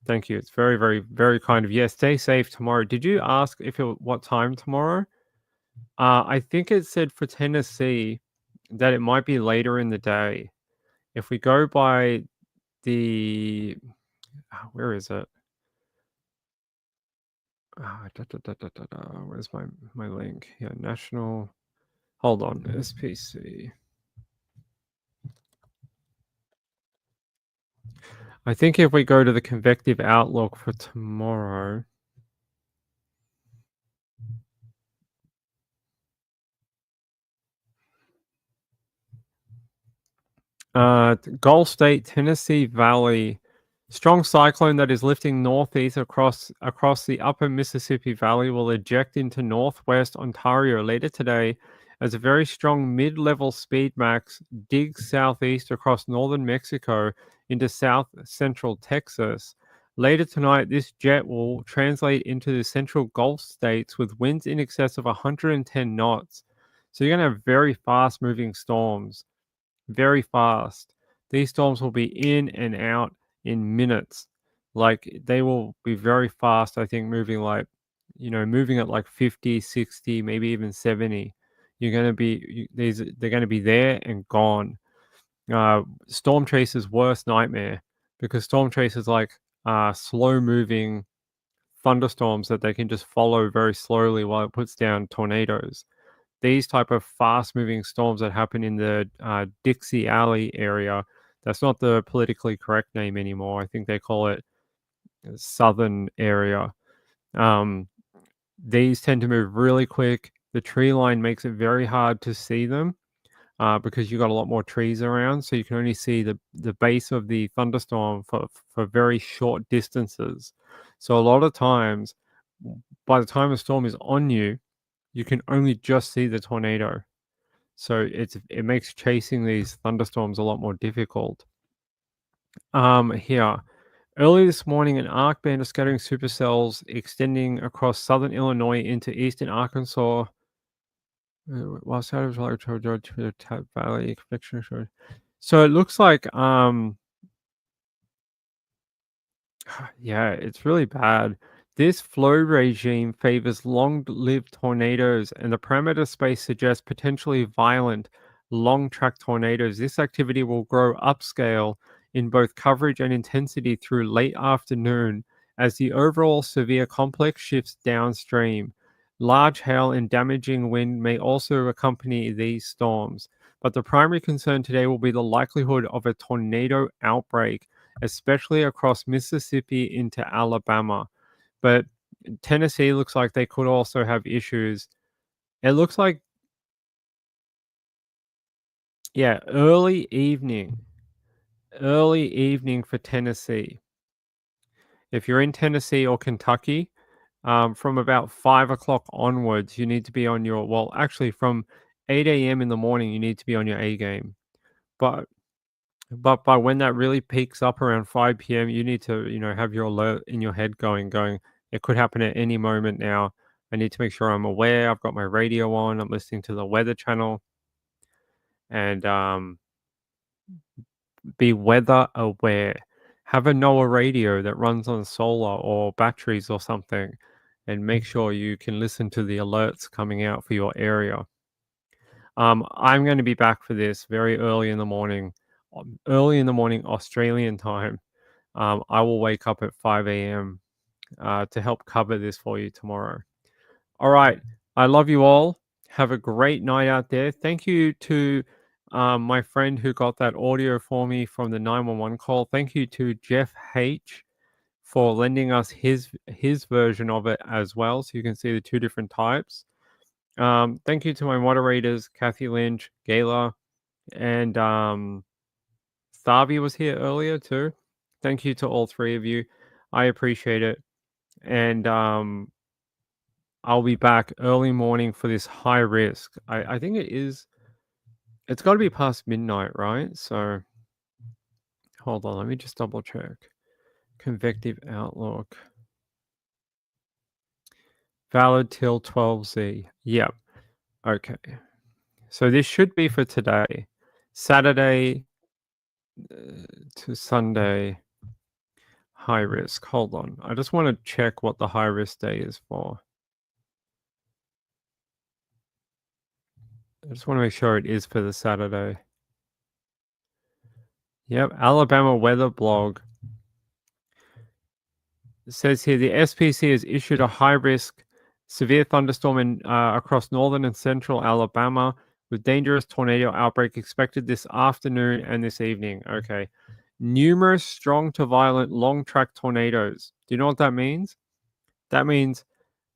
thank you. It's very, very, very kind of you. Yeah, stay safe tomorrow. Did you ask what time tomorrow? I think it said for Tennessee that it might be later in the day. If we go by the, where is it? Where's my link? Yeah, national. Hold on, SPC. I think if we go to the convective outlook for tomorrow. Gulf State, Tennessee Valley, strong cyclone that is lifting northeast across the upper Mississippi Valley will eject into northwest Ontario later today as a very strong mid-level speed max digs southeast across northern Mexico into south central Texas. Later tonight, this jet will translate into the central Gulf states with winds in excess of 110 knots. So you're going to have very fast moving storms. Very fast. These storms will be in and out in minutes. Like they will be very fast, I think, moving moving at like 50, 60, maybe even 70. They're going to be there and gone. Storm Chaser's worst nightmare, because Storm Chaser's like slow moving thunderstorms that they can just follow very slowly while it puts down tornadoes. These type of fast moving storms that happen in the Dixie Alley area, that's not the politically correct name anymore. I think they call it Southern area. These tend to move really quick. The tree line makes it very hard to see them because you've got a lot more trees around. So you can only see the base of the thunderstorm for very short distances. So a lot of times, by the time a storm is on you, you can only just see the tornado. So it makes chasing these thunderstorms a lot more difficult. Here. Early this morning, an arc band of scattering supercells extending across southern Illinois into eastern Arkansas. While shadows like to the Tap Valley convection showed. So it looks like yeah, it's really bad. This flow regime favors long-lived tornadoes, and the parameter space suggests potentially violent, long-track tornadoes. This activity will grow upscale in both coverage and intensity through late afternoon as the overall severe complex shifts downstream. Large hail and damaging wind may also accompany these storms, but the primary concern today will be the likelihood of a tornado outbreak, especially across Mississippi into Alabama. But Tennessee looks like they could also have issues. It looks like, yeah, early evening for Tennessee. If you're in Tennessee or Kentucky, from about 5 o'clock onwards, you need to be on your, well, actually from 8 a.m. in the morning, you need to be on your A game. But by when that really peaks up around 5 p.m., you need to, have your alert in your head going, it could happen at any moment now. I need to make sure I'm aware. I've got my radio on. I'm listening to the weather channel and be weather aware. Have a NOAA radio that runs on solar or batteries or something and make sure you can listen to the alerts coming out for your area. I'm going to be back for this very early in the morning Australian time. I will wake up at 5 a.m. To help cover this for you tomorrow. All right. I love you all. Have a great night out there. Thank you to my friend who got that audio for me from the 911 call. Thank you to Jeff H for lending us his version of it as well, so you can see the two different types. Thank you to my moderators, Kathy Lynch, Gayla, and Thavi was here earlier too. Thank you to all three of you. I appreciate it. And I'll be back early morning for this high risk. I think it's got to be past midnight, right? So hold on, let me just double check. Convective outlook. Valid till 12Z. Yep. Okay. So this should be for today. Saturday to Sunday. High risk. Hold on. I just want to check what the high risk day is for. I just want to make sure it is for the Saturday. Yep, Alabama weather blog. It says here the SPC has issued a high-risk severe thunderstorm across northern and central Alabama with dangerous tornado outbreak expected this afternoon and this evening. Okay. Numerous strong to violent long-track tornadoes. Do you know what that means? That means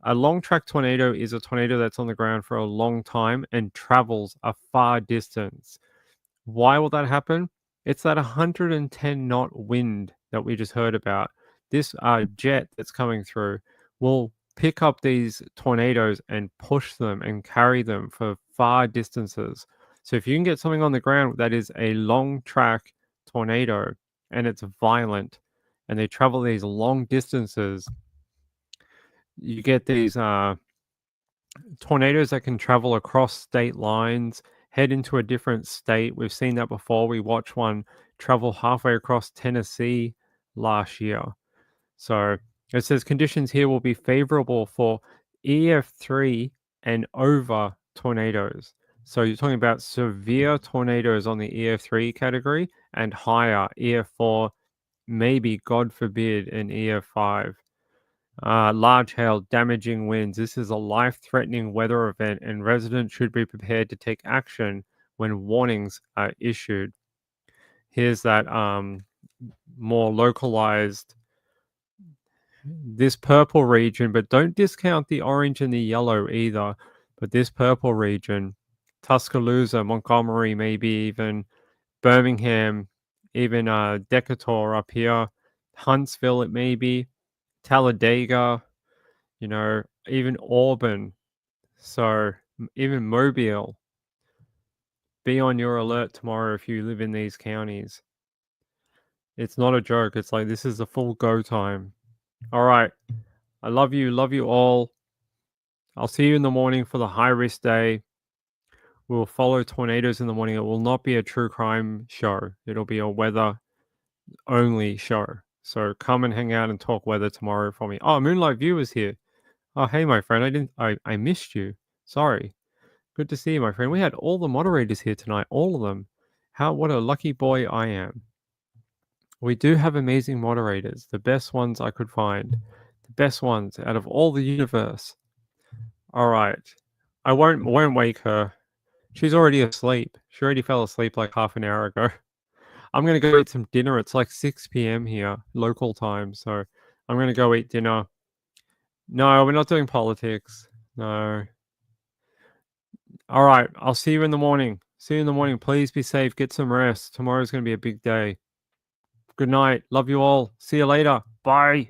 a long-track tornado is a tornado that's on the ground for a long time and travels a far distance. Why will that happen? It's that 110 knot wind that we just heard about. This jet that's coming through will pick up these tornadoes and push them and carry them for far distances. So if you can get something on the ground that is a long track tornado and it's violent and they travel these long distances, you get these tornadoes that can travel across state lines, head into a different state. We've seen that before. We watched one travel halfway across Tennessee last year. So it says conditions here will be favorable for EF3 and over tornadoes. So you're talking about severe tornadoes on the EF3 category and higher EF4, maybe, God forbid, an EF5. Large hail, damaging winds. This is a life-threatening weather event, and residents should be prepared to take action when warnings are issued. Here's that more localized, this purple region, but don't discount the orange and the yellow either. But this purple region, Tuscaloosa, Montgomery, maybe even Birmingham, even Decatur up here, Huntsville, it may be, Talladega, even Auburn. So even Mobile. Be on your alert tomorrow if you live in these counties. It's not a joke. It's like this is the full go time. All right. I love you all. I'll see you in the morning for the high risk day. We'll follow tornadoes in the morning. It will not be a true crime show. It'll be a weather only show. So come and hang out and talk weather tomorrow for me. Oh, Moonlight View is here. Oh, hey, my friend. I missed you. Sorry. Good to see you, my friend. We had all the moderators here tonight. All of them. What a lucky boy I am. We do have amazing moderators. The best ones I could find. The best ones out of all the universe. All right. I won't wake her. She's already asleep. She already fell asleep like half an hour ago. I'm going to go eat some dinner. It's like 6 p.m. here, local time. So I'm going to go eat dinner. No, we're not doing politics. No. All right. I'll see you in the morning. See you in the morning. Please be safe. Get some rest. Tomorrow's going to be a big day. Good night. Love you all. See you later. Bye.